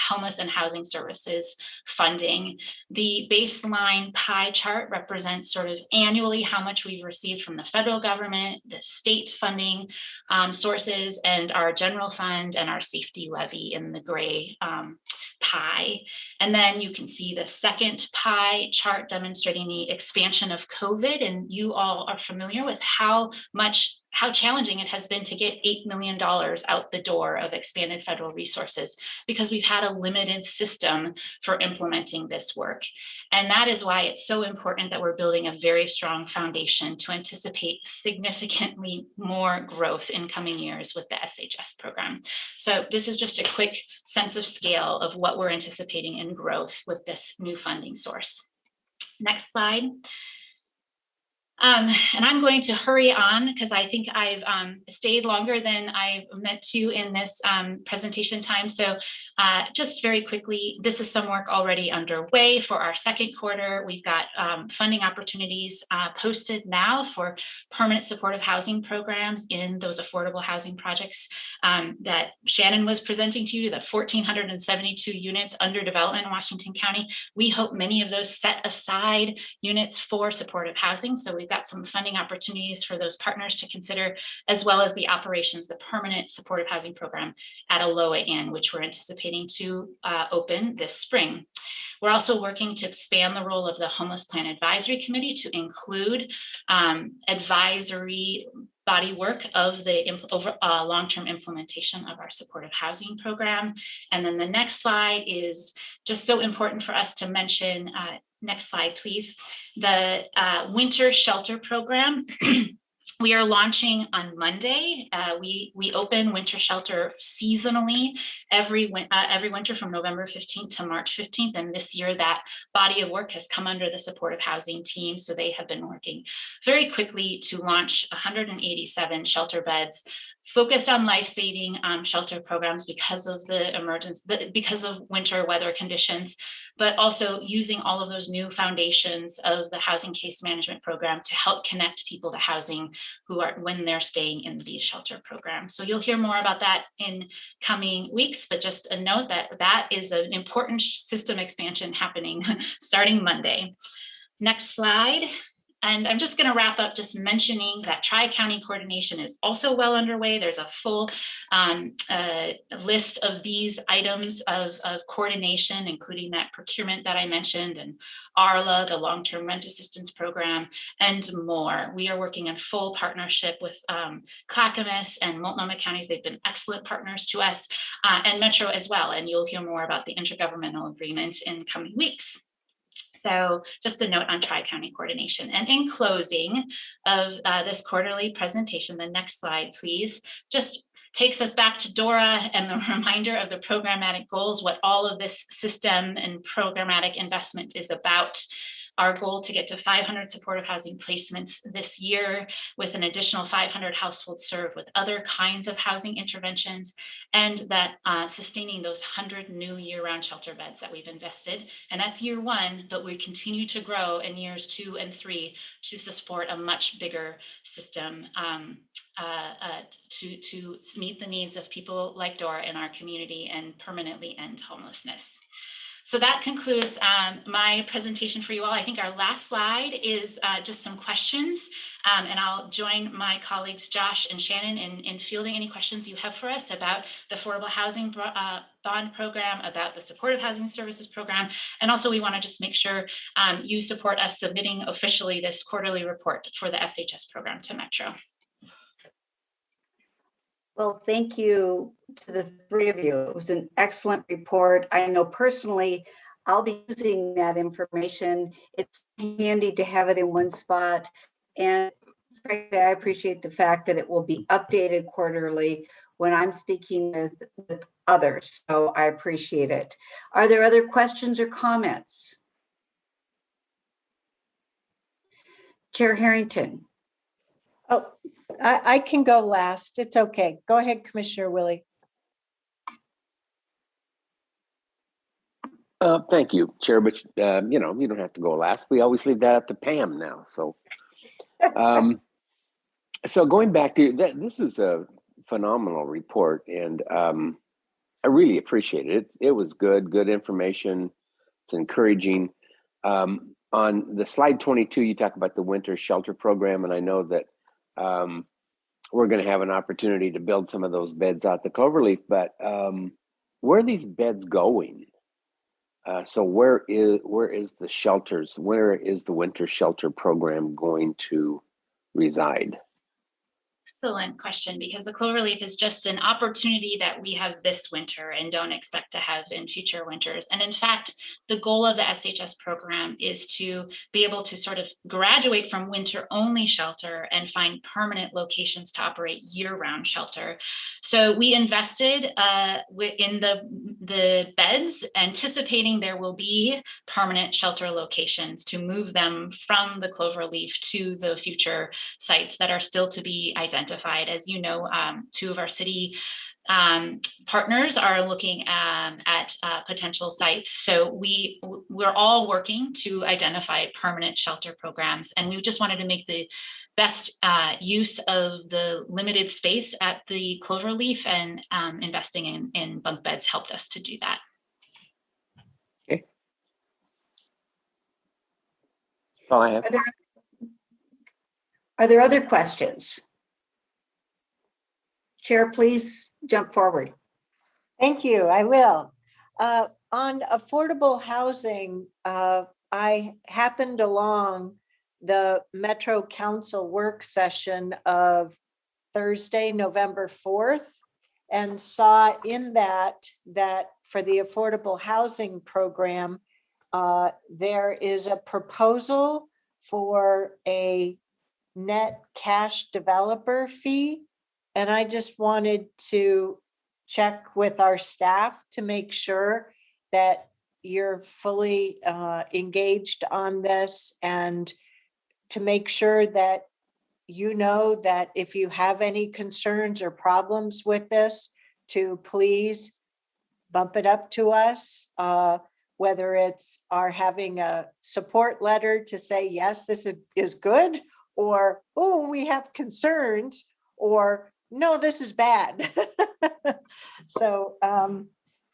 homeless and housing services funding. The baseline pie chart represents sort of annually how much we've received from the federal government, the state funding sources, and our general fund and our safety levy in the gray pie. And then you can see the second pie chart demonstrating the expansion of COVID. And you all are familiar with how challenging it has been to get $8 million out the door of expanded federal resources because we've had a limited system for implementing this work. And that is why it's so important that we're building a very strong foundation to anticipate significantly more growth in coming years with the SHS program. So this is just a quick sense of scale of what we're anticipating in growth with this new funding source. Next slide. And I'm going to hurry on because I think I've stayed longer than I meant to in this presentation time. So just very quickly, this is some work already underway for our second quarter. We've got funding opportunities posted now for permanent supportive housing programs in those affordable housing projects that Shannon was presenting to you, the 1,472 units under development in Washington County. We hope many of those set aside units for supportive housing. So we've got some funding opportunities for those partners to consider, as well as the operations, the permanent supportive housing program at Aloha Inn, which we're anticipating to open this spring. We're also working to expand the role of the Homeless Plan Advisory Committee to include advisory body work of the long-term implementation of our supportive housing program. And then the next slide is just so important for us to mention. Next slide, please. The winter shelter program. We are launching on Monday. We open winter shelter seasonally every winter from November 15th to March 15th. And this year that body of work has come under the supportive housing team. So they have been working very quickly to launch 187 shelter beds focused on life-saving shelter programs because of the because of winter weather conditions, but also using all of those new foundations of the housing case management program to help connect people to housing when they're staying in these shelter programs. So you'll hear more about that in coming weeks, but just a note that is an important system expansion happening starting Monday. Next slide. And I'm just going to wrap up just mentioning that Tri-County coordination is also well underway. There's a full list of these items of coordination, including that procurement that I mentioned, and ARLA, the long-term rent assistance program, and more. We are working in full partnership with Clackamas and Multnomah counties. They've been excellent partners to us, and Metro as well. And you'll hear more about the intergovernmental agreement in coming weeks. So just a note on Tri-County coordination. And in closing of this quarterly presentation, the next slide, please, just takes us back to Dora and the reminder of the programmatic goals, what all of this system and programmatic investment is about. Our goal to get to 500 supportive housing placements this year, with an additional 500 households served with other kinds of housing interventions, and that sustaining those 100 new year-round shelter beds that we've invested. And that's year one, but we continue to grow in years 2 and 3 to support a much bigger system to meet the needs of people like Dora in our community and permanently end homelessness. So that concludes my presentation for you all. I think our last slide is just some questions, and I'll join my colleagues Josh and Shannon in fielding any questions you have for us about the Affordable Housing Bond Program, about the Supportive Housing Services Program, and also we want to just make sure you support us submitting officially this quarterly report for the SHS program to Metro. Well, thank you to the three of you. It was an excellent report. I know personally, I'll be using that information. It's handy to have it in one spot. And frankly, I appreciate the fact that it will be updated quarterly when I'm speaking with others. So I appreciate it. Are there other questions or comments? Chair Harrington. Oh, I can go last. It's okay. Go ahead, Commissioner Willie. Thank you, Chair, but you know, you don't have to go last. We always leave that up to Pam now. So, so going back to that, this is a phenomenal report, and I really appreciate it. It was good information. It's encouraging. On the slide 22, you talk about the winter shelter program, and I know that we're going to have an opportunity to build some of those beds out the Cloverleaf, but where are these beds going? So where is the shelters? Where is the winter shelter program going to reside? Excellent question, because the Cloverleaf is just an opportunity that we have this winter and don't expect to have in future winters. And in fact, the goal of the SHS program is to be able to sort of graduate from winter only shelter and find permanent locations to operate year-round shelter. So we invested in the beds, anticipating there will be permanent shelter locations to move them from the Cloverleaf to the future sites that are still to be identified. As you know, 2 of our city partners are looking at potential sites. So we're all working to identify permanent shelter programs, and we just wanted to make the best use of the limited space at the Cloverleaf, and investing in bunk beds helped us to do that. Okay. That's all I have. Are there other questions? Chair, please jump forward. Thank you. I will. On affordable housing, I happened along the Metro Council work session of Thursday, November 4th, and saw in that for the affordable housing program, there is a proposal for a net cash developer fee. And I just wanted to check with our staff to make sure that you're fully engaged on this, and to make sure that you know that if you have any concerns or problems with this, to please bump it up to us, whether it's our having a support letter to say, yes, this is good, or, oh, we have concerns, or no, this is bad. So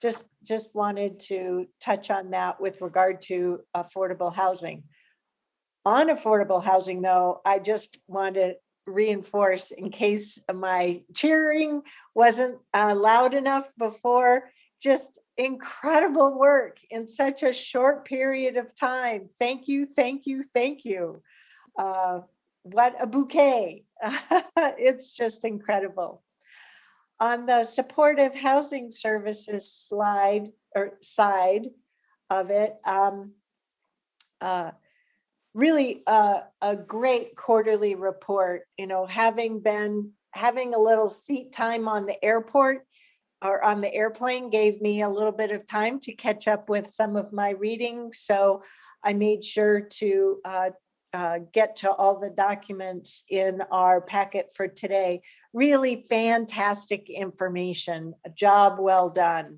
just wanted to touch on that with regard to affordable housing. On affordable housing, though, I just want to reinforce, in case my cheering wasn't loud enough before, just incredible work in such a short period of time. Thank you, thank you, thank you. What a bouquet. It's just incredible. On the supportive housing services slide or side of it, really a great quarterly report. You know, having been having a little seat time on the airport or on the airplane gave me a little bit of time to catch up with some of my reading. So I made sure to get to all the documents in our packet for today. Really fantastic information, a job well done.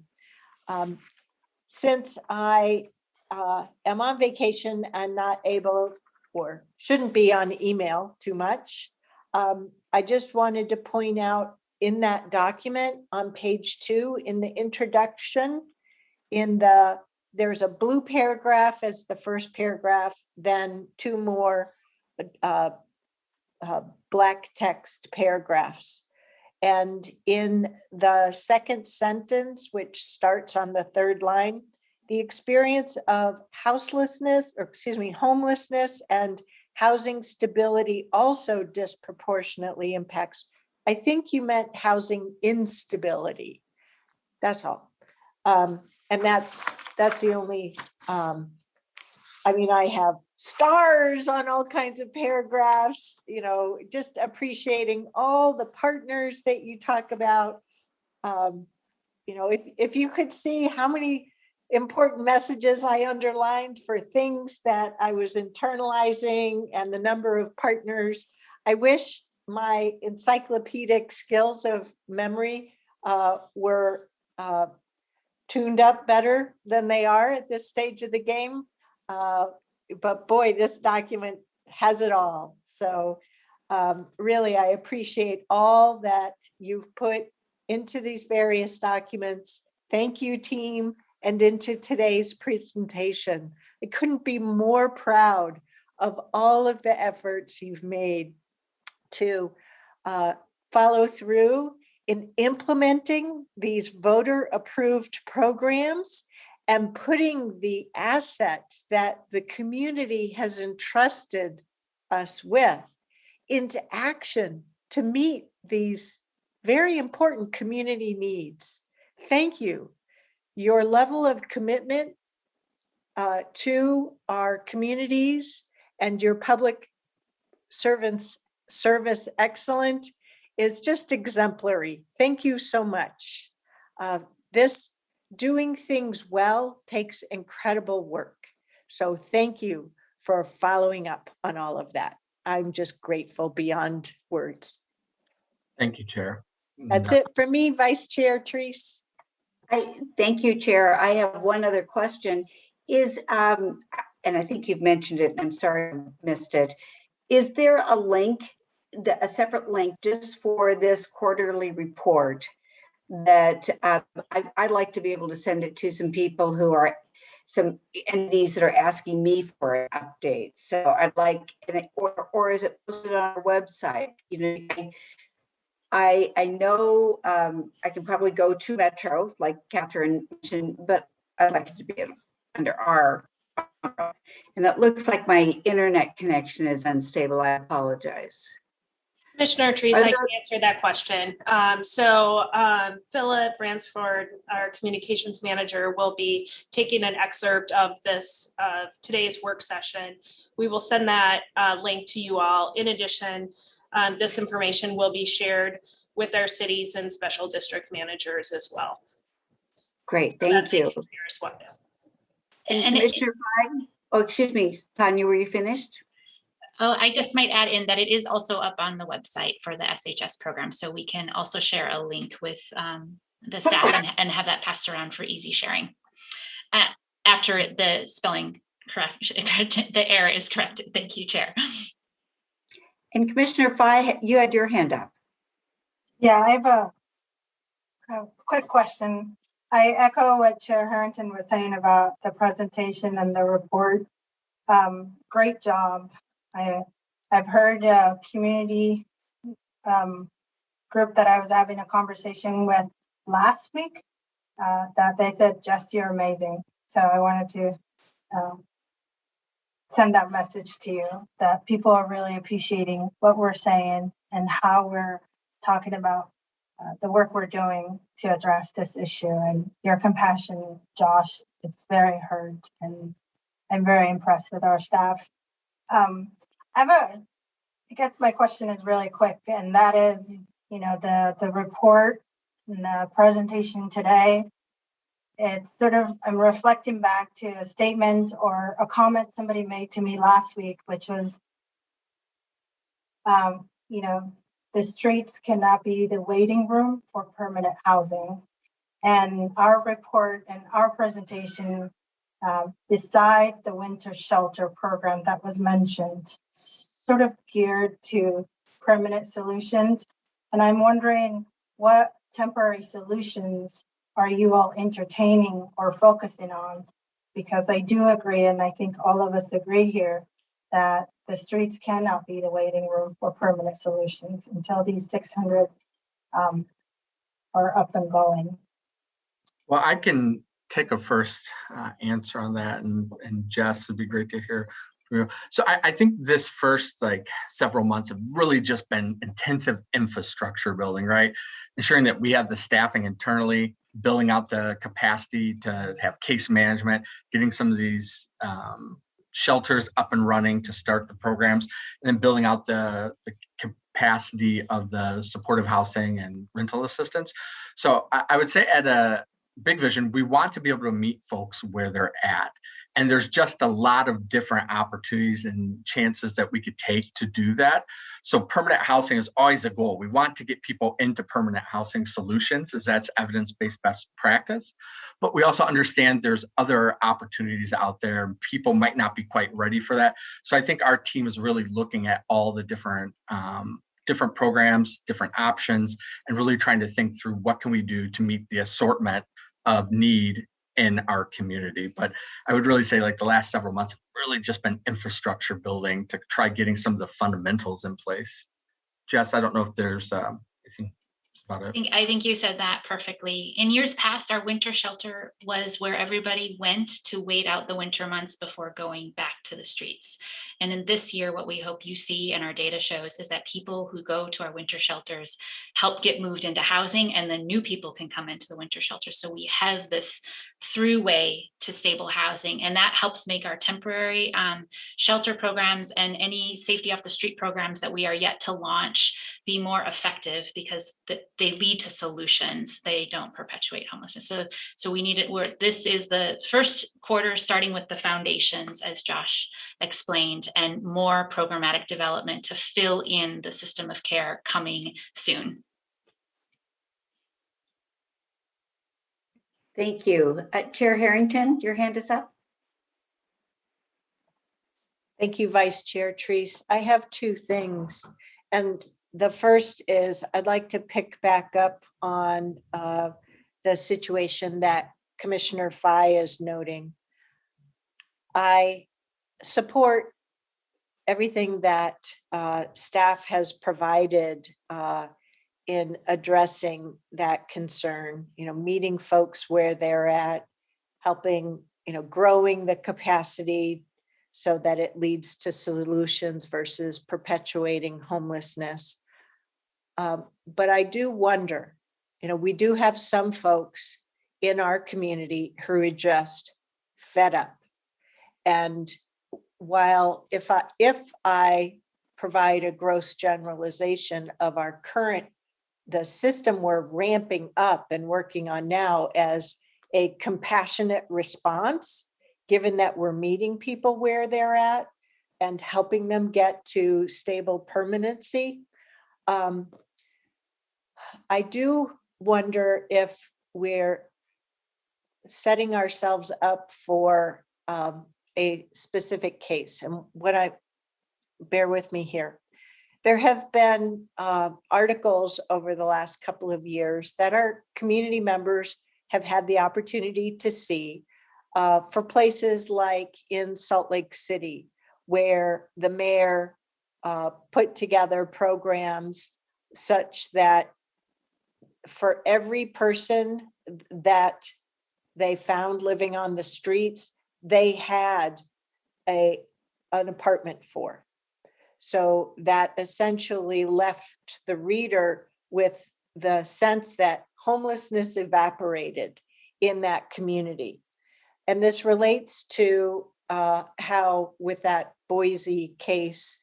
Since I am on vacation and not able or shouldn't be on email too much, I just wanted to point out in that document on page 2 in the introduction, there's a blue paragraph as the first paragraph, then 2 more black text paragraphs. And in the second sentence, which starts on the 3rd line, the experience of homelessness and housing stability also disproportionately impacts. I think you meant housing instability. That's all. And that's the only, I mean, I have stars on all kinds of paragraphs, you know, just appreciating all the partners that you talk about. You know, if you could see how many important messages I underlined for things that I was internalizing and the number of partners, I wish my encyclopedic skills of memory were tuned up better than they are at this stage of the game. But boy, this document has it all. So really, I appreciate all that you've put into these various documents. Thank you, team, and into today's presentation. I couldn't be more proud of all of the efforts you've made to follow through in implementing these voter-approved programs and putting the assets that the community has entrusted us with into action to meet these very important community needs. Thank you. Your level of commitment to our communities and your public service excellence is just exemplary. Thank you so much. This doing things well takes incredible work. So thank you for following up on all of that. I'm just grateful beyond words. Thank you, Chair. That's it for me, Vice Chair Treese. Thank you, Chair. I have one other question. And I think you've mentioned it, and I'm sorry I missed it. Is there a link, a separate link just for this quarterly report that I'd like to be able to send it to some people who are some entities that are asking me for updates. So I'd like, or is it posted on our website? You know, I know I can probably go to Metro, like Catherine mentioned, but I'd like it to be under our, and it looks like my internet connection is unstable. I apologize. Commissioner Treese, I can answer that question. Philip Ransford, our communications manager, will be taking an excerpt of this today's work session. We will send that link to you all. In addition, this information will be shared with our cities and special district managers as well. Great, thank you. And Commissioner Fine, oh, excuse me, Tanya, were you finished? Oh, I just might add in that it is also up on the website for the SHS program. So we can also share a link with the staff and have that passed around for easy sharing. After the spelling the error is corrected. Thank you, Chair. And Commissioner Fye, you had your hand up. Yeah, I have a quick question. I echo what Chair Harrington was saying about the presentation and the report. Great job. I've heard a community group that I was having a conversation with last week that they said, Jess, you're amazing. So I wanted to send that message to you that people are really appreciating what we're saying and how we're talking about the work we're doing to address this issue. And your compassion, Josh, it's very heard, and I'm very impressed with our staff. I guess my question is really quick, and that is, the report and the presentation today, it's sort of, I'm reflecting back to a statement or a comment somebody made to me last week, which was, the streets cannot be the waiting room for permanent housing. And our report and our presentation, beside the winter shelter program that was mentioned, sort of geared to permanent solutions. And I'm wondering, what temporary solutions are you all entertaining or focusing on? Because I do agree, and I think all of us agree here, that the streets cannot be the waiting room for permanent solutions until these 600 are up and going. Well, I can take a first answer on that, and Jess, it'd be great to hear from you. So I think this first several months have really just been intensive infrastructure building, right? Ensuring that we have the staffing internally, building out the capacity to have case management, getting some of these shelters up and running to start the programs, and then building out the capacity of the supportive housing and rental assistance. So I would say at a big vision, we want to be able to meet folks where they're at. And there's just a lot of different opportunities and chances that we could take to do that. So permanent housing is always a goal. We want to get people into permanent housing solutions, as that's evidence-based best practice. But we also understand there's other opportunities out there. People might not be quite ready for that. So I think our team is really looking at all the different programs, different options, and really trying to think through what can we do to meet the assortment of need in our community. But I would really say the last several months have really just been infrastructure building to try getting some of the fundamentals in place. Jess, I don't know if there's anything about it. I think you said that perfectly. In years past, our winter shelter was where everybody went to wait out the winter months before going back to the streets. And in this year, what we hope you see and our data shows is that people who go to our winter shelters help get moved into housing, and then new people can come into the winter shelter. So we have this throughway to stable housing, and that helps make our temporary shelter programs and any safety off the street programs that we are yet to launch be more effective, because they lead to solutions. They don't perpetuate homelessness. So we need it. This is the first quarter, starting with the foundations, as Josh explained, and more programmatic development to fill in the system of care coming soon. Thank you. Chair Harrington, your hand is up. Thank you, Vice Chair Treese. I have two things. And the first is I'd like to pick back up on the situation that Commissioner Fye is noting. I support everything that staff has provided in addressing that concern, meeting folks where they're at, helping, growing the capacity so that it leads to solutions versus perpetuating homelessness. But I do wonder, we do have some folks in our community who are just fed up. And while if I provide a gross generalization of our the system we're ramping up and working on now as a compassionate response, given that we're meeting people where they're at and helping them get to stable permanency, I do wonder if we're setting ourselves up for a specific case. And bear with me here. There have been articles over the last couple of years that our community members have had the opportunity to see for places like in Salt Lake City, where the mayor put together programs such that for every person that they found living on the streets, they had an apartment for. So that essentially left the reader with the sense that homelessness evaporated in that community. And this relates to how, with that Boise case,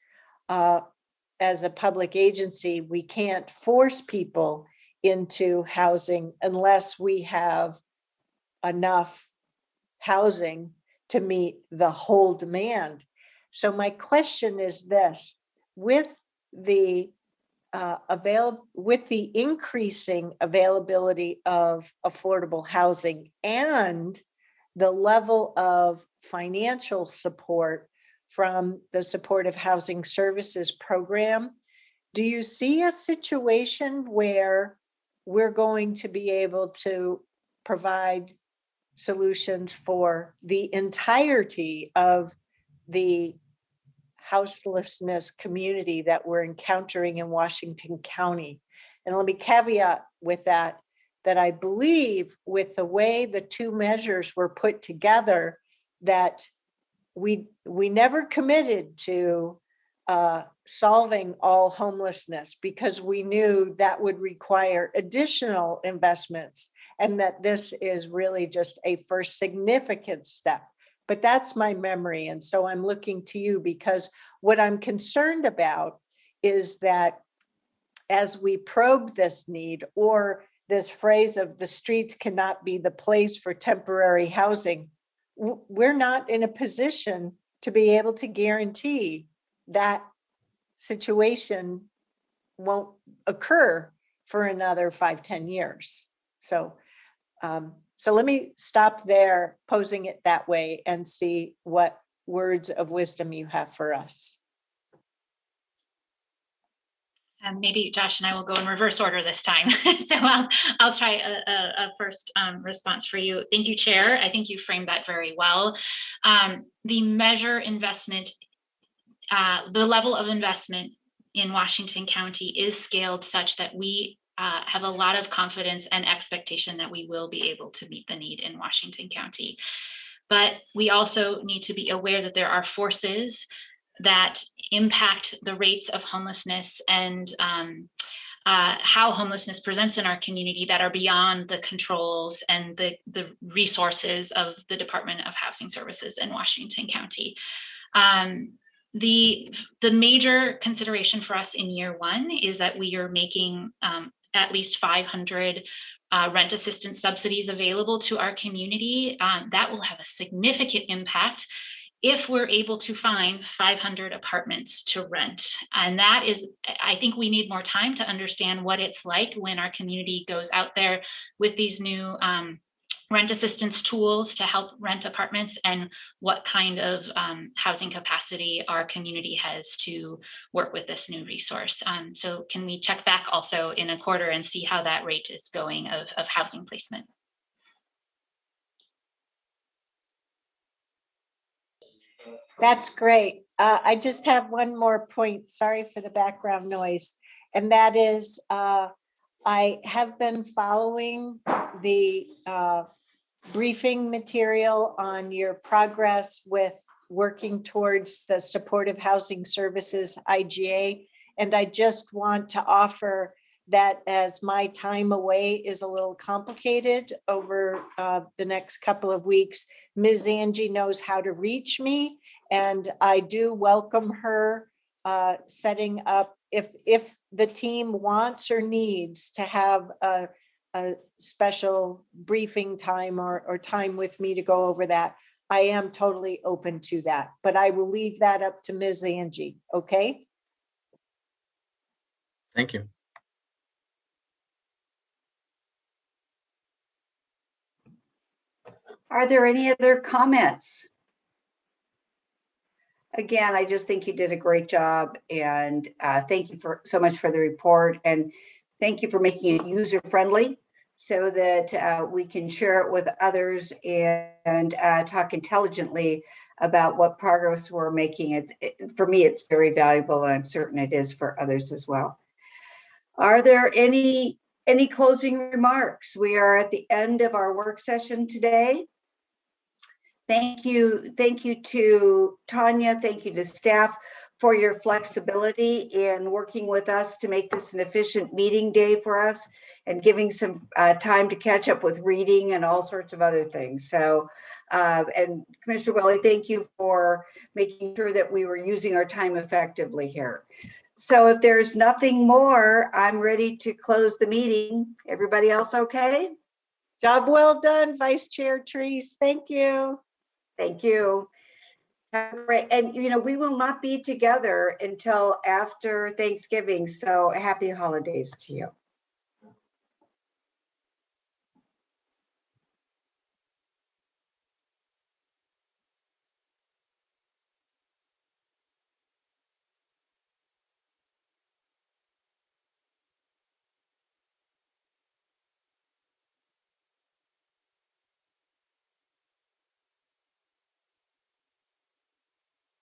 as a public agency, we can't force people into housing unless we have enough housing to meet the whole demand. So my question is this: with the increasing availability of affordable housing and the level of financial support from the Supportive Housing Services Program, do you see a situation where we're going to be able to provide solutions for the entirety of the houselessness community that we're encountering in Washington County? And let me caveat with that I believe with the way the two measures were put together, that we never committed to solving all homelessness, because we knew that would require additional investments, and that this is really just a first significant step. But that's my memory. And so I'm looking to you, because what I'm concerned about is that as we probe this need, or this phrase of the streets cannot be the place for temporary housing, we're not in a position to be able to guarantee that situation won't occur for another 5-10 years. So let me stop there, posing it that way, and see what words of wisdom you have for us. Maybe Josh and I will go in reverse order this time. So I'll try a first response for you. Thank you, Chair. I think you framed that very well. The measure investment, the level of investment in Washington County is scaled such that we have a lot of confidence and expectation that we will be able to meet the need in Washington County. But we also need to be aware that there are forces that impact the rates of homelessness and how homelessness presents in our community that are beyond the controls and the resources of the Department of Housing Services in Washington County. The major consideration for us in year one is that we are making at least 500 rent assistance subsidies available to our community. That will have a significant impact if we're able to find 500 apartments to rent. And that is, I think we need more time to understand what it's like when our community goes out there with these new rent assistance tools to help rent apartments, and what kind of housing capacity our community has to work with this new resource. So can we check back also in a quarter and see how that rate is going of housing placement? That's great. I just have one more point. Sorry for the background noise. And that is, I have been following the briefing material on your progress with working towards the Supportive Housing Services IGA. And I just want to offer that as my time away is a little complicated over the next couple of weeks, Ms. Angie knows how to reach me. And I do welcome her setting up, if the team wants or needs to have a special briefing time or time with me to go over that, I am totally open to that. But I will leave that up to Ms. Angie, okay? Thank you. Are there any other comments? Again, I just think you did a great job, and thank you so much for the report, and thank you for making it user-friendly so that we can share it with others and talk intelligently about what progress we're making. For me, it's very valuable, and I'm certain it is for others as well. Are there any closing remarks? We are at the end of our work session today. Thank you to Tanya, thank you to staff for your flexibility in working with us to make this an efficient meeting day for us, and giving some time to catch up with reading and all sorts of other things. So, and Commissioner Welly, thank you for making sure that we were using our time effectively here. So if there's nothing more, I'm ready to close the meeting. Everybody else okay? Job well done, Vice Chair Trees. Thank you. Thank you. Have a great, and we will not be together until after Thanksgiving. So happy holidays to you.